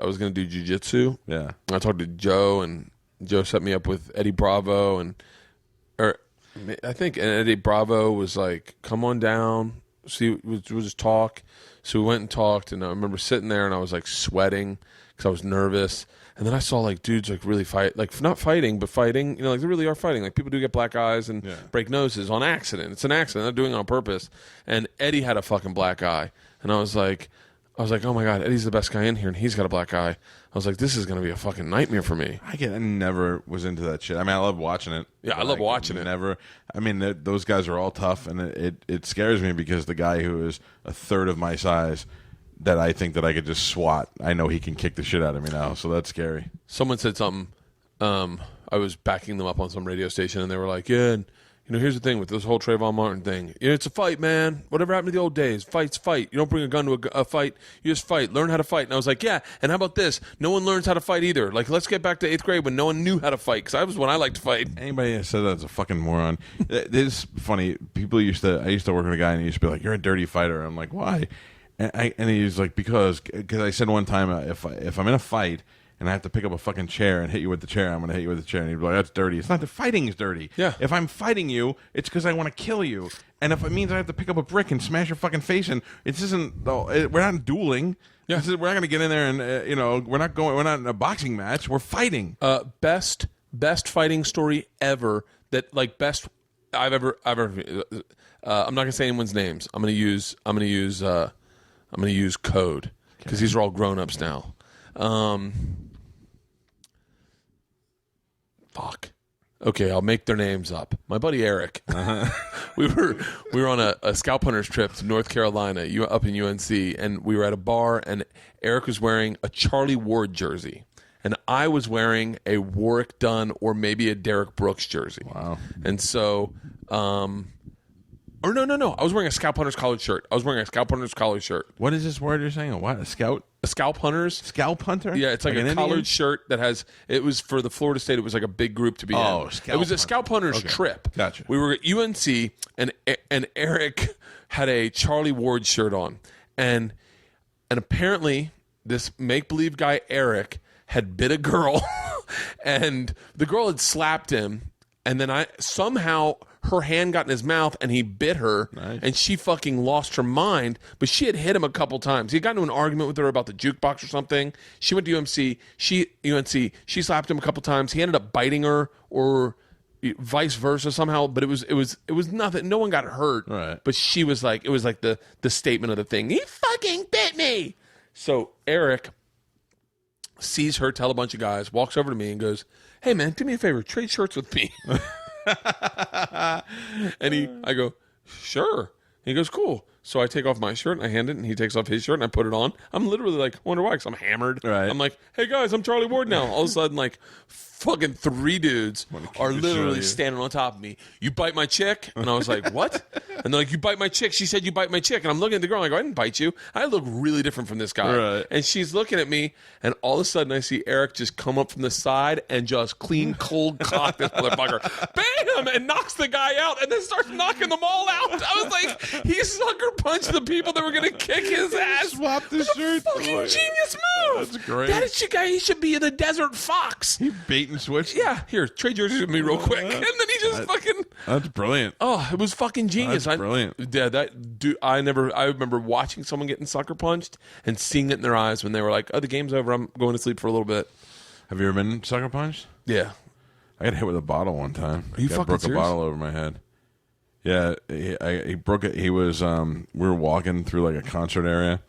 was going to do jiu-jitsu. Yeah. I talked to Joe, and Joe set me up with Eddie Bravo, and or I think Eddie Bravo was like, "Come on down, see, we'll just talk." So we went and talked, and I remember sitting there, and I was like sweating because I was nervous. And then I saw like dudes like really fight, like not fighting, but fighting. You know, like they really are fighting. Like people do get black eyes and break noses on accident. It's an accident. They're doing it on purpose. And Eddie had a fucking black eye, and I was like, oh my god, Eddie's the best guy in here, and he's got a black eye. I was like, this is gonna be a fucking nightmare for me. I never was into that shit. I mean, I love watching it. Yeah, I love watching it. Never. I mean, those guys are all tough, and it scares me because the guy who is a third of my size, that I think that I could just swat, I know he can kick the shit out of me now, so that's scary. Someone said something. I was backing them up on some radio station, and they were like, "Yeah, and, you know, here's the thing with this whole Trayvon Martin thing. Yeah, it's a fight, man. Whatever happened to the old days? Fight's fight. You don't bring a gun to a fight. You just fight. Learn how to fight." And I was like, "Yeah, and how about this? No one learns how to fight either. Like, let's get back to 8th grade when no one knew how to fight, because I was when I liked to fight." Anybody that says that's a fucking moron. It's funny. I used to work with a guy, and he used to be like, "You're a dirty fighter." I'm like, "Why?" And he's like, because I said one time, if I'm in a fight and I have to pick up a fucking chair and hit you with the chair, I'm going to hit you with the chair. And he'd be like, "That's dirty." It's not. The fighting is dirty. Yeah. If I'm fighting you, it's because I want to kill you. And if it means I have to pick up a brick and smash your fucking face in, it isn't. We're not dueling. Yeah. We're not going to get in there and we're not in a boxing match. We're fighting. Best fighting story ever. That like best I've ever. I'm not going to say anyone's names. I'm going to use code because these are all grown-ups now. Fuck. Okay, I'll make their names up. My buddy Eric. we were on a scalp hunters trip to North Carolina, up in UNC, and we were at a bar, and Eric was wearing a Charlie Ward jersey, and I was wearing a Warwick Dunn or maybe a Derek Brooks jersey. Wow. And so, or no. I was wearing a Scalp Hunters college shirt. What is this word you're saying? A scout? A Scalp Hunters. Scalp hunter? Yeah, it's like a collared shirt that has. It was for the Florida State. It was like a big group to be in. Scalp It was a hunter. Scalp Hunters trip. Gotcha. We were at UNC, and Eric had a Charlie Ward shirt on, and apparently this make believe guy Eric had bit a girl, and the girl had slapped him, and then somehow her hand got in his mouth and he bit her. Nice. And she fucking lost her mind, but she had hit him a couple times. He got into an argument with her about the jukebox or something. She went to UNC. She slapped him a couple times. He ended up biting her or vice versa somehow, but it was nothing. No one got hurt. Right. But she was like, it was like the statement of the thing. He fucking bit me. So Eric sees her tell a bunch of guys, walks over to me and goes, "Hey man, do me a favor, trade shirts with me." And I go, "Sure." He goes, "Cool." So I take off my shirt and I hand it, and he takes off his shirt and I put it on. I'm literally like, wonder why, because I'm hammered. Right. I'm like, "Hey guys, I'm Charlie Ward now." All of a sudden, like, fucking 3 dudes are literally standing on top of me. "You bite my chick?" And I was like, "What?" And they're like, "You bite my chick." She said, "You bite my chick." And I'm looking at the girl, and I go, "I didn't bite you. I look really different from this guy." Right. And she's looking at me, and all of a sudden I see Eric just come up from the side and just clean cold cock this motherfucker. Bam! And knocks the guy out, and then starts knocking them all out. I was like, he sucker punched the people that were going to kick his ass. Swap the shirt. Fucking genius move. That's great. That is the guy. He should be in the Desert Fox. He bait and switched. Yeah, here, trade jerseys with me real quick. And then he just fucking... That's brilliant. Oh, it was fucking genius. That's brilliant. Yeah, that dude. I remember watching someone getting sucker punched and seeing it in their eyes when they were like, "Oh, the game's over. I'm going to sleep for a little bit." Have you ever been sucker punched? Yeah. I got hit with a bottle one time. Are you Guy fucking broke serious? a bottle over my head. Yeah, he broke it. He was we were walking through like a concert area,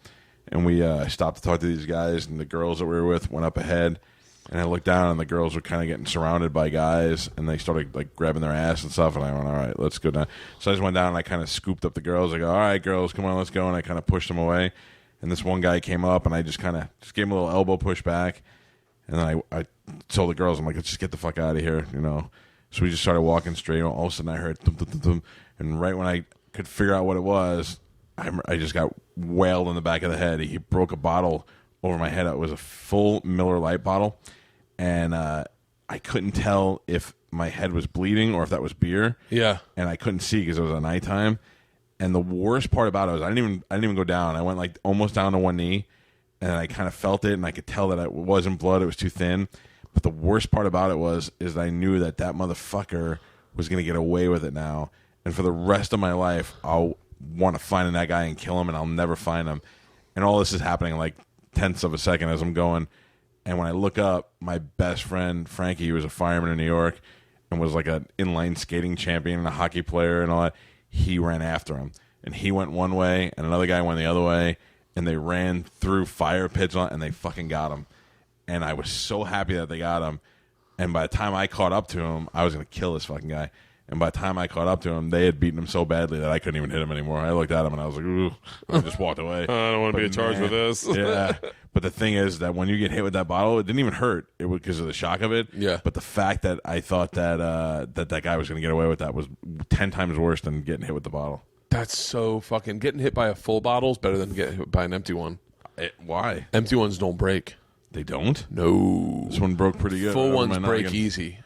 and we stopped to talk to these guys, and the girls that we were with went up ahead, and I looked down, and the girls were kind of getting surrounded by guys, and they started like grabbing their ass and stuff, and I went, "All right, let's go down." So I just went down, and I kind of scooped up the girls. I go, "All right, girls, come on, let's go," and I kind of pushed them away, and this one guy came up, and I just kind of gave him a little elbow push back, and then I told the girls, I'm like, "Let's just get the fuck out of here," you know. So we just started walking straight. All of a sudden, I heard thum, thum, thum, thum, and right when I could figure out what it was, I just got whaled in the back of the head. He broke a bottle over my head. It was a full Miller Lite bottle, and I couldn't tell if my head was bleeding or if that was beer. Yeah. And I couldn't see because it was at nighttime. And the worst part about it was I didn't even go down. I went like almost down to one knee, and I kind of felt it, and I could tell that it wasn't blood. It was too thin. But the worst part about it is I knew that motherfucker was going to get away with it now. And for the rest of my life, I'll want to find that guy and kill him, and I'll never find him. And all this is happening in like tenths of a second as I'm going. And when I look up, my best friend, Frankie, who was a fireman in New York and was like an inline skating champion and a hockey player and all that, he ran after him. And he went one way, and another guy went the other way, and they ran through fire pits, and they fucking got him. And I was so happy that they got him. And by the time I caught up to him, I was going to kill this fucking guy. And by the time I caught up to him, they had beaten him so badly that I couldn't even hit him anymore. I looked at him, and I was like, ooh. I just walked away. I don't want to be in charge with this. Yeah. But the thing is that when you get hit with that bottle, it didn't even hurt. It was because of the shock of it. Yeah. But the fact that I thought that that guy was going to get away with that was 10 times worse than getting hit with the bottle. That's so fucking... Getting hit by a full bottle is better than getting hit by an empty one. Why? Empty ones don't break. They don't? No. This one broke pretty good. Full ones break easy.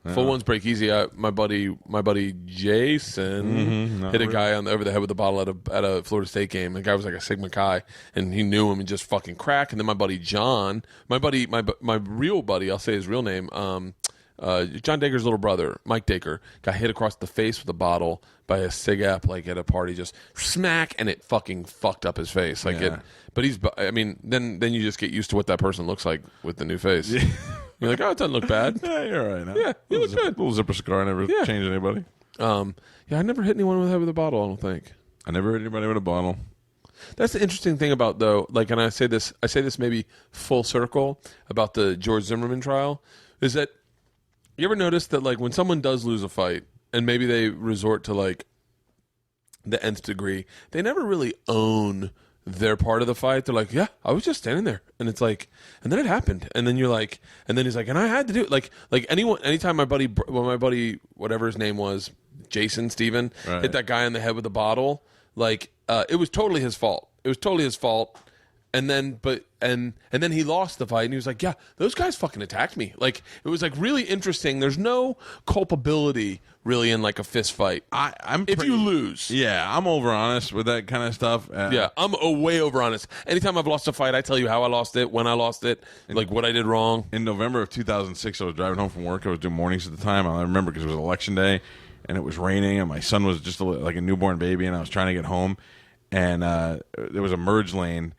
Yeah. Full ones break easy. My buddy Jason hit a guy over the head with a bottle at a Florida State game. The guy was like a Sigma Chi, and he knew him and just fucking crack. And then my buddy John, my real buddy, I'll say his real name, John Dacre's little brother, Mike Dacre, got hit across the face with a bottle by a cig app, like at a party, just smack, and it fucking fucked up his face. Like it. But then you just get used to what that person looks like with the new face. Yeah. You're like, oh, it doesn't look bad. Yeah, you're all right now. Yeah, you look good. Little zipper scar never changed anybody. Yeah, I never hit anyone with a bottle, I don't think. I never hit anybody with a bottle. That's the interesting thing about, though, like, and I say this maybe full circle about the George Zimmerman trial, is that you ever notice that, like, when someone does lose a fight and maybe they resort to, like, the nth degree, they never really own their part of the fight. They're like, yeah, I was just standing there, and it's like, and then it happened, and then you're like, and then he's like, and I had to do it. Like anytime my buddy, whatever his name was, Jason Steven, hit that guy in the head with a bottle, like, it was totally his fault. It was totally his fault. And then, and then he lost the fight, and he was like, yeah, those guys fucking attacked me. Like, it was like really interesting. There's no culpability really in like a fist fight. If you lose. Yeah, I'm over honest with that kind of stuff. Yeah, I'm way over honest. Anytime I've lost a fight, I tell you how I lost it, when I lost it, like what I did wrong. In November of 2006, I was driving home from work. I was doing mornings at the time. I remember because it was election day, and it was raining, and my son was just like a newborn baby, and I was trying to get home, and there was a merge lane,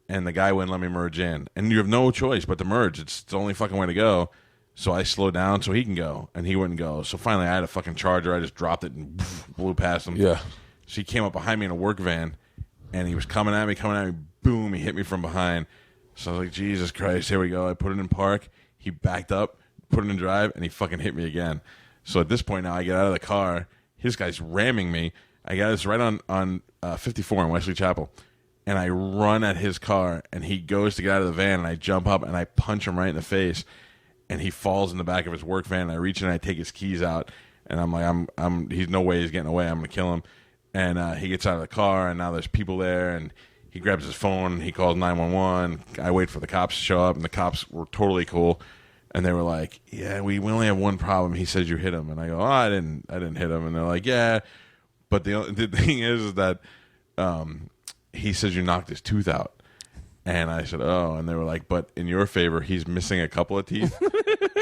and the guy wouldn't let me merge in. And you have no choice but to merge. It's the only fucking way to go. So I slowed down so he can go, and he wouldn't go. So finally I had a fucking Charger. I just dropped it and blew past him. Yeah. So he came up behind me in a work van, and he was coming at me. Boom, he hit me from behind. So I was like, Jesus Christ, here we go. I put it in park. He backed up, put it in drive, and he fucking hit me again. So at this point now I get out of the car. This guy's ramming me. I got this right on 54 in Wesley Chapel. And I run at his car, and he goes to get out of the van, and I jump up, and I punch him right in the face, and he falls in the back of his work van, and I reach in, and I take his keys out, and I'm like, he's no way he's getting away, I'm going to kill him. And he gets out of the car, and now there's people there, and he grabs his phone, and he calls 911. I wait for the cops to show up, and the cops were totally cool, and they were like, yeah, we only have one problem. He says you hit him. And I go, oh, I didn't hit him. And they're like, yeah, but the thing is that he says you knocked his tooth out. And I said, oh. And they were like, but in your favor, he's missing a couple of teeth.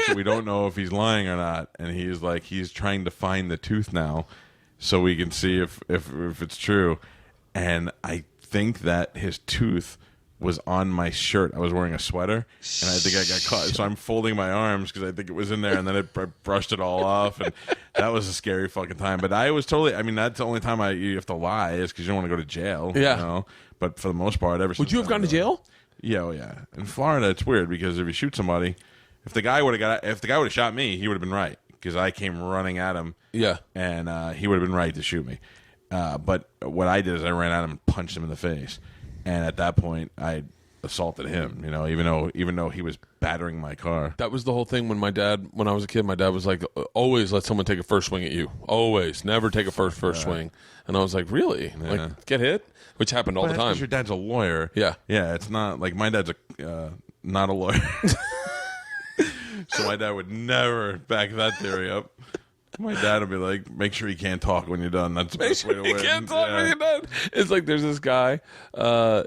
So we don't know if he's lying or not. And he's like, he's trying to find the tooth now so we can see if it's true. And I think that his tooth was on my shirt. I was wearing a sweater, and I think I got caught. So I'm folding my arms because I think it was in there, and then I brushed it all off. And that was a scary fucking time. But I was totally, I mean, that's the only time you have to lie is because you don't want to go to jail. Yeah. You know? But for the most part, would you have gone to jail? Yeah, oh yeah. In Florida, it's weird because if you shoot somebody, if the guy would have shot me, he would have been right because I came running at him. Yeah, and he would have been right to shoot me. But what I did is I ran at him and punched him in the face, and at that point, I assaulted him. You know, even though he was battering my car. That was the whole thing when I was a kid. My dad was like, always let someone take a first swing at you. Always, never take a first swing. And I was like, really? Yeah. Like, get hit? Which happened all the time. Your dad's a lawyer. Yeah. Yeah, it's not like my dad's not a lawyer. So my dad would never back that theory up. My dad would be like, make sure you can't talk when you're done. That's the best way to win. You can't talk when you're done. It's like there's this guy. I'll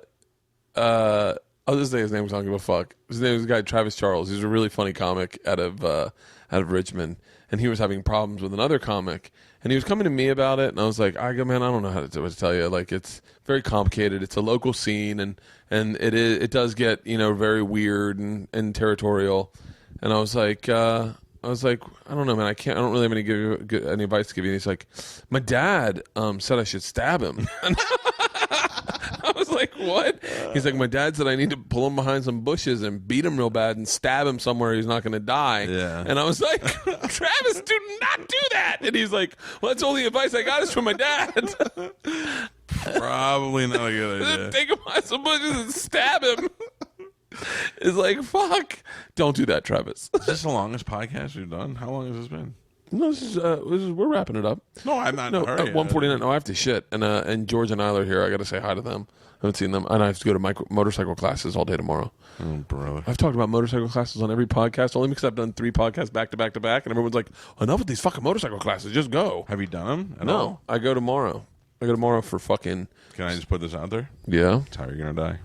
just say his name. I don't give a fuck. His name is the guy Travis Charles. He's a really funny comic out of Richmond. and he was having problems with another comic, and he was coming to me about it, and I was like, man, I don't know what to tell you. Like, it's very complicated. It's a local scene, and it does get, very weird and territorial. And I was like, I don't know, man. I don't really have any advice to give you. And he's like, my dad said I should stab him. I was like, what? He's like, my dad said I need to pull him behind some bushes and beat him real bad and stab him somewhere he's not going to die. Yeah. And I was like, Travis, do not do that. And he's like, well, that's all the advice I got is from my dad. Probably not a good idea. Take him behind some bushes and stab him. It's like, fuck. Don't do that, Travis. Is this the longest podcast we've done? How long has this been? No, this is we're wrapping it up. No, I'm not No, in a hurry. at 1:49. No, I have to shit. And George and Isla are here. I got to say hi to them. I haven't seen them. And I have to go to motorcycle classes all day tomorrow. Oh, brother. I've talked about motorcycle classes on every podcast, only because I've done 3 podcasts back to back to back. And everyone's like, enough with these fucking motorcycle classes. Just go. Have you done them at No, all? I go tomorrow. For fucking... Can I just put this out there? Yeah. That's how you're going to die.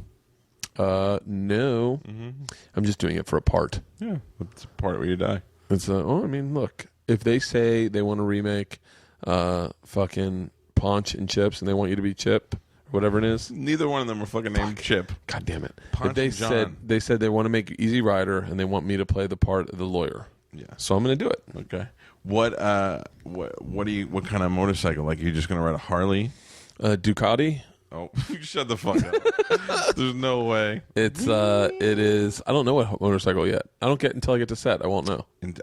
No. Mm-hmm. I'm just doing it for a part. Yeah. That's the part where you die. It's look, if they say they want to remake fucking Punch and Chips and they want you to be Chip, whatever it is. Neither one of them were fucking named Chip. God damn it. Punch If they and John. said they want to make Easy Rider and they want me to play the part of the lawyer. Yeah. So I'm going to do it. Okay. What kind of motorcycle? Like, you're just going to ride a Harley? Ducati. Oh, shut the fuck up. There's no way. It is. I don't know what motorcycle yet. I don't get until I get to set. I won't know. And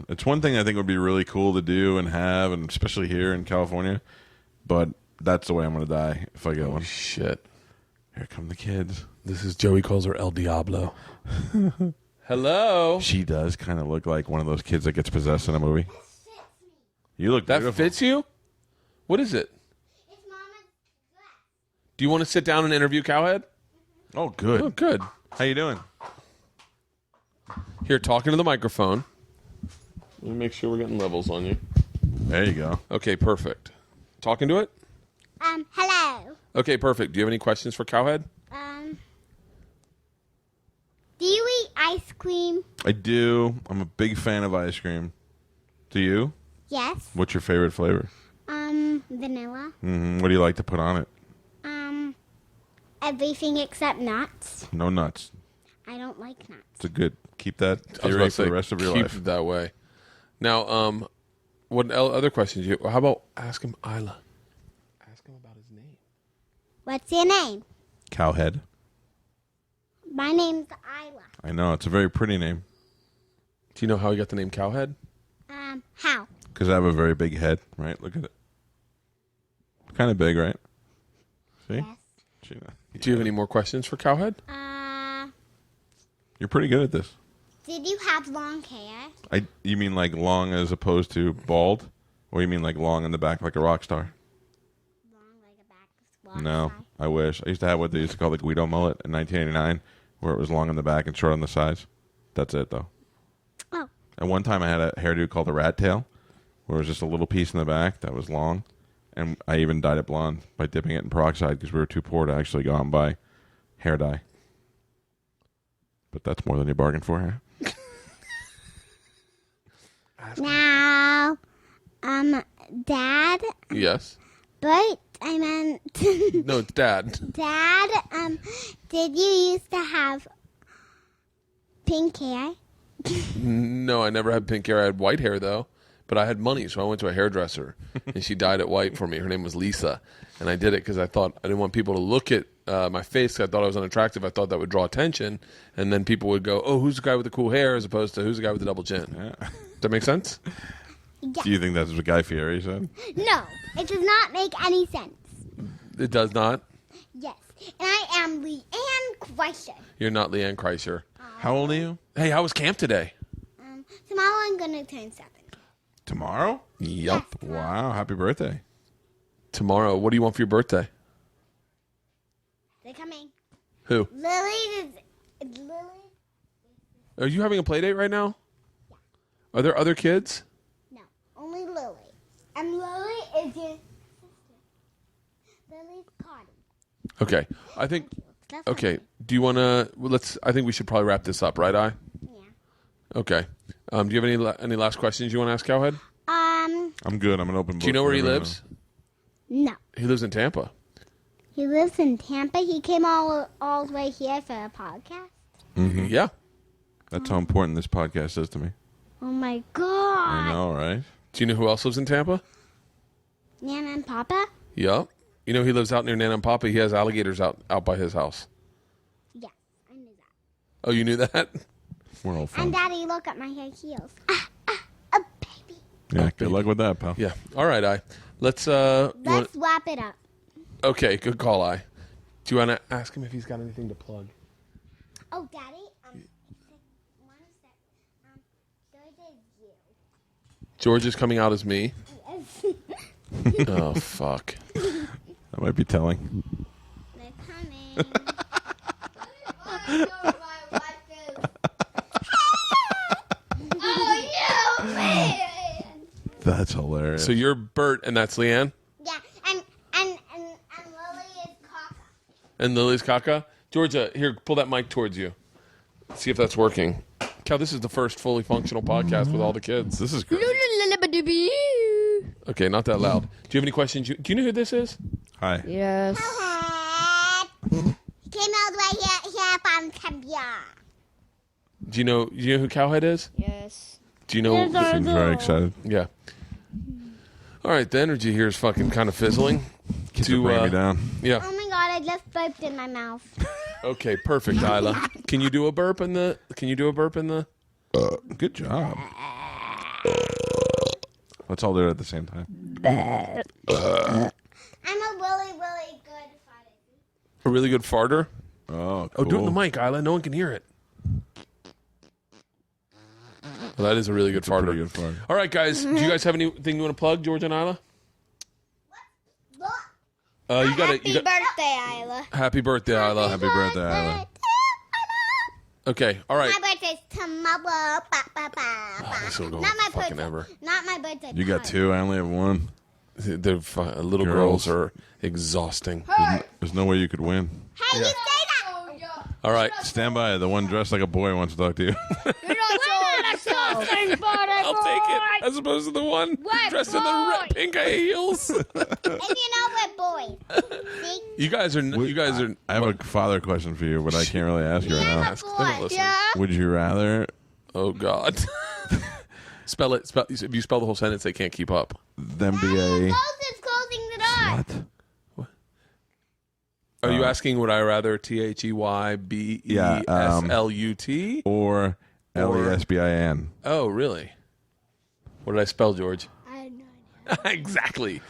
it's one thing I think would be really cool to do and have, and especially here in California, but that's the way I'm going to die if I get one. Shit. Here come the kids. This is Joey calls her El Diablo. Hello. She does kind of look like one of those kids that gets possessed in a movie. You look That beautiful. fits you? What is it? It's Mama's dress. Do you want to sit down and interview Cowhead? Oh, good. Oh, good. How you doing? Here, talking to the microphone. Let me make sure we're getting levels on you. There you go. Okay, perfect. Talking to it? Hello. Okay, perfect. Do you have any questions for Cowhead? Do you eat ice cream? I do. I'm a big fan of ice cream. Do you? Yes. What's your favorite flavor? Vanilla. What do you like to put on it? Everything except nuts. No nuts. I don't like nuts. It's a good. Keep that I was about theory to for the rest of your keep life. it that way. Now, what other questions? How about ask him Isla? Ask him about his name. What's your name? Cowhead. My name's Isla. I know. It's a very pretty name. Do you know how he got the name Cowhead? How? Because I have a very big head, right? Look at it. Kind of big, right? See? Yes. Do you have any more questions for Cowhead? You're pretty good at this. Did you have long hair? You mean like long as opposed to bald? Or you mean like long in the back like a rock star? Long like a back squat. No, I wish. I used to have what they used to call the Guido mullet in 1989, where it was long in the back and short on the sides. That's it, though. Oh. And one time I had a hairdo called a rat tail, where it was just a little piece in the back that was long. And I even dyed it blonde by dipping it in peroxide because we were too poor to actually go out and buy hair dye. But that's more than you bargained for, huh? Now, Dad, Yes. Bert, I meant, No, it's Dad. Dad, did you used to have pink hair? No, I never had pink hair. I had white hair, though. But I had money, so I went to a hairdresser, and she dyed it white for me. Her name was Lisa, and I did it because I thought I didn't want people to look at my face. I thought I was unattractive. I thought that would draw attention, and then people would go, "Oh, who's the guy with the cool hair?" As opposed to, "Who's the guy with the double chin?" Yeah. Does that make sense? Yes. Do you think that's what Guy Fieri said? No, it does not make any sense. It does not. Yes, and I am Leanne Kreischer. You're not Leanne Kreischer. How old are you? Hey, how was camp today? Tomorrow I'm gonna turn 7. Tomorrow? Yup. Wow, happy birthday. Tomorrow. What do you want for your birthday? They're coming. Who? Lily. Are you having a play date right now? Yeah. Are there other kids? No, only Lily. And Lily is your sister. Lily's Cardi. Okay. I think. That's Okay. Do you want to? I think we should probably wrap this up, right? Yeah. Okay. Do you have any last questions you want to ask Cowhead? I'm good. I'm an open book. Do you know where he lives? No. He lives in Tampa. He lives in Tampa. He came all the way here for a podcast. Mm-hmm. Yeah. That's how important this podcast is to me. Oh my God. I know, right? Do you know who else lives in Tampa? Nana and Papa? Yep. You know he lives out near Nana and Papa. He has alligators out by his house. Yeah, I knew that. Oh, you knew that? We're all And fun. Daddy, look at my heels. A baby. Yeah, good luck with that, pal. Yeah. All right, Let's Let's wrap it up. Okay, good call, Do you want to ask him if he's got anything to plug? Oh, Daddy, one sec. George is you. George is coming out as me. Yes. Oh, fuck. That might be telling. They're coming. Oh, you man! That's hilarious. So you're Bert, and that's Leanne? Yeah, and Lily is Kaka. And Lily's Kaka? Georgia, here, pull that mic towards you. See if that's working. Cal, this is the first fully functional podcast with all the kids. This is great. Okay, not that loud. Do you have any questions? Do you know who this is? Hi. Yes. Cowhead. He came all the way here from Cambia. Do you know who Cowhead is? Yes. Do you know? Seems very excited. Yeah. All right, the energy here is fucking kind of fizzling. Kids are bringing me down. Yeah. Oh my God, I just burped in my mouth. Okay, perfect, Isla. Can you do a burp in the? Good job. Let's all do it at the same time. I'm a really, really good fighter. A really good farter. Oh, cool. Oh, do it in the mic, Isla. No one can hear it. Well, that is a really good farter. Pretty good fart. All right, guys. Do you guys have anything you want to plug, George and Isla? You got Happy birthday, Isla. Happy birthday, Isla. Happy birthday, Isla. Okay, all right. My birthday's tomorrow. This will go Not my fucking birthday. ever. Not my birthday. You got two. I only have one. The little girls Girls. are exhausting. There's no way you could win. Hey, you say that. All right. Stand by. The one dressed like a boy wants to talk to you. You're not so I'll take it as opposed to the one dressed in the red, pink high heels. And you know we're boys. See? You guys are. I have a father question for you, but I can't really ask you right now. Ask, they don't listen. Would you rather Oh God. Spell it. If you spell the whole sentence, they can't keep up. them be Moses closing the door. what? Are you asking would I rather THEYBESLUT? Or LESBIN? Oh, really? What did I spell, George? I had no idea. Exactly.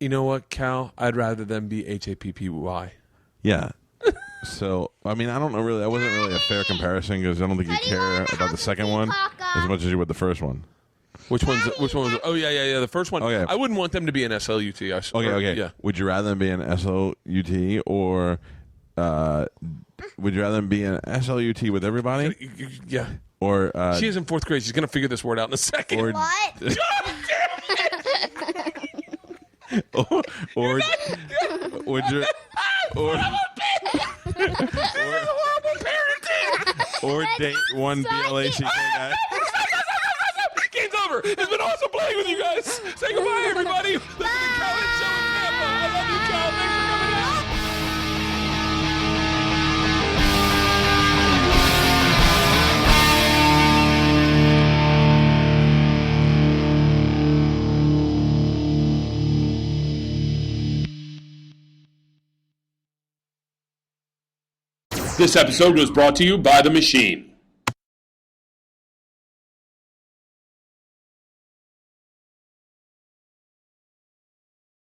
You know what, Cal? I'd rather them be HAPPY. Yeah. So, I mean, I don't know really. That wasn't really a fair comparison because I don't think you care about the second one as much as you would the first one. Which one was it? Oh, yeah. The first one. Oh, yeah. I wouldn't want them to be an SLUT. Okay. Yeah. Would you rather them be an SLUT or would you rather them be an SLUT with everybody? Yeah. Or She is in fourth grade. She's going to figure this word out in a second. Or- What? or would you or date one BLACK guy? Game's over. It's been awesome playing with you guys. Say goodbye, everybody. This is the Cowhead Show in Tampa. I love you, Cal. Thanks for coming out. This episode was brought to you by The Machine.